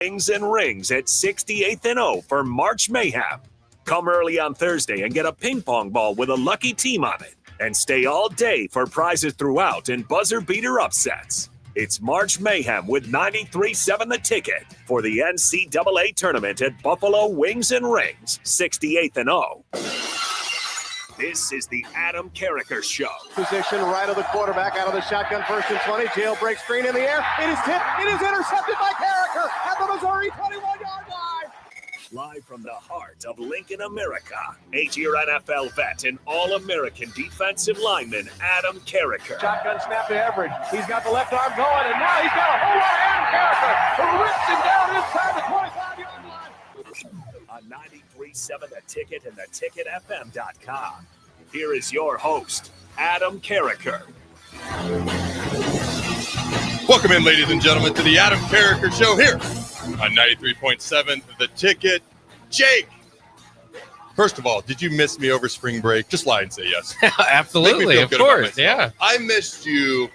Wings and Rings at 68th and O for March Mayhem. Come early on Thursday and get a ping pong ball with a lucky team on it. And stay all day for prizes throughout and buzzer beater upsets. It's March Mayhem with 93.7 The Ticket for the NCAA tournament at Buffalo Wings and Rings, 68th and O. This is the Adam Carricker Show. Position right of the quarterback, out of the shotgun, 1st and 20. Jailbreak screen in the air. It is tipped. It is intercepted by Carricker at the Missouri 21-yard line. Live from the heart of Lincoln, America, 8-year NFL vet and All-American defensive lineman Adam Carricker. Shotgun snap to Everett. He's got the left arm going, and now he's got a whole lot of Adam Carricker who rips him down inside the 25-yard line. On 93.7 The Ticket and theticketfm.com. Here is your host, Adam Carricker. Welcome in, ladies and gentlemen, to the Adam Carricker Show here on 93.7 The Ticket. Jake, first of all, did you miss me over spring break? Just lie and say yes. Absolutely, of course, yeah. I missed you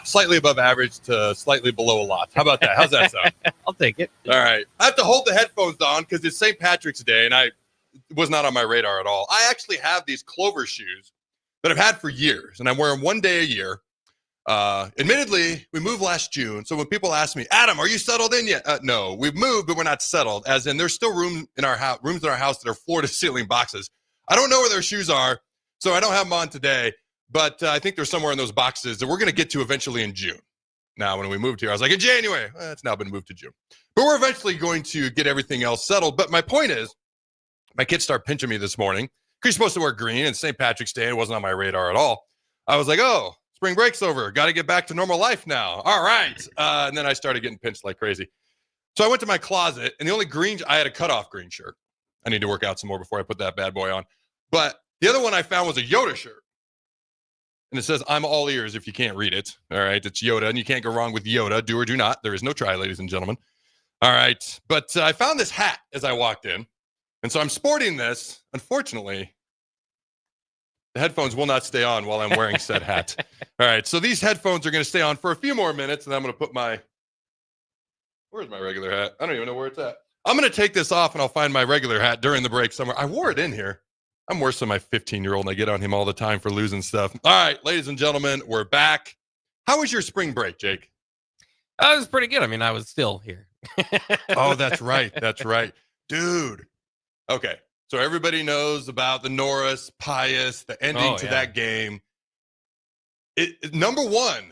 slightly above average to slightly below a lot. How about that? How's that sound? I'll take it. All right. I have to hold the headphones on because it's St. Patrick's Day, and I was not on my radar at all. I actually have these Clover shoes that I've had for years, and I'm wearing one day a year. Admittedly, we moved last June, so when people ask me, Adam, are you settled in yet? No, we've moved, but we're not settled, as in there's still rooms in our house that are floor-to-ceiling boxes. I don't know where their shoes are, so I don't have them on today. But I think they're somewhere in those boxes that we're going to get to eventually in June. Now, when we moved here, I was like, in January. Well, it's now been moved to June. But we're eventually going to get everything else settled. But my point is, my kids start pinching me this morning because you're supposed to wear green, and St. Patrick's Day wasn't on my radar at all. I was like, oh, spring break's over. Got to get back to normal life now. All right. And then I started getting pinched like crazy. So I went to my closet, and the only green, I had a cutoff green shirt. I need to work out some more before I put that bad boy on. But the other one I found was a Yoda shirt. And it says, I'm all ears if you can't read it. All right. It's Yoda, and you can't go wrong with Yoda. Do or do not. There is no try, ladies and gentlemen. All right. But I found this hat as I walked in. And so I'm sporting this. Unfortunately, the headphones will not stay on while I'm wearing said hat. All right. So these headphones are going to stay on for a few more minutes, and I'm going to put where's my regular hat? I don't even know where it's at. I'm going to take this off, and I'll find my regular hat during the break somewhere. I wore it in here. I'm worse than my 15-year-old, and I get on him all the time for losing stuff. All right, ladies and gentlemen, we're back. How was your spring break, Jake? It was pretty good. I mean, I was still here. Oh, that's right. That's right. Dude. Okay, so everybody knows about the Norris, Pius, the ending to that game. Number one,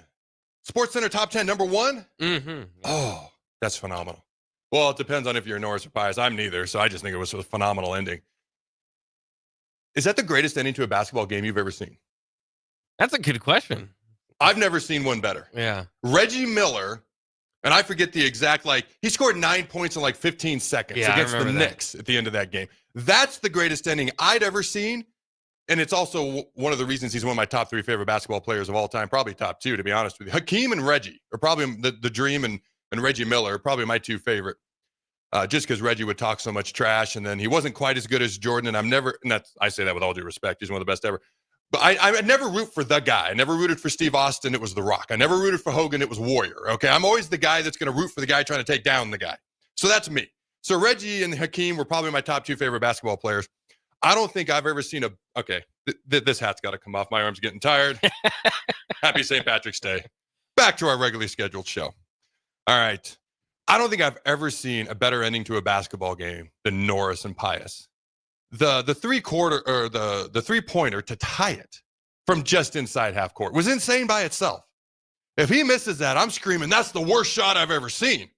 SportsCenter Top 10, number one? Mm-hmm. Oh, that's phenomenal. Well, it depends on if you're Norris or Pius. I'm neither, so I just think it was a phenomenal ending. Is that the greatest ending to a basketball game you've ever seen? That's a good question. I've never seen one better. Yeah. Reggie Miller, and I forget the exact, he scored 9 points in 15 seconds against the Knicks at the end of that game. That's the greatest ending I'd ever seen. And it's also one of the reasons he's one of my top 3 favorite basketball players of all time, probably top 2, to be honest with you. Hakeem and Reggie are probably the Dream and Reggie Miller are probably my 2 favorite. Just because Reggie would talk so much trash, and then he wasn't quite as good as Jordan. And I say that with all due respect. He's one of the best ever. But I never root for the guy. I never rooted for Steve Austin. It was The Rock. I never rooted for Hogan. It was Warrior. Okay, I'm always the guy that's going to root for the guy trying to take down the guy. So that's me. So Reggie and Hakeem were probably my top 2 favorite basketball players. I don't think I've ever seen this hat's got to come off. My arm's getting tired. Happy St. Patrick's Day. Back to our regularly scheduled show. All right. I don't think I've ever seen a better ending to a basketball game than Norris and Pius. The 3-quarter or the 3-pointer to tie it from just inside half court was insane by itself. If he misses that, I'm screaming, that's the worst shot I've ever seen.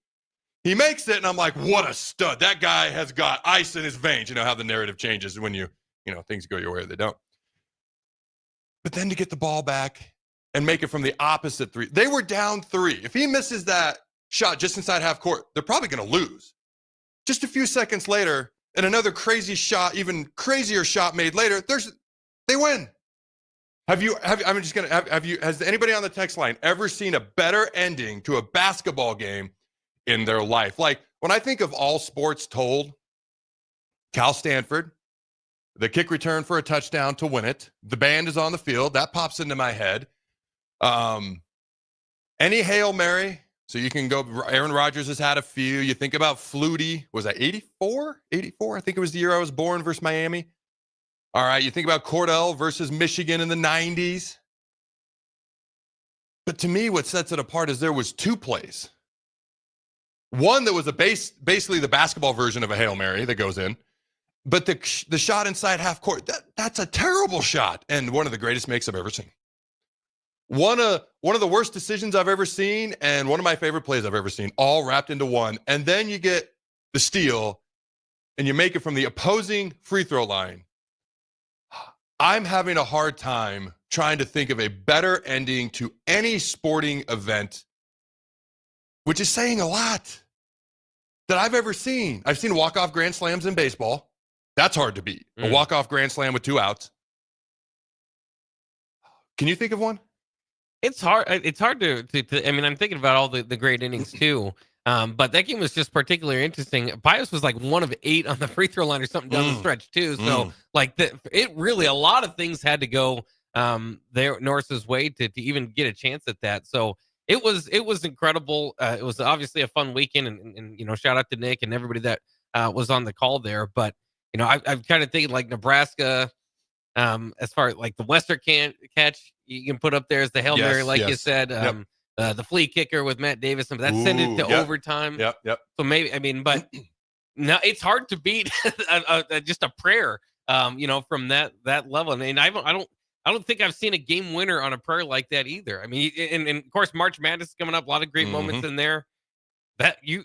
He makes it, and I'm like, what a stud. That guy has got ice in his veins. You know how the narrative changes when things go your way or they don't. But then to get the ball back and make it from the opposite 3. They were down 3. If he misses that shot just inside half court, they're probably going to lose. Just a few seconds later, and another crazy shot, even crazier shot made later, they win. Has anybody on the text line ever seen a better ending to a basketball game in their life? Like, when I think of all sports told, Cal Stanford, the kick return for a touchdown to win it, the band is on the field, that pops into my head. Any Hail Mary So you can go, Aaron Rodgers has had a few. You think about Flutie. Was that 84? 84? I think it was the year I was born versus Miami. All right. You think about Cordell versus Michigan in the 90s. But to me, what sets it apart is there was two plays. One that was basically the basketball version of a Hail Mary that goes in. But the shot inside half court, that's a terrible shot. And one of the greatest makes I've ever seen. One of the worst decisions I've ever seen, and one of my favorite plays I've ever seen, all wrapped into one. And then you get the steal, and you make it from the opposing free throw line. I'm having a hard time trying to think of a better ending to any sporting event, which is saying a lot, that I've ever seen. I've seen walk-off grand slams in baseball. That's hard to beat. A walk-off grand slam with 2 outs. Can you think of one? It's hard. It's hard to I mean, I'm thinking about all the great innings too. But that game was just particularly interesting. Pius was like 1 of 8 on the free throw line or something down the stretch too. So like it really, a lot of things had to go Norris's way to even get a chance at that. So it was incredible. It was obviously a fun weekend, and shout out to Nick and everybody that was on the call there. But I'm kind of thinking like Nebraska, as far as like the Western catch you can put up there as the Hail Mary, like you said, the flea kicker with Matt Davis, but that sent it to overtime. Yep. So maybe, but no, it's hard to beat just a prayer, from that level. And I don't think I've seen a game winner on a prayer like that either. I mean, and of course, March Madness is coming up, a lot of great moments in there.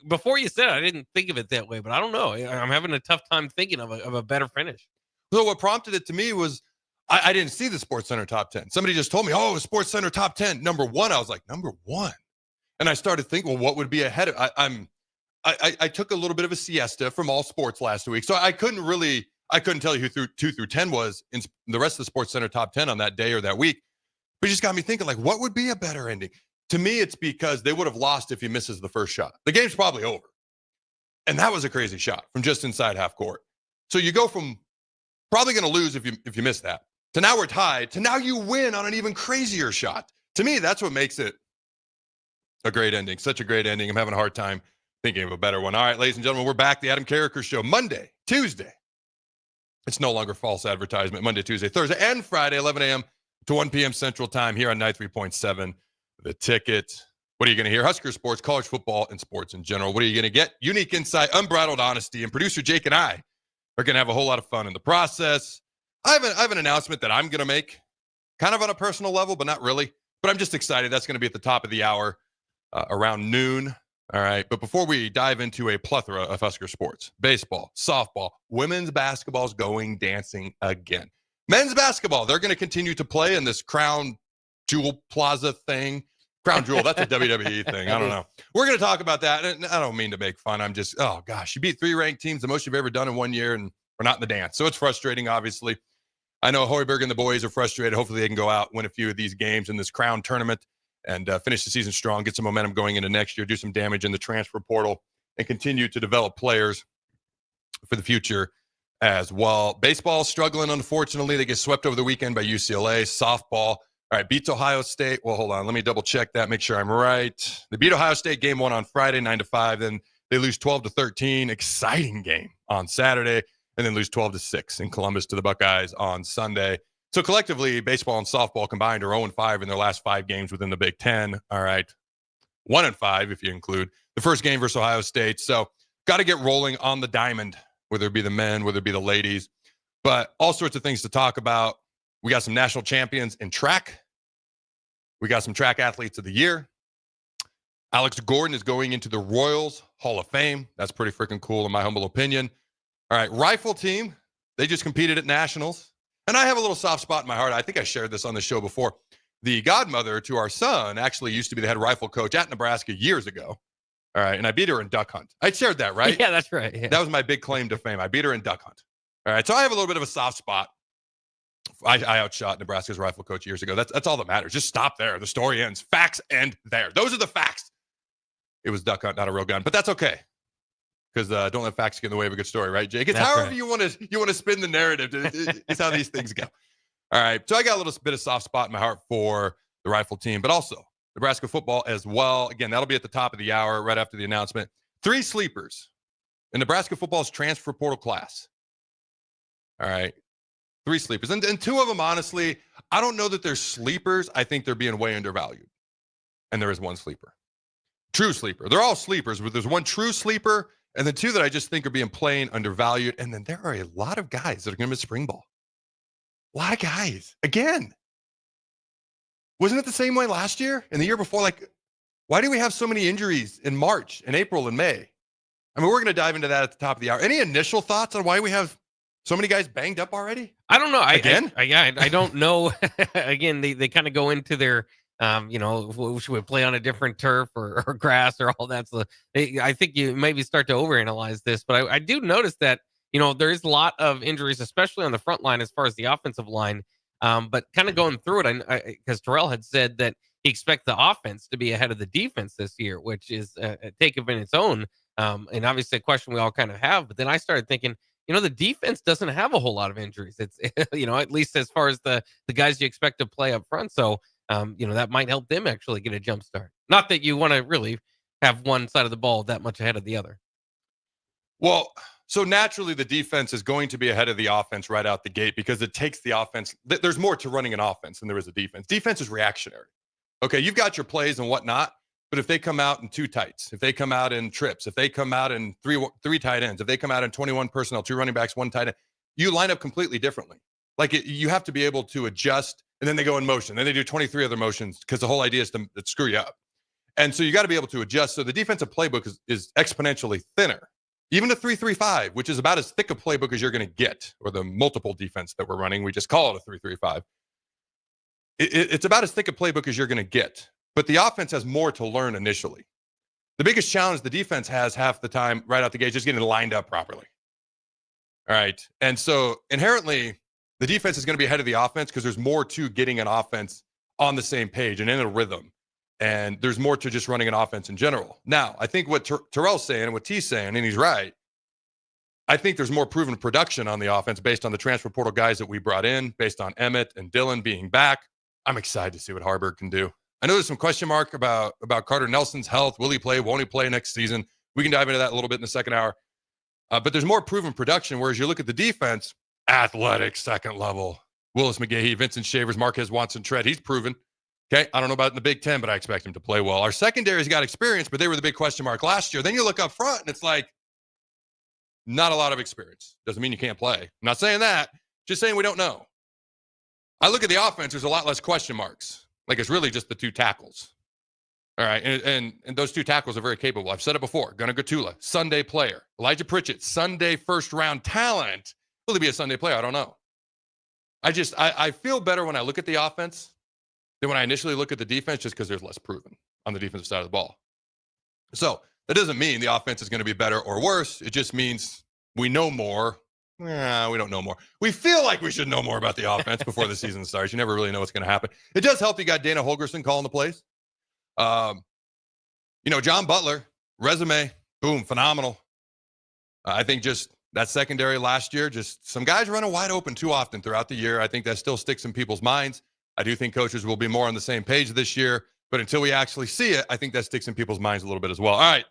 Before you said it, I didn't think of it that way, but I don't know. I'm having a tough time thinking of a better finish. So what prompted it to me was I didn't see the Sports Center top 10. Somebody just told me, oh, Sports Center top 10, number 1. I was like, number 1. And I started thinking, well, what would be ahead of I took a little bit of a siesta from all sports last week. So I couldn't tell you who 2 through 10 was in the rest of the Sports Center top 10 on that day or that week. But it just got me thinking, like, what would be a better ending? To me, it's because they would have lost if he misses the first shot. The game's probably over. And that was a crazy shot from just inside half court. So you go from probably going to lose if you miss that, to now we're tied, to now you win on an even crazier shot. To me, that's what makes it a great ending. Such a great ending. I'm having a hard time thinking of a better one. All right, ladies and gentlemen, we're back. The Adam Carricker Show, Monday, Tuesday. It's no longer false advertisement. Monday, Tuesday, Thursday, and Friday, 11 a.m. to 1 p.m. Central Time here on 93.7. The Ticket. What are you going to hear? Husker sports, college football, and sports in general. What are you going to get? Unique insight, unbridled honesty, and producer Jake and I are going to have a whole lot of fun in the process. I have an announcement that I'm going to make, kind of on a personal level, but not really. But I'm just excited. That's going to be at the top of the hour, around noon. All right. But before we dive into a plethora of Husker sports, baseball, softball, women's basketball is going dancing again. Men's basketball, they're going to continue to play in this Crown Jewel Plaza thing. Crown Jewel, that's a WWE thing. I don't know. We're going to talk about that. And I don't mean to make fun. I'm just, oh, gosh, you beat 3 ranked teams, the most you've ever done in 1 year, and we're not in the dance. So it's frustrating, obviously. I know Hoiberg and the boys are frustrated. Hopefully they can go out, win a few of these games in this Crown tournament, and finish the season strong, get some momentum going into next year, do some damage in the transfer portal, and continue to develop players for the future as well. Baseball struggling, unfortunately. They get swept over the weekend by UCLA. Softball, all right, beats Ohio State. Well, hold on. Let me double check that, make sure I'm right. They beat Ohio State game 1 on Friday, 9-5. Then they lose 12-13. Exciting game on Saturday. And then lose 12-6 in Columbus to the Buckeyes on Sunday. So collectively, baseball and softball combined are 0-5 in their last 5 games within the Big Ten. All right. 1-5 if you include the first game versus Ohio State. So got to get rolling on the diamond, whether it be the men, whether it be the ladies. But all sorts of things to talk about. We got some national champions in track. We got some track athletes of the year. Alex Gordon is going into the Royals Hall of Fame. That's pretty freaking cool in my humble opinion. All right, rifle team. They just competed at nationals. And I have a little soft spot in my heart. I think I shared this on the show before. The godmother to our son actually used to be the head rifle coach at Nebraska years ago. All right, and I beat her in duck hunt. I shared that, right? Yeah, that's right. Yeah. That was my big claim to fame. I beat her in duck hunt. All right, so I have a little bit of a soft spot. I outshot Nebraska's rifle coach years ago. That's all that matters. Just stop there. The story ends. Facts end there. Those are the facts. It was duck hunt, not a real gun, but that's okay. Because don't let facts get in the way of a good story, right, Jake? It's however right. you want to spin the narrative. It's how these things go. All right, so I got a little bit of soft spot in my heart for the rifle team, but also Nebraska football as well. Again, that'll be at the top of the hour, right after the announcement. 3 sleepers in Nebraska football's transfer portal class. All right. 3 sleepers. And 2 of them, honestly, I don't know that they're sleepers. I think they're being way undervalued. And there is 1 sleeper. True sleeper. They're all sleepers, but there's 1 true sleeper and then 2 that I just think are being plain undervalued. And then there are a lot of guys that are going to miss spring ball. A lot of guys. Again. Wasn't it the same way last year and the year before? Like, why do we have so many injuries in March and April and May? I mean, we're going to dive into that at the top of the hour. Any initial thoughts on why we have so many guys banged up already? I don't know. Again? I don't know. Again, they kind of go into their, should we play on a different turf or grass or all that. So I think you maybe start to overanalyze this, but I do notice that, there is a lot of injuries, especially on the front line as far as the offensive line. But kind of going through it, because Terrell had said that he expects the offense to be ahead of the defense this year, which is a take of in its own. And obviously a question we all kind of have. But then I started thinking, the defense doesn't have a whole lot of injuries. It's, at least as far as the guys you expect to play up front. So, that might help them actually get a jump start. Not that you want to really have one side of the ball that much ahead of the other. Well, so naturally the defense is going to be ahead of the offense right out the gate because it takes the offense. There's more to running an offense than there is a defense. Defense is reactionary. Okay, you've got your plays and whatnot, but if they come out in 2 tights, if they come out in trips, if they come out in three tight ends, if they come out in 21 personnel, 2 running backs, 1 tight end, you line up completely differently. Like you have to be able to adjust, and then they go in motion. Then they do 23 other motions because the whole idea is to screw you up. And so you got to be able to adjust. So the defensive playbook is exponentially thinner. Even the 3-3-5, which is about as thick a playbook as you're going to get, or the multiple defense that we're running, we just call it a 3-3-5. It's about as thick a playbook as you're going to get. But the offense has more to learn initially. The biggest challenge the defense has half the time right out the gate is just getting lined up properly. All right. And so inherently, the defense is going to be ahead of the offense because there's more to getting an offense on the same page and in a rhythm. And there's more to just running an offense in general. Now, I think what Terrell's saying and what T's saying, and he's right, I think there's more proven production on the offense based on the transfer portal guys that we brought in, based on Emmett and Dylan being back. I'm excited to see what Harburg can do. I know there's some question mark about Carter Nelson's health. Will he play? Won't he play next season? We can dive into that a little bit in the second hour. But there's more proven production, whereas you look at the defense, athletic, second level. Willis McGahee, Vincent Shavers, Marquez Watson-Tread, he's proven. Okay, I don't know about in the Big Ten, but I expect him to play well. Our secondary's got experience, but they were the big question mark last year. Then you look up front, and it's like, not a lot of experience. Doesn't mean you can't play. I'm not saying that. Just saying we don't know. I look at the offense, there's a lot less question marks. Like it's really just the 2 tackles. All right, and those 2 tackles are very capable. I've said it before. Gunnar Gatula, Sunday player. Elijah Pritchett, Sunday first-round talent. Will he be a Sunday player? I don't know. I feel better when I look at the offense than when I initially look at the defense just because there's less proven on the defensive side of the ball. So that doesn't mean the offense is going to be better or worse. It just means we know more. We don't know more. We feel like we should know more about the offense before the season starts. You never really know what's going to happen. It does help you got Dana Holgerson calling the plays. John Butler, resume, boom, phenomenal. I think just that secondary last year, just some guys running wide open too often throughout the year. I think that still sticks in people's minds. I do think coaches will be more on the same page this year, but until we actually see it, I think that sticks in people's minds a little bit as well. All right,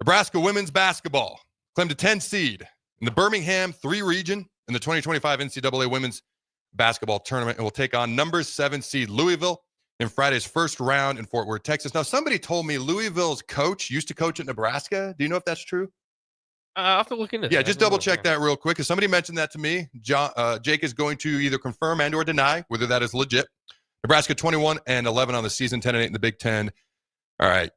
Nebraska women's basketball claimed a 10 seed in the Birmingham 3 region in the 2025 NCAA women's basketball tournament and will take on number 7 seed Louisville in Friday's first round in Fort Worth, Texas. Now, somebody told me Louisville's coach used to coach at Nebraska. Do you know if that's true? I'll have to look into that. Yeah, just double check that real quick because somebody mentioned that to me. Jake is going to either confirm and or deny whether that is legit. Nebraska 21-11 on the season, 10-8 in the Big Ten. All right.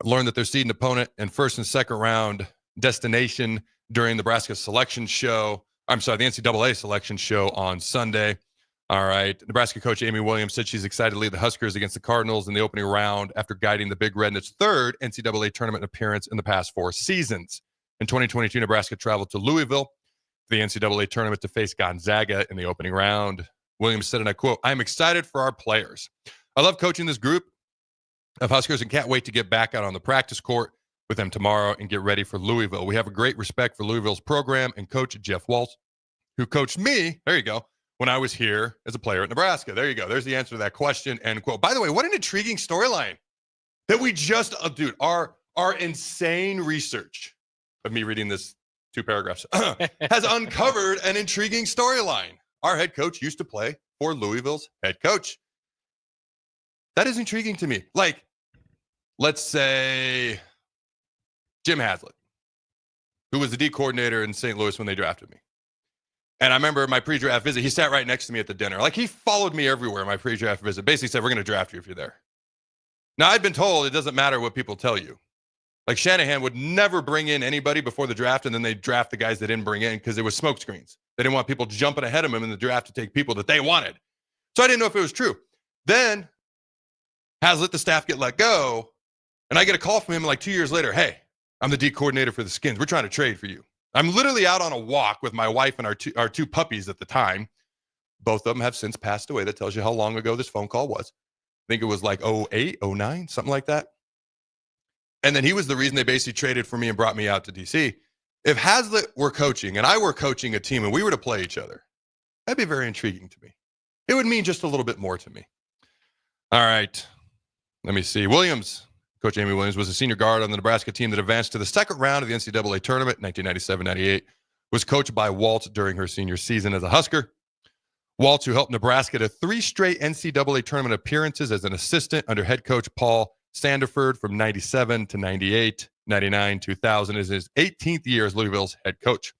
Learned that their seeded opponent and first and second round destination during Nebraska's selection show. I'm sorry, the NCAA selection show on Sunday. All right. Nebraska coach Amy Williams said she's excited to lead the Huskers against the Cardinals in the opening round after guiding the Big Red in its 3rd NCAA tournament appearance in the past 4 seasons. In 2022, Nebraska traveled to Louisville for the NCAA tournament to face Gonzaga in the opening round. Williams said, and I quote, "I'm excited for our players. I love coaching this group of Huskers and can't wait to get back out on the practice court with them tomorrow and get ready for Louisville. We have a great respect for Louisville's program and coach Jeff Walsh, who coached me, there you go, when I was here as a player at Nebraska. There you go. There's the answer to that question, end quote. By the way, what an intriguing storyline that we just, dude, our insane research of me reading this 2 paragraphs has uncovered an intriguing storyline. Our head coach used to play for Louisville's head coach. That is intriguing to me. Like, let's say Jim Haslett, who was the D coordinator in St. Louis when they drafted me. And I remember my pre-draft visit, he sat right next to me at the dinner. Like, he followed me everywhere, my pre-draft visit. Basically said, we're going to draft you if you're there. Now, I'd been told it doesn't matter what people tell you. Like, Shanahan would never bring in anybody before the draft, and then they'd draft the guys they didn't bring in because it was smoke screens. They didn't want people jumping ahead of him in the draft to take people that they wanted. So I didn't know if it was true. Then Haslett, the staff, get let go, and I get a call from him like 2 years later. Hey, I'm the D coordinator for the Skins. We're trying to trade for you. I'm literally out on a walk with my wife and our two puppies at the time. Both of them have since passed away. That tells you how long ago this phone call was. I think it was like 08, 09, something like that. And then he was the reason they basically traded for me and brought me out to DC. If Haslett were coaching and I were coaching a team and we were to play each other, that'd be very intriguing to me. It would mean just a little bit more to me. All right. Let me see. Coach Amy Williams was a senior guard on the Nebraska team that advanced to the second round of the NCAA tournament, 1997-98. Was coached by Walt during her senior season as a Husker. Walt, who helped Nebraska to 3 straight NCAA tournament appearances as an assistant under head coach Paul Sandiford from 97 to 98, 99, 2000 is his 18th year as Louisville's head coach.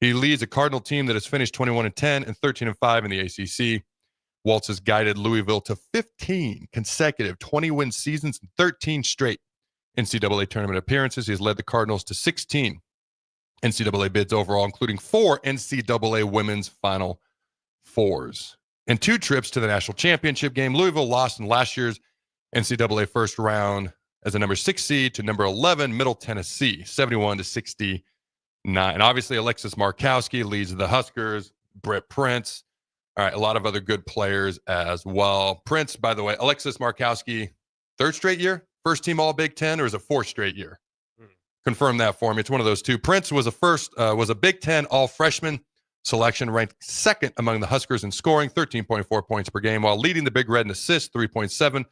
He leads a Cardinal team that has finished 21-10 and 13-5 in the ACC. Waltz has guided Louisville to 15 consecutive 20-win seasons and 13 straight NCAA tournament appearances. He has led the Cardinals to 16 NCAA bids overall, including 4 NCAA women's Final Fours. And 2 trips to the national championship game. Louisville lost in last year's NCAA first round as a number 6 seed to number 11 Middle Tennessee, 71-69. And obviously Alexis Markowski leads the Huskers, Britt Prince. All right, a lot of other good players as well. Prince, by the way, Alexis Markowski, 3rd straight year, first team All Big Ten, or is it 4th straight year? Confirm that for me. It's one of those 2. Prince was a Big Ten All Freshman selection, ranked 2nd among the Huskers in scoring, 13.4 points per game, while leading the Big Red in assists, 3.7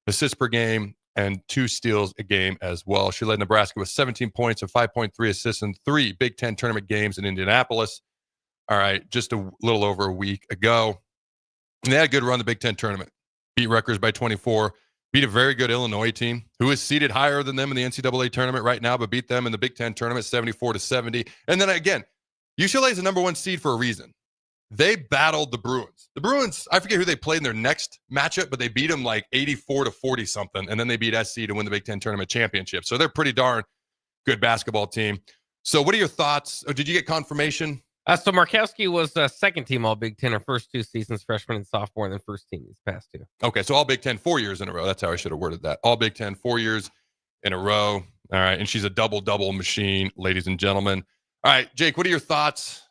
assists per game, and 2 steals a game as well. She led Nebraska with 17 points and 5.3 assists in 3 Big Ten tournament games in Indianapolis. All right, just a little over a week ago. And they had a good run the Big Ten tournament. Beat Rutgers by 24. Beat a very good Illinois team who is seated higher than them in the NCAA tournament right now, but beat them in the Big Ten tournament 74-70. And then again, UCLA is the number 1 seed for a reason. They battled the Bruins. The Bruins, I forget who they played in their next matchup, but they beat them like 84-40 something, and then they beat SC to win the Big Ten tournament championship. So they're a pretty darn good basketball team. So what are your thoughts? Did you get confirmation? So Markowski was second team All Big Ten her first 2 seasons, freshman and sophomore, and then first team these past 2. Okay, so All Big Ten 4 years in a row. That's how I should have worded that. All Big Ten 4 years in a row. All right, and she's a double-double machine, ladies and gentlemen. All right, Jake, what are your thoughts?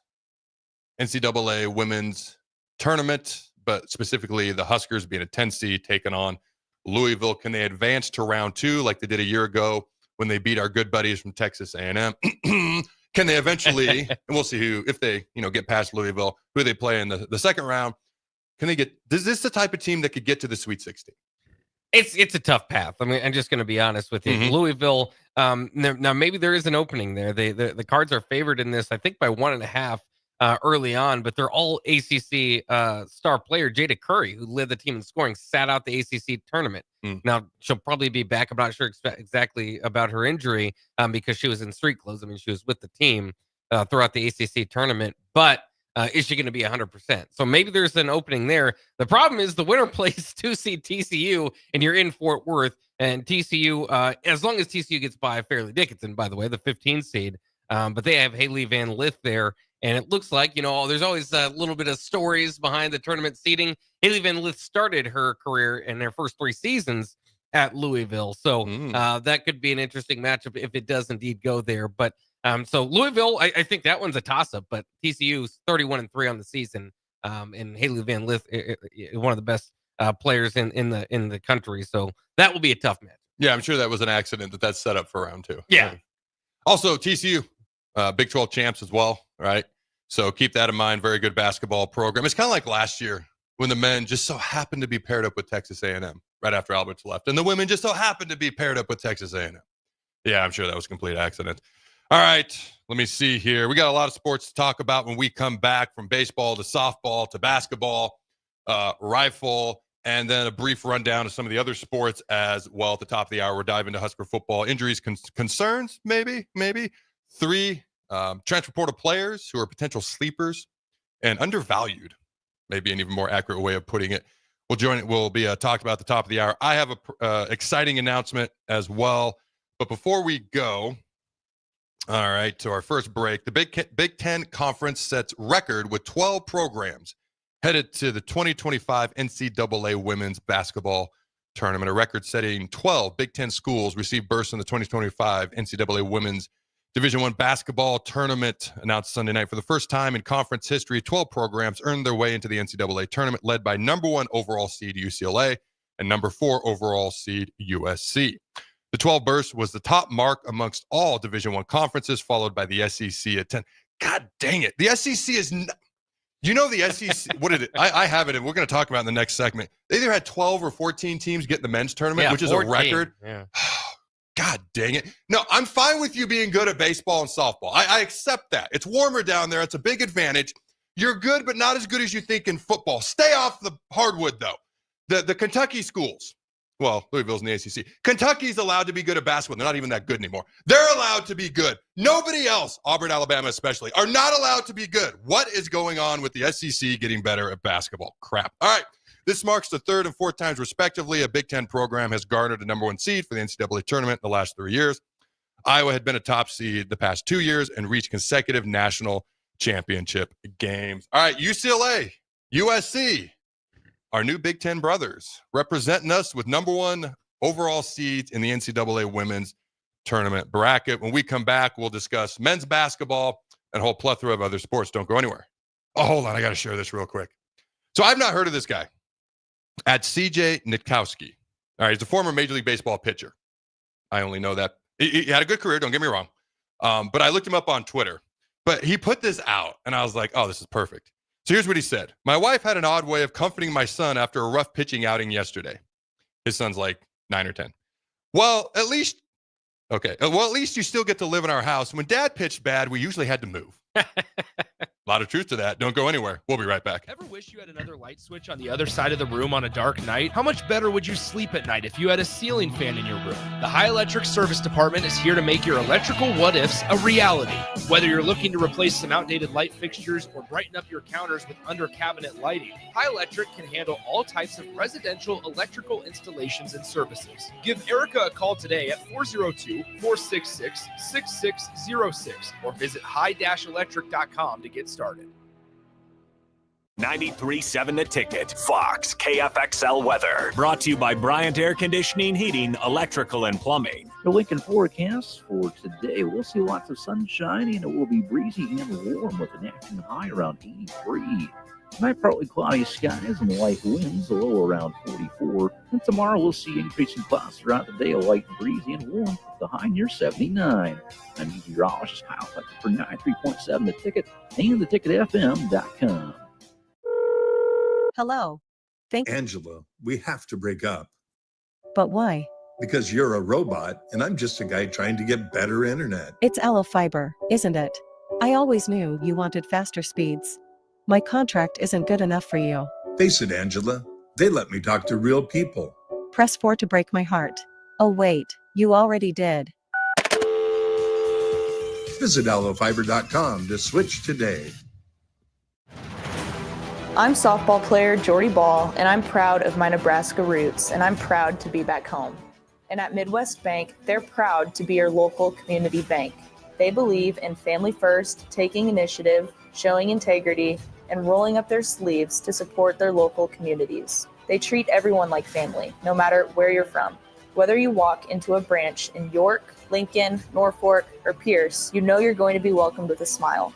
NCAA women's tournament, but specifically the Huskers being a 10 seed taking on Louisville. Can they advance to round 2 like they did a year ago when they beat our good buddies from Texas A&M? Can they eventually, and we'll see who, if they, get past Louisville, who they play in the second round. Can they get, is this the type of team that could get to the Sweet 16? It's a tough path. I mean, I'm just going to be honest with you. Mm-hmm. Louisville, now maybe there is an opening there. The Cards are favored in this, I think, by 1.5 early on, but they're all ACC star player. Jada Curry, who led the team in scoring, sat out the ACC tournament. Now, she'll probably be back. I'm not sure exactly about her injury because she was in street clothes. I mean, she was with the team throughout the ACC tournament, but is she going to be 100%? So maybe there's an opening there. The problem is the winner plays 2 seed TCU, and you're in Fort Worth. And TCU, as long as TCU gets by Fairleigh Dickinson, by the way, the 15 seed, but they have Haley Van Lith there. And it looks like, there's always a little bit of stories behind the tournament seeding. Haley Van Lith started her career in their first 3 seasons at Louisville. So that could be an interesting matchup if it does indeed go there. But so Louisville, I think that one's a toss-up, but TCU's 31-3 on the season. And Haley Van Lith is one of the best players in the country. So that will be a tough match. Yeah, I'm sure that was an accident that's set up for round 2. Yeah. Also, TCU, Big 12 champs as well, right? So keep that in mind. Very good basketball program. It's kind of like last year when the men just so happened to be paired up with Texas A&M right after Alberts left, and the women just so happened to be paired up with Texas A&M. Yeah, I'm sure that was a complete accident. All right, let me see here. We got a lot of sports to talk about when we come back, from baseball to softball to basketball, rifle, and then a brief rundown of some of the other sports as well. At the top of the hour, we're diving into Husker football injuries, concerns, maybe. 3 transfer portal players who are potential sleepers and undervalued, maybe an even more accurate way of putting it. Will be talked about at the top of the hour. I have a exciting announcement as well. But before we go, all right, to our first break, the Big Ten Conference sets record with 12 programs headed to the 2025 NCAA Women's Basketball Tournament. A record-setting 12 Big Ten schools received berths in the 2025 NCAA Women's Division I Basketball Tournament. Announced Sunday night, for the first time in conference history, 12 programs earned their way into the NCAA Tournament, led by number 1 overall seed UCLA and number 4 overall seed USC. The 12 berths was the top mark amongst all Division I conferences, followed by the SEC at 10. God dang it. The SEC is the SEC, what did it? I have it, and we're going to talk about it in the next segment. They either had 12 or 14 teams get in the men's tournament, which is 14. A record. Yeah. God dang it. No, I'm fine with you being good at baseball and softball. I accept that. It's warmer down there. It's a big advantage. You're good, but not as good as you think in football. Stay off the hardwood, though. The Kentucky schools, well, Louisville's in the ACC. Kentucky's allowed to be good at basketball. They're not even that good anymore. They're allowed to be good. Nobody else, Auburn, Alabama especially, are not allowed to be good. What is going on with the SEC getting better at basketball? Crap. All right. This marks the 3rd and 4th times, respectively, a Big Ten program has garnered a number 1 seed for the NCAA tournament in the last 3 years. Iowa had been a top seed the past 2 years and reached consecutive national championship games. All right, UCLA, USC, our new Big Ten brothers, representing us with number 1 overall seeds in the NCAA women's tournament bracket. When we come back, we'll discuss men's basketball and a whole plethora of other sports. Don't go anywhere. Oh, hold on. I got to share this real quick. So I've not heard of this guy. At CJ Nitkowski. All right, he's a former Major League Baseball pitcher. I only know that. He had a good career, don't get me wrong. But I looked him up on Twitter. But he put this out, and I was like, oh, this is perfect. So here's what he said. My wife had an odd way of comforting my son after a rough pitching outing yesterday. His son's like 9 or 10. Well, at least you still get to live in our house. When Dad pitched bad, we usually had to move. A lot of truth to that. Don't go anywhere. We'll be right back. Ever wish you had another light switch on the other side of the room on a dark night? How much better would you sleep at night if you had a ceiling fan in your room? The High Electric Service Department is here to make your electrical what-ifs a reality. Whether you're looking to replace some outdated light fixtures or brighten up your counters with under-cabinet lighting, High Electric can handle all types of residential electrical installations and services. Give Erica a call today at 402-466-6606 or visit high-electric.com to get started. 93.7 The Ticket, Fox, KFXL weather. Brought to you by Bryant Air Conditioning, Heating, Electrical, and Plumbing. The Lincoln forecast for today, we'll see lots of sunshine and it will be breezy and warm with an afternoon high around 83. Tonight, partly cloudy skies and light winds, a low around 44. And tomorrow, we'll see increasing clouds throughout the day, a light and breezy and warm, the high near 79. I'm meteorologist Kyle Tucker for 93.7 The Ticket and theticketfm.com. Hello. Angela, we have to break up. But why? Because you're a robot and I'm just a guy trying to get better internet. It's Aloe Fiber, isn't it? I always knew you wanted faster speeds. My contract isn't good enough for you. Face it, Angela. They let me talk to real people. Press 4 to break my heart. Oh wait, you already did. Visit aloefiber.com to switch today. I'm softball player Jordy Ball, and I'm proud of my Nebraska roots, and I'm proud to be back home. And at Midwest Bank, they're proud to be your local community bank. They believe in family first, taking initiative, showing integrity, and rolling up their sleeves to support their local communities. They treat everyone like family, no matter where you're from. Whether you walk into a branch in York, Lincoln, Norfolk, or Pierce, you know you're going to be welcomed with a smile.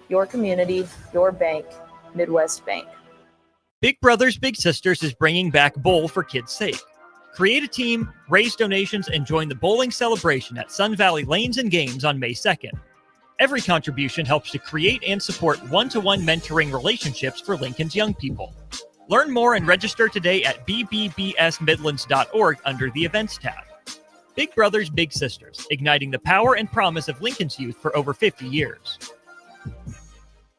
Your community, your bank, Midwest Bank. Big Brothers Big Sisters is bringing back Bowl for Kids' Sake. Create a team, raise donations, and join the bowling celebration at Sun Valley Lanes and Games on May 2nd. Every contribution helps to create and support one-to-one mentoring relationships for Lincoln's young people. Learn more and register today at bbbsmidlands.org under the Events tab. Big Brothers Big Sisters, igniting the power and promise of Lincoln's youth for over 50 years.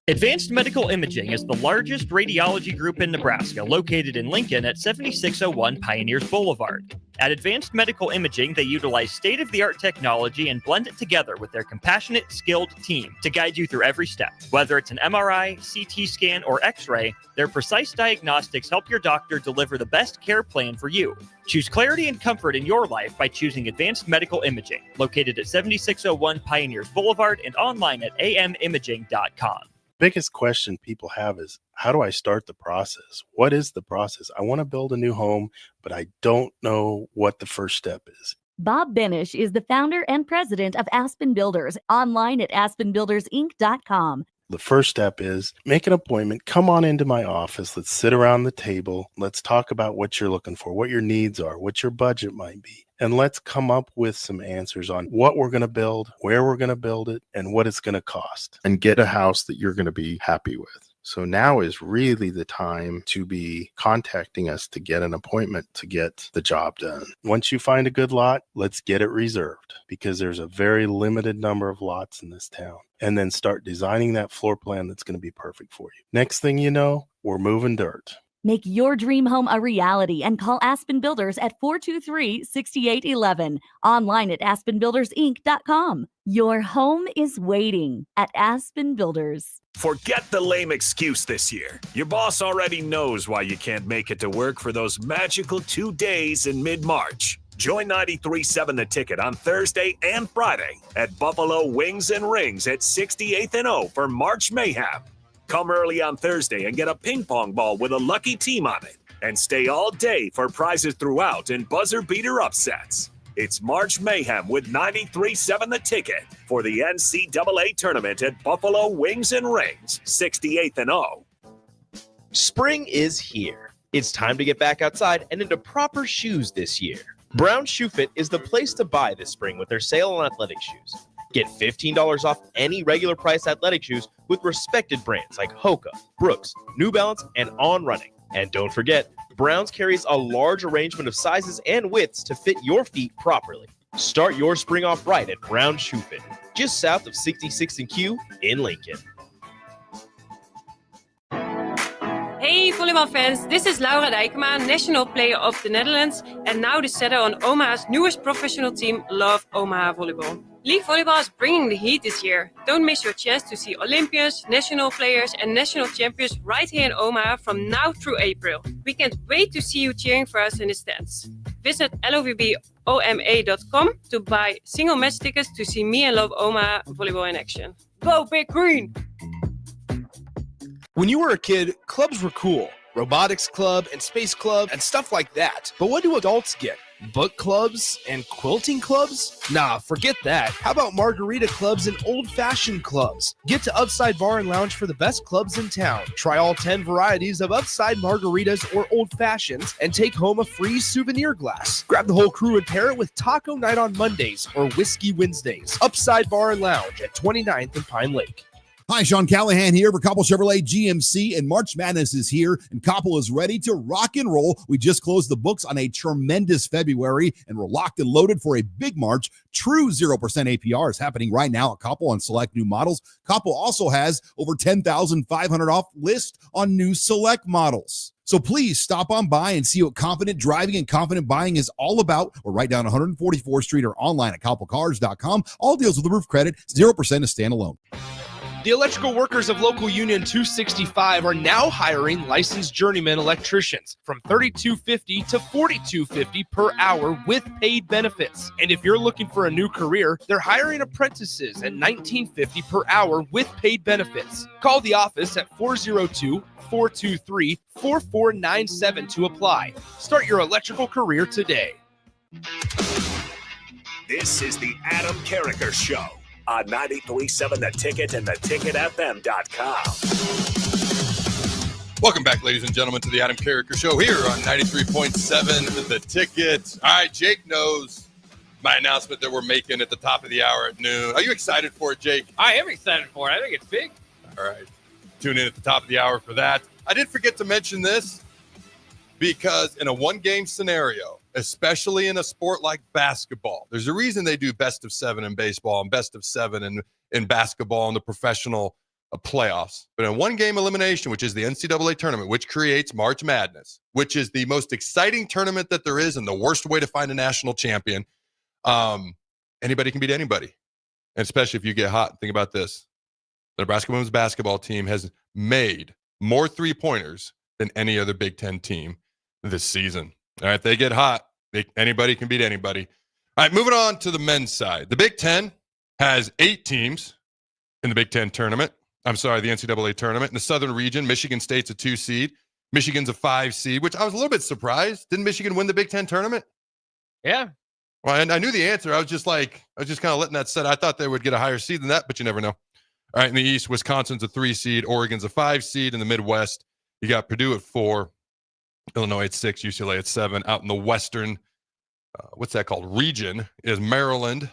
Advanced Medical Imaging is the largest radiology group in Nebraska, located in Lincoln at 7601 Pioneers Boulevard. At Advanced Medical Imaging, they utilize state-of-the-art technology and blend it together with their compassionate, skilled team to guide you through every step. Whether it's an MRI, CT scan, or X-ray, their precise diagnostics help your doctor deliver the best care plan for you. Choose clarity and comfort in your life by choosing Advanced Medical Imaging, located at 7601 Pioneers Boulevard and online at amimaging.com. Biggest question people have is, how do I start the process? What is the process? I want to build a new home, but I don't know what the first step is. Bob Benish is the founder and president of Aspen Builders, online at aspenbuildersinc.com. The first step is make an appointment. Come on into my office. Let's sit around the table. Let's talk about what you're looking for, what your needs are, what your budget might be. And let's come up with some answers on what we're going to build, where we're going to build it, and what it's going to cost. And get a house that you're going to be happy with. So now is really the time to be contacting us to get an appointment to get the job done. Once you find a good lot, let's get it reserved, because there's a very limited number of lots in this town. And then start designing that floor plan that's going to be perfect for you. Next thing you know, we're moving dirt. Make your dream home a reality and call Aspen Builders at 423-6811. Online at aspenbuildersinc.com. Your home is waiting at Aspen Builders. Forget the lame excuse this year. Your boss already knows why you can't make it to work for those magical 2 days in mid-March. Join 93.7 The Ticket on Thursday and Friday at Buffalo Wings and Rings at 68th and O for March Mayhem. Come early on Thursday and get a ping pong ball with a lucky team on it. And stay all day for prizes throughout and buzzer beater upsets. It's March Mayhem with 93.7 The Ticket for the NCAA tournament at Buffalo Wings and Rings, 68th and O. Spring is here. It's time to get back outside and into proper shoes this year. Brown Shoe Fit is the place to buy this spring with their sale on athletic shoes. Get $15 off any regular price athletic shoes with respected brands like Hoka, Brooks, New Balance, and On Running. And don't forget, Browns carries a large arrangement of sizes and widths to fit your feet properly. Start your spring off right at Brown Shoe Fit, just south of 66th and Q in Lincoln. Hey volleybalfans, this is Laura Dijkema, national player of the Netherlands and now the setter on Omaha's newest professional team, Love Omaha Volleyball. League volleyball is bringing the heat this year. Don't miss your chance to see Olympians, national players and national champions right here in Omaha from now through April. We can't wait to see you cheering for us in the stands. Visit lovboma.com to buy single match tickets to see me and Love Omaha volleyball in action. Go Big Green! When you were a kid, clubs were cool. Robotics club and space club and stuff like that. But what do adults get? Book clubs and quilting clubs? Nah, forget that. How about margarita clubs and old-fashioned clubs? Get to Upside Bar and Lounge for the best clubs in town. Try all 10 varieties of Upside margaritas or old fashions and take home a free souvenir glass. Grab the whole crew and pair it with taco night on Mondays or whiskey Wednesdays. Upside Bar and Lounge at 29th and Pine Lake. Hi, Sean Callahan here for Koppel Chevrolet GMC, and March Madness is here, and Koppel is ready to rock and roll. We just closed the books on a tremendous February, and we're locked and loaded for a big March. True 0% APR is happening right now at Koppel on select new models. Koppel also has over 10,500 off list on new select models. So please stop on by and see what confident driving and confident buying is all about. We're right down 144th Street or online at koppelcars.com. All deals with approved credit, 0% is standalone. The electrical workers of Local Union 265 are now hiring licensed journeyman electricians from $32.50 to $42.50 per hour with paid benefits. And if you're looking for a new career, they're hiring apprentices at $19.50 per hour with paid benefits. Call the office at 402-423-4497 to apply. Start your electrical career today. This is the Adam Carricker Show on 93.7 The Ticket and theticketfm.com. Welcome back, ladies and gentlemen, to the Adam Carricker Show here on 93.7 The Ticket. All right, Jake knows my announcement that we're making at the top of the hour at noon. Are you excited for it, Jake? I am excited for it. I think it's big. All right. Tune in at the top of the hour for that. I did forget to mention this because in a one-game scenario, especially in a sport like basketball, there's a reason they do best of 7 in baseball and best of 7 in basketball in the professional playoffs. But in one-game elimination, which is the NCAA tournament, which creates March Madness, which is the most exciting tournament that there is and the worst way to find a national champion, anybody can beat anybody. And especially if you get hot. Think about this. The Nebraska women's basketball team has made more three-pointers than any other Big Ten team this season. All right, they get hot. Anybody can beat anybody. All right, moving on to the men's side. The Big Ten has 8 teams in the Big Ten tournament. I'm sorry, the NCAA tournament. In the Southern region, Michigan State's a 2 seed. Michigan's a 5 seed, which I was a little bit surprised. Didn't Michigan win the Big Ten tournament? Yeah. Well, I knew the answer. I was just kind of letting that set. I thought they would get a higher seed than that, but you never know. All right, in the East, Wisconsin's a 3 seed. Oregon's a 5 seed. In the Midwest, you got Purdue at 4, Illinois at 6, UCLA at 7. Out in the Western, what's that called? Region is Maryland,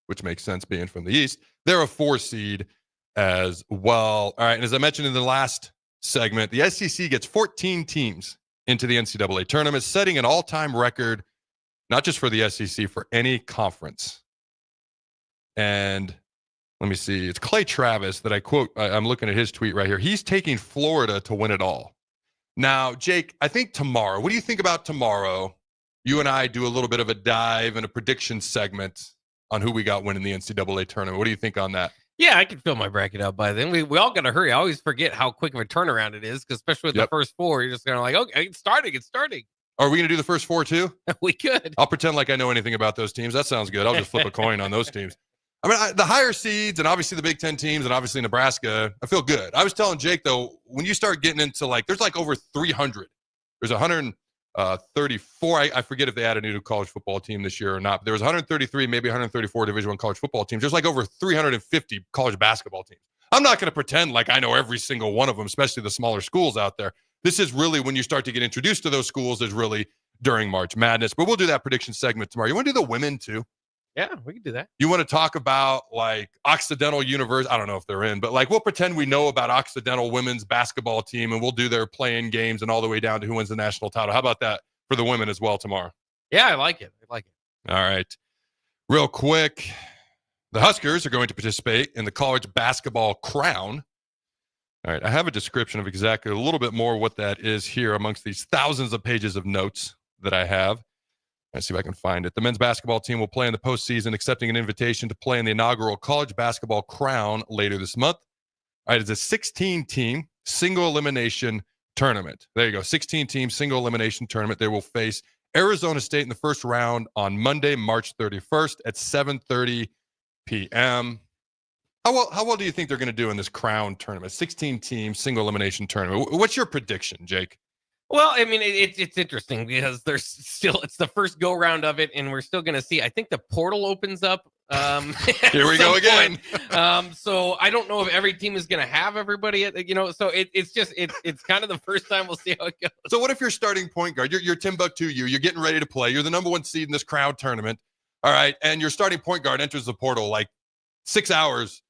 which makes sense being from the East. They're a 4 seed as well. All right, and as I mentioned in the last segment, the SEC gets 14 teams into the NCAA tournament, setting an all-time record, not just for the SEC, for any conference. And let me see. It's Clay Travis that I quote. I'm looking at his tweet right here. He's taking Florida to win it all. Now, Jake, I think tomorrow, what do you think about tomorrow? You and I do a little bit of a dive and a prediction segment on who we got winning the NCAA tournament. What do you think on that? Yeah, I can fill my bracket out by then. We all got to hurry. I always forget how quick of a turnaround it is, because especially with the first 4, you're just kind of like, okay, it's starting. Are we going to do the first 4 too? We could. I'll pretend like I know anything about those teams. That sounds good. I'll just flip a coin on those teams. I mean, the higher seeds and obviously the Big Ten teams and obviously Nebraska, I feel good. I was telling Jake, though, when you start getting into there's over 300. There's 134. I forget if they added a new college football team this year or not. But there was 133, maybe 134 Division I college football teams. There's over 350 college basketball teams. I'm not going to pretend like I know every single one of them, especially the smaller schools out there. This is really when you start to get introduced to those schools is really during March Madness. But we'll do that prediction segment tomorrow. You want to do the women too? Yeah, we can do that. You want to talk about Occidental University? I don't know if they're in, but we'll pretend we know about Occidental women's basketball team and we'll do their play-in games and all the way down to who wins the national title. How about that for the women as well tomorrow? Yeah, I like it. All right. Real quick, the Huskers are going to participate in the college basketball crown. All right. I have a description of exactly a little bit more what that is here amongst these thousands of pages of notes that I have. Let's see if I can find it. The men's basketball team will play in the postseason, accepting an invitation to play in the inaugural college basketball crown later this month. All right, it's a 16-team single elimination tournament. There you go, 16-team single elimination tournament. They will face Arizona State in the first round on Monday, March 31st at 7:30 p.m. How well do you think they're going to do in this crown tournament? 16-team single elimination tournament. What's your prediction, Jake? Well, I mean, it's interesting because it's the first go round of it, and we're still going to see. I think the portal opens up. Here we go again. So I don't know if every team is going to have everybody. So it's kind of the first time we'll see how it goes. So what if you're starting point guard? You're Timbuktu. You're getting ready to play. You're the number 1 seed in this crown tournament. All right, and your starting point guard enters the portal 6 hours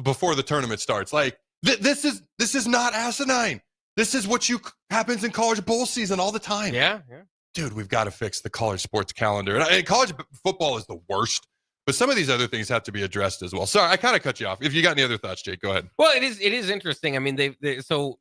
before the tournament starts. This is not asinine. This is what happens in college bowl season all the time. Yeah. Dude, we've got to fix the college sports calendar. And college football is the worst, but some of these other things have to be addressed as well. Sorry, I kind of cut you off. If you got any other thoughts, Jake, go ahead. Well, it is interesting. I mean, so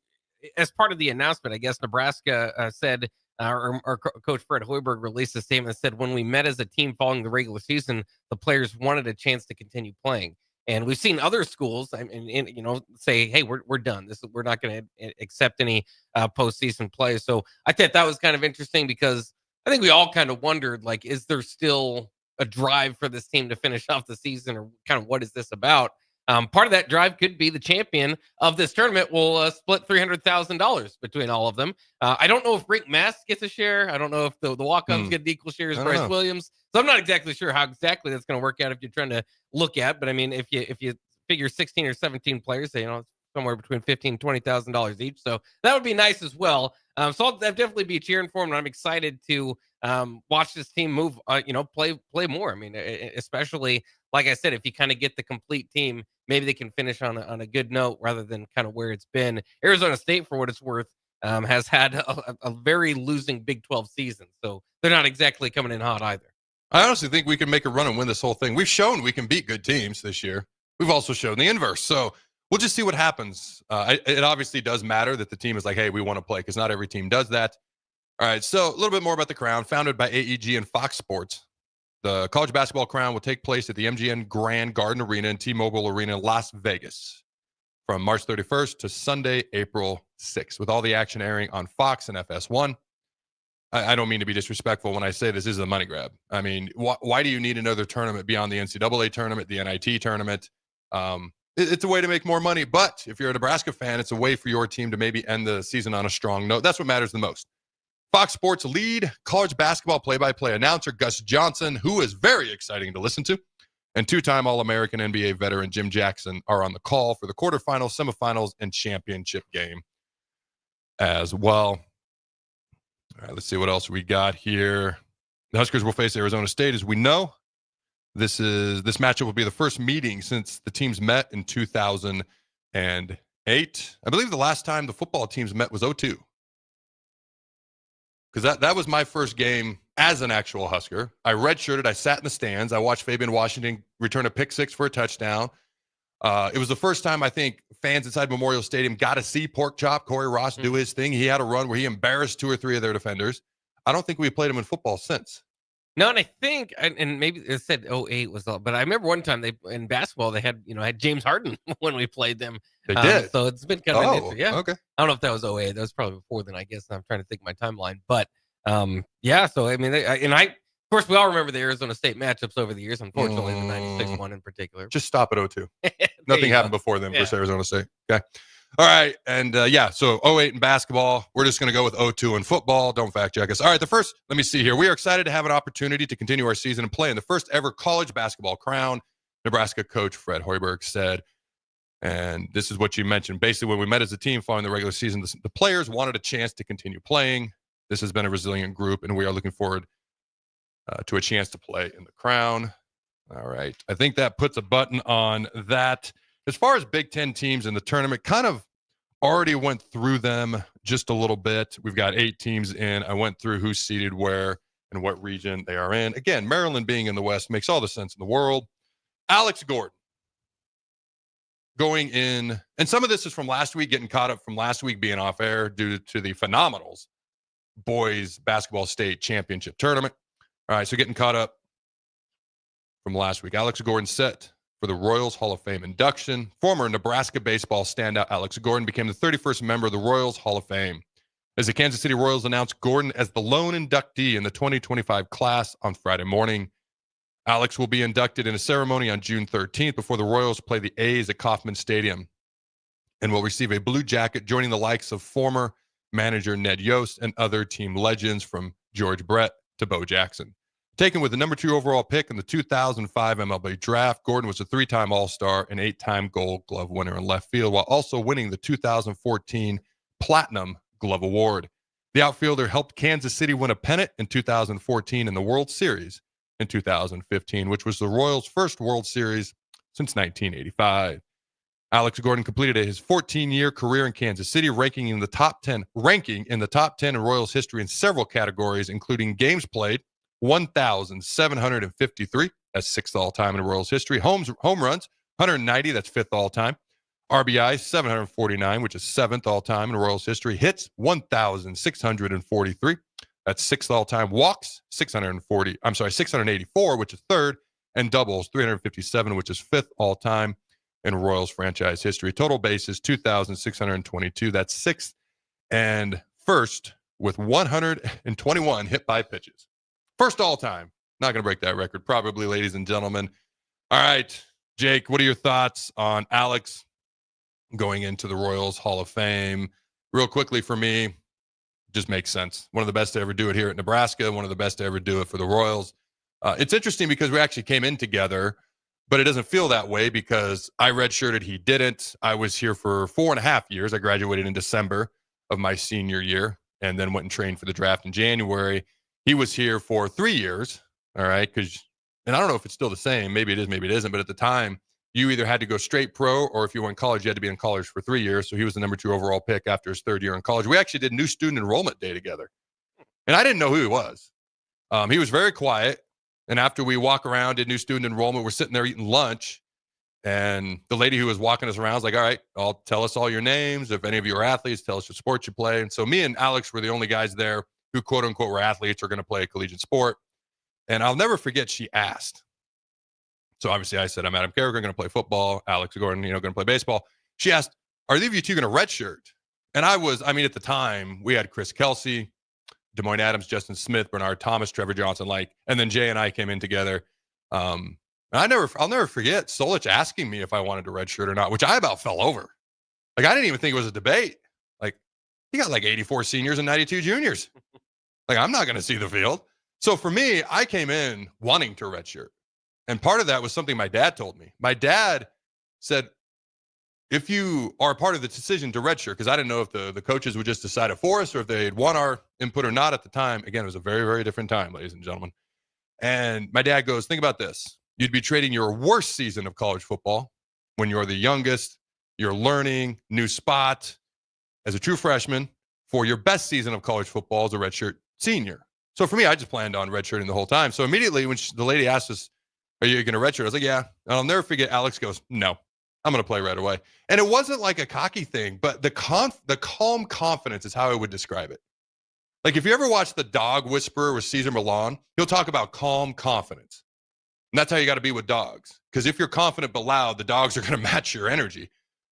as part of the announcement, I guess Nebraska said, our coach Fred Hoiberg released a statement that said, when we met as a team following the regular season, the players wanted a chance to continue playing. And we've seen other schools, say, "Hey, we're done. We're not going to accept any postseason play." So I thought that was kind of interesting because I think we all kind of wondered, is there still a drive for this team to finish off the season, or kind of what is this about? Part of that drive could be the champion of this tournament will split $300,000 between all of them. I don't know if Rick Mass gets a share. I don't know if the walk-ons get an equal share as Bryce Williams. So I'm not exactly sure how exactly that's going to work out if you're trying to look at. But I mean, if you figure 16 or 17 players, it's somewhere between $15,000 and $20,000 each. So that would be nice as well. So I'll definitely be cheering for him, and I'm excited to watch this team move, play more. I mean, especially like I said, if you kind of get the complete team, maybe they can finish on a good note rather than kind of where it's been. Arizona State, for what it's worth, has had a very losing Big 12 season, so they're not exactly coming in hot either. I honestly think we can make a run and win this whole thing. We've shown we can beat good teams this year. We've also shown the inverse. So we'll just see what happens. It obviously does matter that the team is like, hey, we want to play, because not every team does that. All right, so a little bit more about the Crown. Founded by AEG and Fox Sports, the college basketball Crown will take place at the MGM Grand Garden Arena and T-Mobile Arena in Las Vegas from March 31st to Sunday, April 6th, with all the action airing on Fox and FS1. I don't mean to be disrespectful when I say this is a money grab. I mean, why do you need another tournament beyond the NCAA tournament, the NIT tournament? It's a way to make more money, but if you're a Nebraska fan, it's a way for your team to maybe end the season on a strong note. That's what matters the most. Fox Sports lead college basketball play-by-play announcer Gus Johnson, who is very exciting to listen to, and two-time All-American NBA veteran Jim Jackson are on the call for the quarterfinals, semifinals, and championship game as well. All right, let's see what else we got here. The Huskers will face Arizona State, as we know. This matchup will be the first meeting since the teams met in 2008. I believe the last time the football teams met was 2002. Because that was my first game as an actual Husker. I redshirted. I sat in the stands. I watched Fabian Washington return a pick six for a touchdown. It was the first time I think fans inside Memorial Stadium got to see Pork Chop Corey Ross do his thing. He had a run where he embarrassed 2 or 3 of their defenders. I don't think we played him in football since. No, and I think, and maybe it said 08 was all, but I remember one time in basketball, they had James Harden when we played them. They did. So it's been kind of yeah. Okay. I don't know if that was 08. That was probably before then, I guess. I'm trying to think of my timeline. But yeah, so I mean, of course, we all remember the Arizona State matchups over the years, unfortunately, the 96 one in particular. Just stop at 02. Nothing happened before then for Arizona State. Okay. All right. And so 08 in basketball. We're just going to go with 02 in football. Don't fact check us. All right. Let me see here. We are excited to have an opportunity to continue our season and play in the first ever college basketball Crown, Nebraska coach Fred Hoiberg said. And this is what you mentioned. Basically, when we met as a team following the regular season, the players wanted a chance to continue playing. This has been a resilient group, and we are looking forward to a chance to play in the Crown. All right. I think that puts a button on that. As far as Big Ten teams in the tournament, kind of already went through them just a little bit. We've got 8 teams in. I went through who's seated where and what region they are in. Again, Maryland being in the West makes all the sense in the world. Alex Gordon going in, and some of this is from last week, getting caught up from last week being off air due to the Phenomenals boys basketball state championship tournament. All right, so getting caught up from last week. Alex Gordon set for the Royals Hall of Fame induction. Former Nebraska baseball standout Alex Gordon became the 31st member of the Royals Hall of Fame, as the Kansas City Royals announced Gordon as the lone inductee in the 2025 class on Friday morning. Alex will be inducted in a ceremony on June 13th before the Royals play the A's at Kauffman Stadium, and will receive a blue jacket, joining the likes of former manager Ned Yost and other team legends from George Brett to Bo Jackson. Taken with the number 2 overall pick in the 2005 MLB draft, Gordon was a 3-time All-Star and 8-time Gold Glove winner in left field, while also winning the 2014 Platinum Glove Award. The outfielder helped Kansas City win a pennant in 2014 and the World Series in 2015, which was the Royals' first World Series since 1985. Alex Gordon completed his 14-year career in Kansas City, ranking in the top 10 in Royals history in several categories, including games played, 1,753. That's 6th all-time in Royals history. Home runs, 190. That's 5th all-time. RBI, 749, which is 7th all-time in Royals history. Hits, 1,643. That's 6th all-time. Walks, 684, which is 3rd. And doubles, 357, which is 5th all-time in Royals franchise history. Total bases, 2,622. That's 6th and 1st with 121 hit by pitches. First all time. Not going to break that record, probably, ladies and gentlemen. All right, Jake, what are your thoughts on Alex going into the Royals Hall of Fame? Real quickly for me, just makes sense. One of the best to ever do it here at Nebraska, one of the best to ever do it for the Royals. It's interesting because we actually came in together, but it doesn't feel that way because I redshirted, he didn't. I was here for 4.5 years. I graduated in December of my senior year and then went and trained for the draft in January. He was here for 3 years. All right. And I don't know if it's still the same. Maybe it is, maybe it isn't. But at the time, you either had to go straight pro, or if you went in college, you had to be in college for 3 years. So he was the number 2 overall pick after his 3rd year in college. We actually did new student enrollment day together. And I didn't know who he was. He was very quiet. And after we walk around, did new student enrollment, we're sitting there eating lunch. And the lady who was walking us around was like, all right, tell us all your names. If any of you are athletes, tell us what sport you play. And so me and Alex were the only guys there who, quote unquote, were athletes or going to play a collegiate sport. And I'll never forget, she asked. So obviously I said, I'm Adam Carricker, going to play football. Alex Gordon, going to play baseball. She asked, are either of you two going to redshirt? And at the time, we had Chris Kelsey, Des Moines Adams, Justin Smith, Bernard Thomas, Trevor Johnson, and then Jay and I came in together. And I'll never forget Solich asking me if I wanted to redshirt or not, which I about fell over. I didn't even think it was a debate. He got 84 seniors and 92 juniors. I'm not going to see the field. So for me, I came in wanting to redshirt. And part of that was something my dad told me. My dad said, if you are a part of the decision to redshirt, because I didn't know if the coaches would just decide it for us or if they'd want our input or not at the time. Again, it was a very, very different time, ladies and gentlemen. And my dad goes, think about this. You'd be trading your worst season of college football when you're the youngest, you're learning, new spot as a true freshman, for your best season of college football as a redshirt senior. So for me, I just planned on redshirting the whole time. So immediately when the lady asked us, are you going to redshirt? I was like, yeah. And I'll never forget, Alex goes, no, I'm going to play right away. And it wasn't like a cocky thing, but the calm confidence is how I would describe it. If you ever watch The Dog Whisperer with Cesar Millan, he'll talk about calm confidence. And that's how you got to be with dogs. Because if you're confident but loud, the dogs are going to match your energy.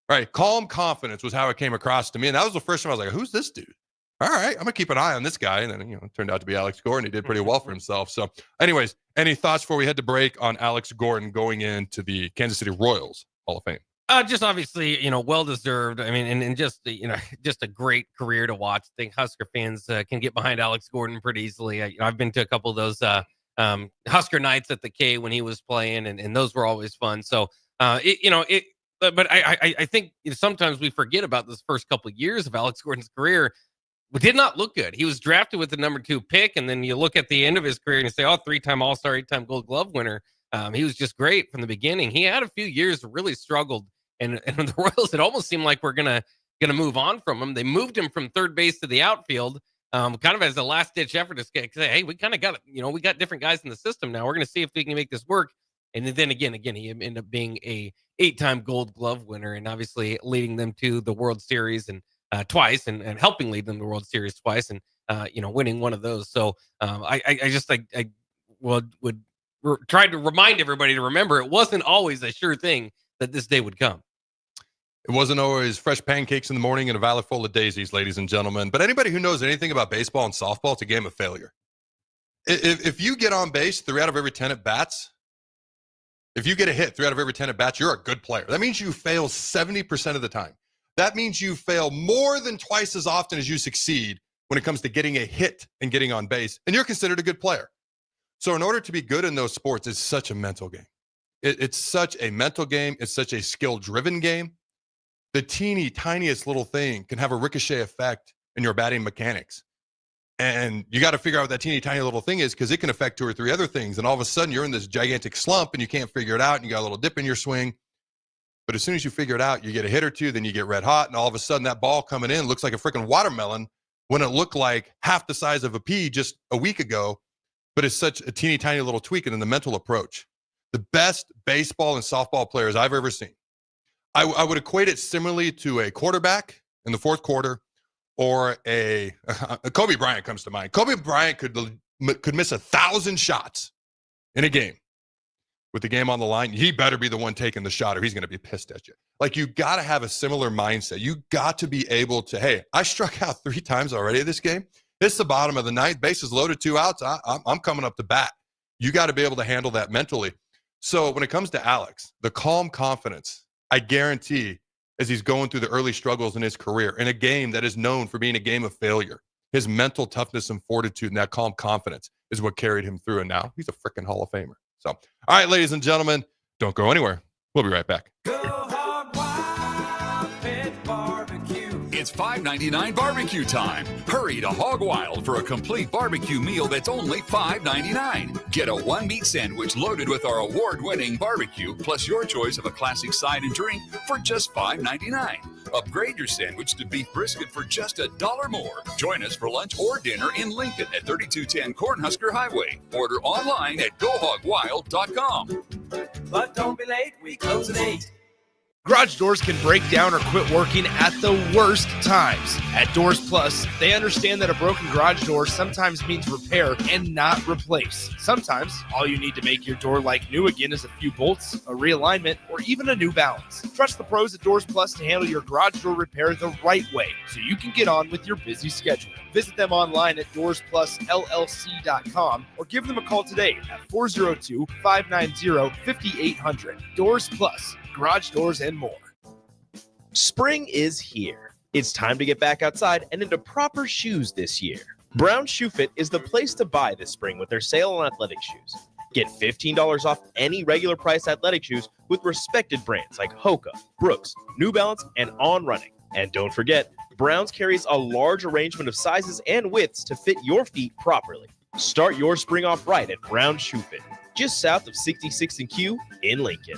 Right? Calm confidence was how it came across to me. And that was the first time I was like, who's this dude? All right, I'm going to keep an eye on this guy. And then, it turned out to be Alex Gordon. He did pretty well for himself. So anyways, any thoughts before we head to break on Alex Gordon going into the Kansas City Royals Hall of Fame? Just obviously, well-deserved. And just a great career to watch. I think Husker fans can get behind Alex Gordon pretty easily. I've been to a couple of those Husker nights at the K when he was playing, and those were always fun. So, But I think sometimes we forget about this first couple of years of Alex Gordon's career. It did not look good. He was drafted with the number 2 pick, and then you look at the end of his career and you say, 3-time All-Star, 8-time Gold Glove winner. He was just great from the beginning. He had a few years really struggled, and the Royals, it almost seemed like we're gonna move on from him. They moved him from third base to the outfield, kind of as a last-ditch effort to say, hey, we kind of got it. We got different guys in the system now. We're going to see if we can make this work. And then again, he ended up being a 8-time Gold Glove winner, and obviously leading them to the World Series and twice, and helping lead them to the World Series twice, and winning one of those. So I would try to remind everybody to remember it wasn't always a sure thing that this day would come. It wasn't always fresh pancakes in the morning and a valley full of daisies, ladies and gentlemen. But anybody who knows anything about baseball and softball, it's a game of failure. If you get on base 3 out of every 10 at bats, if you get a hit 3 out of every 10 at bats, you're a good player. That means you fail 70% of the time. That means you fail more than twice as often as you succeed when it comes to getting a hit and getting on base, and you're considered a good player. So in order to be good in those sports, it's such a mental game. It's such a mental game. It's such a skill-driven game. The teeny, tiniest little thing can have a ricochet effect in your batting mechanics. And you got to figure out what that teeny, tiny little thing is, because it can affect 2 or 3 other things. And all of a sudden, you're in this gigantic slump, and you can't figure it out, and you got a little dip in your swing. But as soon as you figure it out, you get a hit or two, then you get red hot, and all of a sudden that ball coming in looks like a freaking watermelon when it looked like half the size of a pea just a week ago. But it's such a teeny tiny little tweak in the mental approach. The best baseball and softball players I've ever seen, I would equate it similarly to a quarterback in the fourth quarter, or a Kobe Bryant comes to mind. Kobe Bryant could miss 1,000 shots in a game. With the game on the line, he better be the one taking the shot, or he's going to be pissed at you. You got to have a similar mindset. You got to be able to, hey, I struck out 3 times already this game. It's the bottom of the ninth, bases loaded, 2 outs. I'm coming up to bat. You got to be able to handle that mentally. So when it comes to Alex, the calm confidence, I guarantee, as he's going through the early struggles in his career, in a game that is known for being a game of failure, his mental toughness and fortitude and that calm confidence is what carried him through. And now he's a freaking Hall of Famer. So, all right, ladies and gentlemen, don't go anywhere. We'll be right back. It's $5.99 barbecue time. Hurry to Hog Wild for a complete barbecue meal that's only $5.99. Get a one-meat sandwich loaded with our award-winning barbecue, plus your choice of a classic side and drink for just $5.99. Upgrade your sandwich to beef brisket for just $1 more. Join us for lunch or dinner in Lincoln at 3210 Cornhusker Highway. Order online at GoHogWild.com. But don't be late, we close at 8. Garage doors can break down or quit working at the worst times. At Doors Plus, they understand that a broken garage door sometimes means repair and not replace. Sometimes, all you need to make your door like new again is a few bolts, a realignment, or even a new balance. Trust the pros at Doors Plus to handle your garage door repair the right way so you can get on with your busy schedule. Visit them online at DoorsPlusLLC.com or give them a call today at 402-590-5800. Doors Plus. Garage doors and more. Spring is here. It's time to get back outside and into proper shoes this year. Brown Shoe Fit is the place to buy this spring with their sale on athletic shoes. Get $15 off any regular price athletic shoes with respected brands like Hoka, Brooks, New Balance, and On Running. And don't forget, Browns carries a large arrangement of sizes and widths to fit your feet properly. Start your spring off right at Brown Shoe Fit, just south of 66th and Q in Lincoln.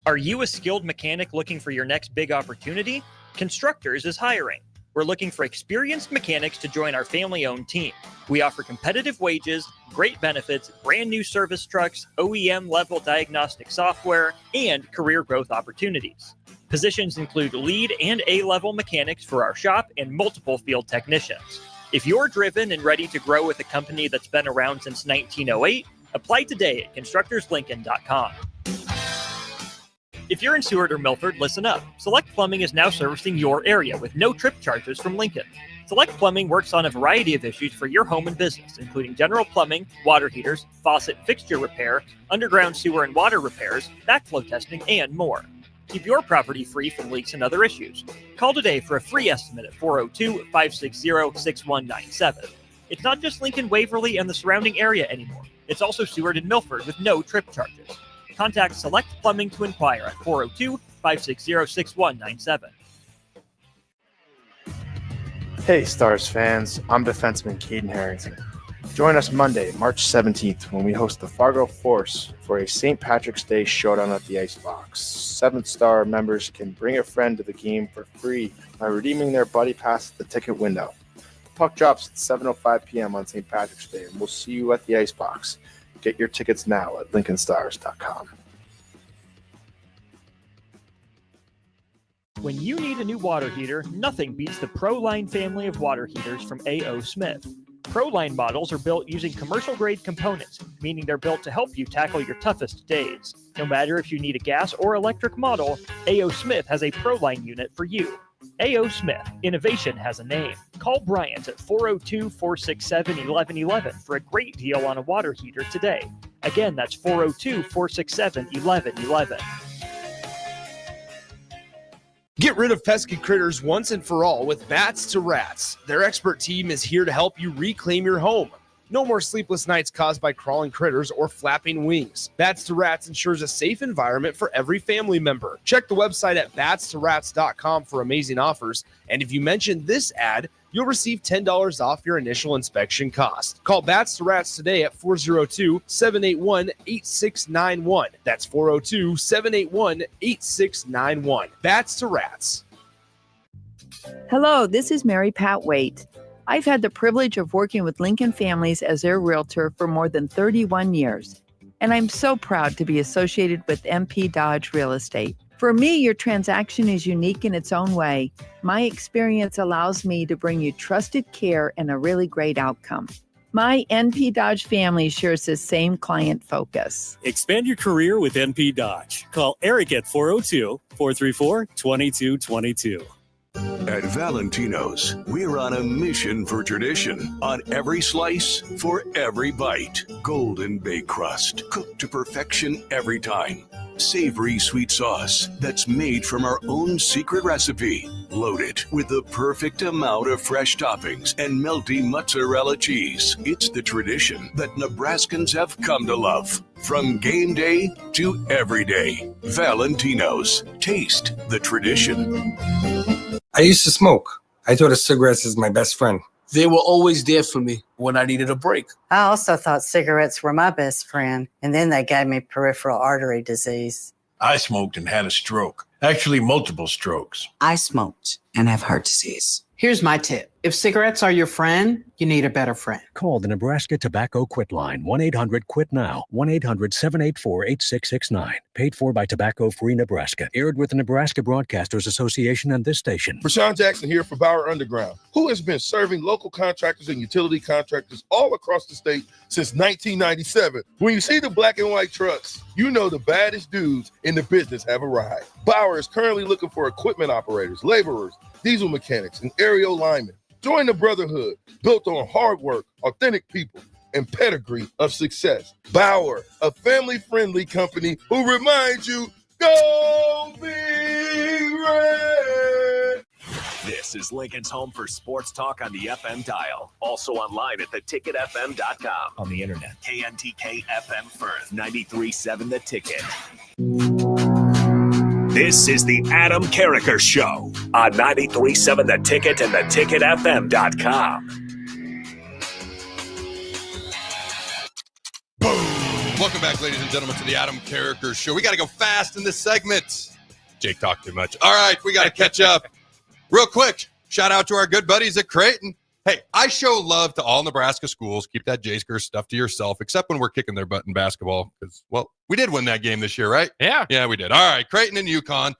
Are you a skilled mechanic looking for your next big opportunity? Constructors is hiring. We're looking for experienced mechanics to join our family-owned team. We offer competitive wages, great benefits, brand new service trucks, OEM-level diagnostic software, and career growth opportunities. Positions include lead and A-level mechanics for our shop and multiple field technicians. If you're driven and ready to grow with a company that's been around since 1908, apply today at constructorslincoln.com. If you're in Seward or Milford, listen up. Select Plumbing is now servicing your area with no trip charges from Lincoln. Select Plumbing works on a variety of issues for your home and business, including general plumbing, water heaters, faucet fixture repair, underground sewer and water repairs, backflow testing, and more. Keep your property free from leaks and other issues. Call today for a free estimate at 402-560-6197. It's not just Lincoln, Waverly, and the surrounding area anymore. It's also Seward and Milford with no trip charges. Contact Select Plumbing to inquire at 402-560-6197. Hey, Stars fans. I'm defenseman Caden Harrington. Join us Monday, March 17th, when we host the Fargo Force for a St. Patrick's Day showdown at the Icebox. 7-star members can bring a friend to the game for free by redeeming their buddy pass at the ticket window. The puck drops at 7:05 p.m. on St. Patrick's Day, and we'll see you at the Icebox. Get your tickets now at LincolnStars.com. When you need a new water heater, nothing beats the ProLine family of water heaters from A.O. Smith. ProLine models are built using commercial-grade components, meaning they're built to help you tackle your toughest days. No matter if you need a gas or electric model, A.O. Smith has a ProLine unit for you. A.O. Smith, innovation has a name. Call Bryant at 402-467-1111 for a great deal on a water heater today. Again, that's 402-467-1111. Get rid of pesky critters once and for all with Bats to Rats. Their expert team is here to help you reclaim your home. No more sleepless nights caused by crawling critters or flapping wings. Bats to Rats ensures a safe environment for every family member. Check the website at batstorats.com for amazing offers. And if you mention this ad, you'll receive $10 off your initial inspection cost. Call Bats to Rats today at 402-781-8691. That's 402-781-8691. Bats to Rats. Hello, this is Mary Pat Waite. I've had the privilege of working with Lincoln families as their realtor for more than 31 years, and I'm so proud to be associated with MP Dodge Real Estate. For me, your transaction is unique in its own way. My experience allows me to bring you trusted care and a really great outcome. My NP Dodge family shares the same client focus. Expand your career with NP Dodge. Call Eric at 402-434-2222. At Valentino's, we're on a mission for tradition. On every slice, for every bite. Golden baked crust, cooked to perfection every time. Savory sweet sauce that's made from our own secret recipe. Loaded with the perfect amount of fresh toppings and melty mozzarella cheese. It's the tradition that Nebraskans have come to love. From game day to every day. Valentino's. Taste the tradition. I used to smoke. I thought of cigarettes as my best friend. They were always there for me when I needed a break. I also thought cigarettes were my best friend, and then they gave me peripheral artery disease. I smoked and had a stroke. Actually, multiple strokes. I smoked and have heart disease. Here's my tip. If cigarettes are your friend, you need a better friend. Call the Nebraska Tobacco Quit Line, 1-800-QUIT-NOW, 1-800-784-8669. Paid for by Tobacco Free Nebraska. Aired with the Nebraska Broadcasters Association and this station. Rashawn Jackson here for Bauer Underground, who has been serving local contractors and utility contractors all across the state since 1997. When you see the black and white trucks, you know the baddest dudes in the business have arrived. Bauer is currently looking for equipment operators, laborers, diesel mechanics, and aerial linemen. Join the brotherhood built on hard work, authentic people, and pedigree of success. Bauer, a family-friendly company who reminds you, go Big Red! This is Lincoln's home for sports talk on the FM dial. Also online at theticketfm.com. On the internet. KNTK FM Firth, 93.7 The Ticket. This is the Adam Carricker Show on 93.7 The Ticket and theticketfm.com. Boom! Welcome back, ladies and gentlemen, to the Adam Carricker Show. We got to go fast in this segment. Jake talked too much. All right, we got to catch up. Real quick, shout out to our good buddies at Creighton. Hey, I show love to all Nebraska schools. Keep that J-Sker stuff to yourself, except when we're kicking their butt in basketball. Because, well, we did win that game this year, right? Yeah. Yeah, we did. All right, Creighton and UConn.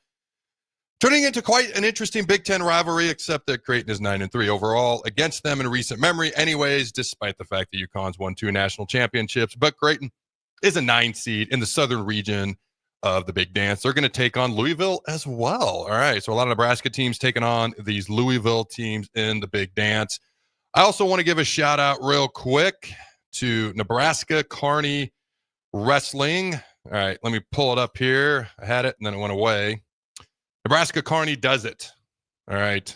Turning into quite an interesting Big Ten rivalry, except that Creighton is 9-3 overall against them in recent memory anyways, despite the fact that UConn's won 2 national championships. But Creighton is a 9 seed in the southern region of the Big Dance. They're going to take on Louisville as well. All right, so a lot of Nebraska teams taking on these Louisville teams in the Big Dance. I also want to give a shout out real quick to Nebraska Kearney Wrestling. All right, let me pull it up here. I had it and then it went away. Nebraska Kearney does it. All right.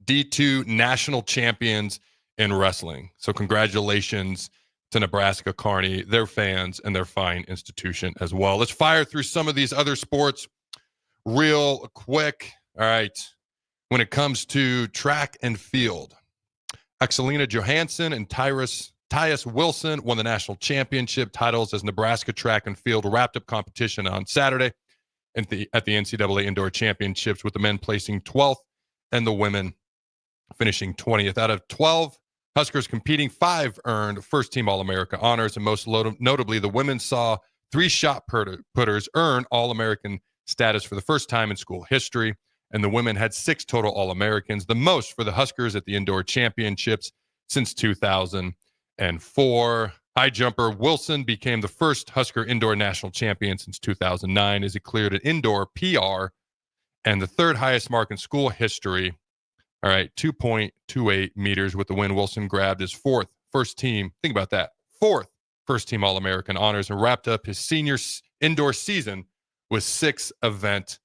D2 national champions in wrestling. So congratulations to Nebraska Kearney, their fans, and their fine institution as well. Let's fire through some of these other sports real quick. All right. When it comes to track and field, Axelina Johansson and Tyus Wilson won the national championship titles as Nebraska track and field wrapped up competition on Saturday at the NCAA Indoor Championships, with the men placing 12th and the women finishing 20th. Out of 12 Huskers competing, 5 earned first-team All-America honors, and most notably, the women saw 3 shot putters earn All-American status for the first time in school history, and the women had 6 total All-Americans, the most for the Huskers at the Indoor Championships since 2004. High jumper Wilson became the first Husker indoor national champion since 2009 as he cleared an indoor PR and the 3rd highest mark in school history. All right, 2.28 meters with the win. Wilson grabbed his 4th first team. Think about that. 4th first team All-American honors and wrapped up his senior indoor season with 6 event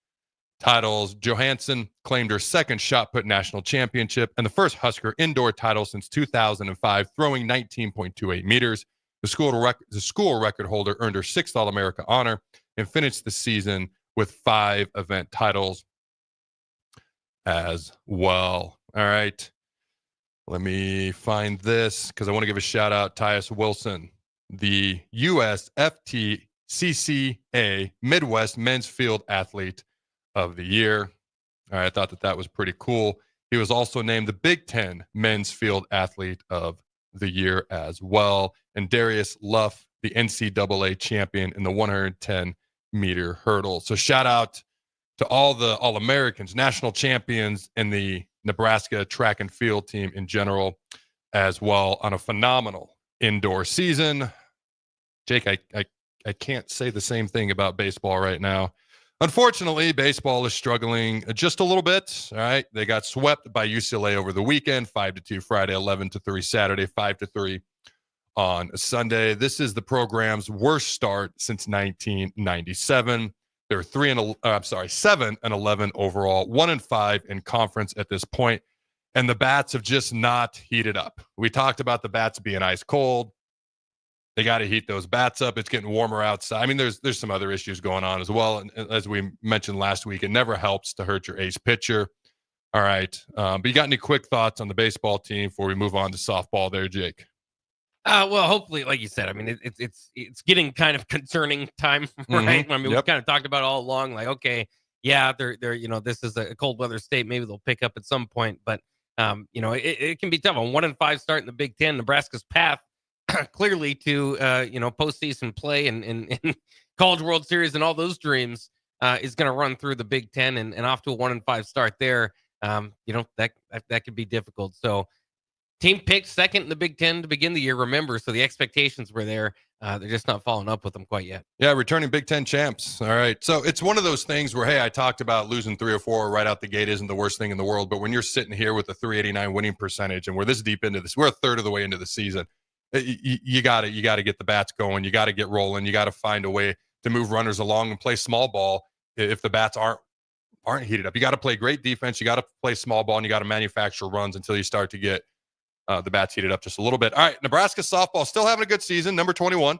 titles. Johansson claimed her 2nd shot put national championship and the first Husker indoor title since 2005, throwing 19.28 meters. The school record holder earned her 6th All-America honor and finished the season with 5 event titles as well. All right. Let me find this because I want to give a shout out Tyus Wilson, the USFTCCA Midwest Men's Field Athlete of the Year. All right, I thought that was pretty cool. He was also named the Big Ten Men's Field Athlete of the Year as well. And Darius Luff, the NCAA champion in the 110-meter hurdle. So shout out to all the All-Americans, national champions, and the Nebraska track and field team in general as well on a phenomenal indoor season. Jake, I can't say the same thing about baseball right now. Unfortunately, baseball is struggling just a little bit. All right. They got swept by UCLA over the weekend, 5-2 Friday, 11-3 Saturday, 5-3 on Sunday. This is the program's worst start since 1997. They're 7-11 overall, 1-5 in conference at this point, and the bats have just not heated up. We talked about the bats being ice cold. They got to heat those bats up. It's getting warmer outside. I mean, there's some other issues going on as well. And as we mentioned last week, it never helps to hurt your ace pitcher. All right. But you got any quick thoughts on the baseball team before we move on to softball there, Jake? Well, hopefully, like you said, I mean, it's getting kind of concerning time, right? I mean, we've kind of talked about all along, like, okay, yeah, they're this is a cold weather state. Maybe they'll pick up at some point, but it can be tough. A 1-5 start in the Big Ten, Nebraska's path clearly to postseason play and College World Series and all those dreams is going to run through the Big Ten and off to a 1-5 start there. That could be difficult. So. Team picked second in the Big Ten to begin the year, remember, so the expectations were there. They're just not following up with them quite yet. Yeah, returning Big Ten champs. All right. So it's one of those things where, hey, I talked about losing 3 or 4 right out the gate isn't the worst thing in the world. But when you're sitting here with a 389 winning percentage and we're this deep into this, we're a third of the way into the season, you got to get the bats going. You got to get rolling. You got to find a way to move runners along and play small ball if the bats aren't heated up. You got to play great defense. You got to play small ball, and you got to manufacture runs until you start to get the bats heated up just a little bit. All right, Nebraska softball still having a good season, number 21.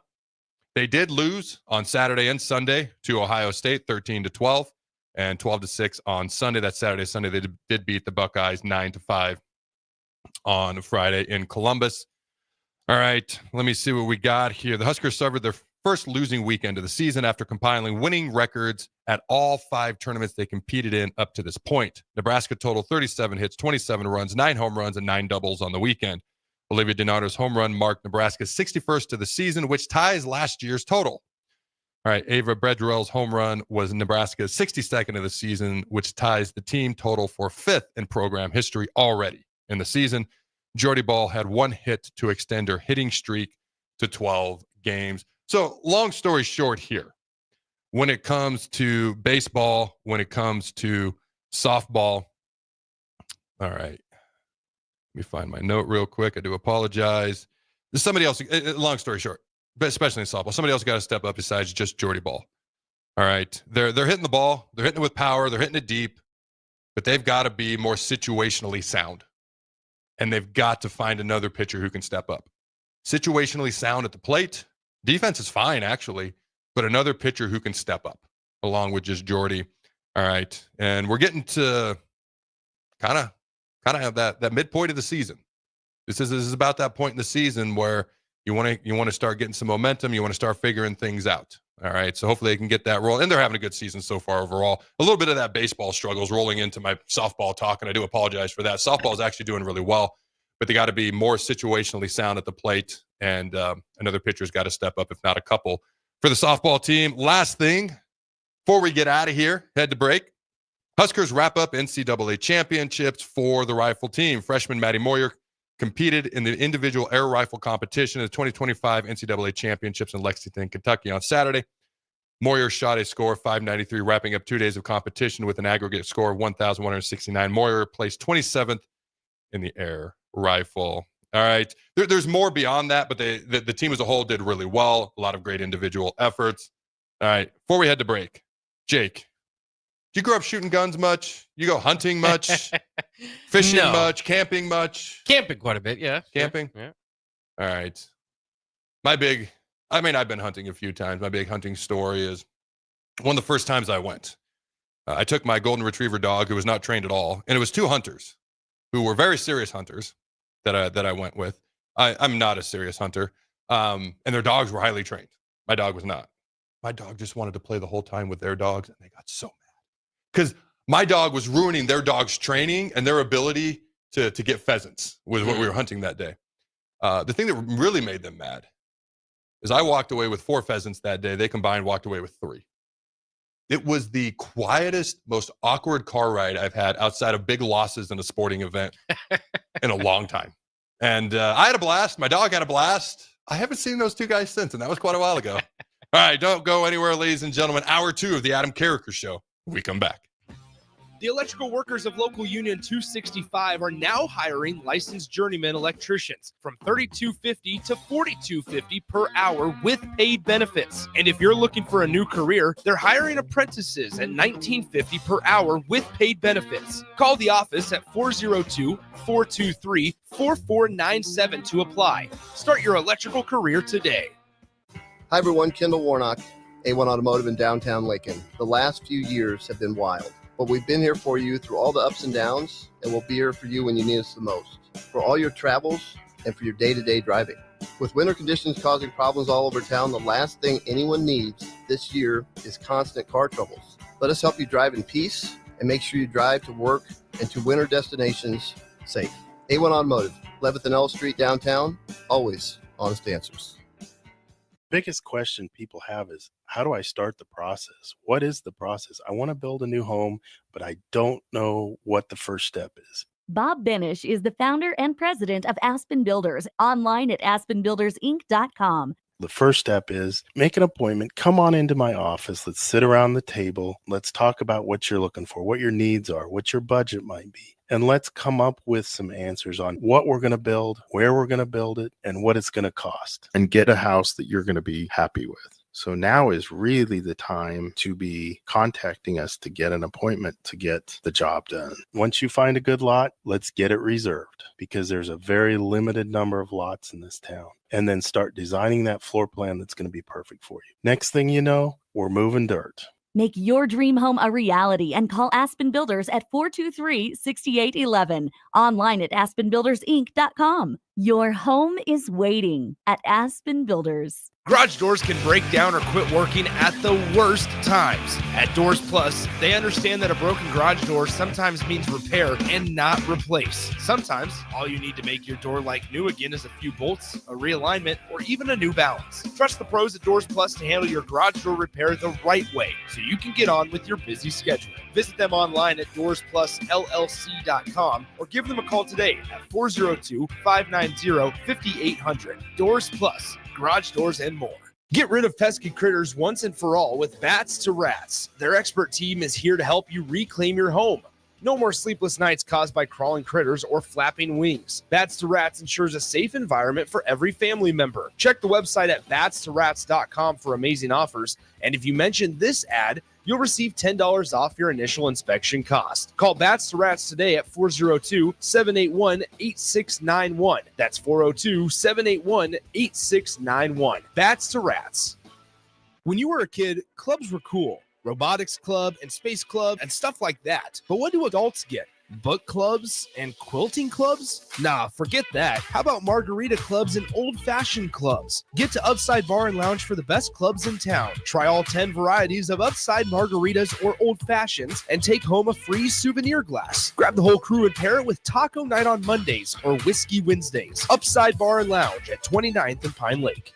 They did lose on Saturday and Sunday to Ohio State, 13-12, and 12-6 on Sunday. That's Saturday. Sunday they did beat the Buckeyes 9-5 on Friday in Columbus. All right, let me see what we got here. The Huskers suffered their first losing weekend of the season after compiling winning records at all 5 tournaments they competed in up to this point. Nebraska totaled 37 hits, 27 runs, 9 home runs, and 9 doubles on the weekend. Olivia Donato's home run marked Nebraska's 61st of the season, which ties last year's total. All right, Ava Bredrell's home run was Nebraska's 62nd of the season, which ties the team total for 5th in program history already in the season. Jordy Ball had 1 hit to extend her hitting streak to 12 games. So long story short here, when it comes to baseball, when it comes to softball, all right, let me find my note real quick. I do apologize. There's somebody else, long story short, but especially in softball, somebody else got to step up besides just Jordy Ball. All right, they're hitting the ball. They're hitting it with power. They're hitting it deep, but they've got to be more situationally sound. And they've got to find another pitcher who can step up. Situationally sound at the plate. Defense is fine, actually, but another pitcher who can step up along with just Jordy. All right. And we're getting to kind of have that midpoint of the season. This is about that point in the season where you want to start getting some momentum. You want to start figuring things out. All right. So hopefully they can get that roll. And they're having a good season so far overall. A little bit of that baseball struggles rolling into my softball talk, and I do apologize for that. Softball is actually doing really well, but they got to be more situationally sound at the plate. And another pitcher's got to step up, if not a couple, for the softball team. Last thing, before we get out of here, head to break. Huskers wrap up NCAA championships for the rifle team. Freshman Maddie Moyer competed in the individual air rifle competition at the 2025 NCAA championships in Lexington, Kentucky on Saturday. Moyer shot a score of 593, wrapping up 2 days of competition with an aggregate score of 1,169. Moyer placed 27th in the air rifle. All right. There's more beyond that, but the team as a whole did really well. A lot of great individual efforts. All right. Before we head to break, Jake, did you grow up shooting guns much? You go hunting much? Fishing much? Camping much? Camping quite a bit, yeah. Camping? Yeah. All right. I've been hunting a few times. My big hunting story is one of the first times I went. I took my golden retriever dog, who was not trained at all, and it was 2 hunters who were very serious hunters that I went with. I'm not a serious hunter, and their dogs were highly trained. My dog was not. My dog just wanted to play the whole time with their dogs, and they got so mad because my dog was ruining their dog's training and their ability to get pheasants with what we were hunting that day. The thing that really made them mad is I walked away with 4 pheasants that day. They combined walked away with 3. It was the quietest, most awkward car ride I've had outside of big losses in a sporting event in a long time. And I had a blast. My dog had a blast. I haven't seen those 2 guys since, and that was quite a while ago. All right, don't go anywhere, ladies and gentlemen. Hour 2 of the Adam Carricker Show. We come back. The electrical workers of Local Union 265 are now hiring licensed journeyman electricians from $32.50 to $42.50 per hour with paid benefits. And if you're looking for a new career, they're hiring apprentices at $19.50 per hour with paid benefits. Call the office at 402-423-4497 to apply. Start your electrical career today. Hi everyone, Kendall Warnock, A1 Automotive in downtown Lincoln. The last few years have been wild. but we've been here for you through all the ups and downs, and we'll be here for you when you need us the most, for all your travels and for your day-to-day driving. With winter conditions causing problems all over town, the last thing anyone needs this year is constant car troubles. Let us help you drive in peace and make sure you drive to work and to winter destinations safe. A1 Automotive, 11th and L Street downtown, always honest answers. Biggest question people have is, how do I start the process? What is the process? I want to build a new home, but I don't know what the first step is. Bob Benish is the founder and president of Aspen Builders, online at aspenbuildersinc.com. The first step is make an appointment. Come on into my office. Let's sit around the table. Let's talk about what you're looking for, what your needs are, what your budget might be. And let's come up with some answers on what we're going to build, where we're going to build it, and what it's going to cost. And get a house that you're going to be happy with. So now is really the time to be contacting us to get an appointment to get the job done. Once you find a good lot, let's get it reserved, because there's a very limited number of lots in this town. And then start designing that floor plan that's going to be perfect for you. Next thing you know, we're moving dirt. Make your dream home a reality and call Aspen Builders at 423-6811. Online at aspenbuildersinc.com. Your home is waiting at Aspen Builders. Garage doors can break down or quit working at the worst times. At Doors Plus, they understand that a broken garage door sometimes means repair and not replace. Sometimes, all you need to make your door like new again is a few bolts, a realignment, or even a new balance. Trust the pros at Doors Plus to handle your garage door repair the right way so you can get on with your busy schedule. Visit them online at DoorsPlusLLC.com or give them a call today at 402-590-5800. Doors Plus. Garage doors and more. Get rid of pesky critters once and for all with Bats to Rats. Their expert team is here to help you reclaim your home. No more sleepless nights caused by crawling critters or flapping wings. Bats to Rats ensures a safe environment for every family member. Check the website at batstorats.com for amazing offers. And if you mention this ad, you'll receive $10 off your initial inspection cost. Call Bats to Rats today at 402-781-8691. That's 402-781-8691. Bats to Rats. When you were a kid, clubs were cool. Robotics club and space club and stuff like that. But what do adults get? Book clubs and quilting clubs? Nah, forget that. How about margarita clubs and old-fashioned clubs? Get to Upside Bar and Lounge for the best clubs in town. Try all 10 varieties of Upside margaritas or old fashions and take home a free souvenir glass. Grab the whole crew and pair it with taco night on Mondays or whiskey Wednesdays. Upside Bar and Lounge at 29th and Pine Lake.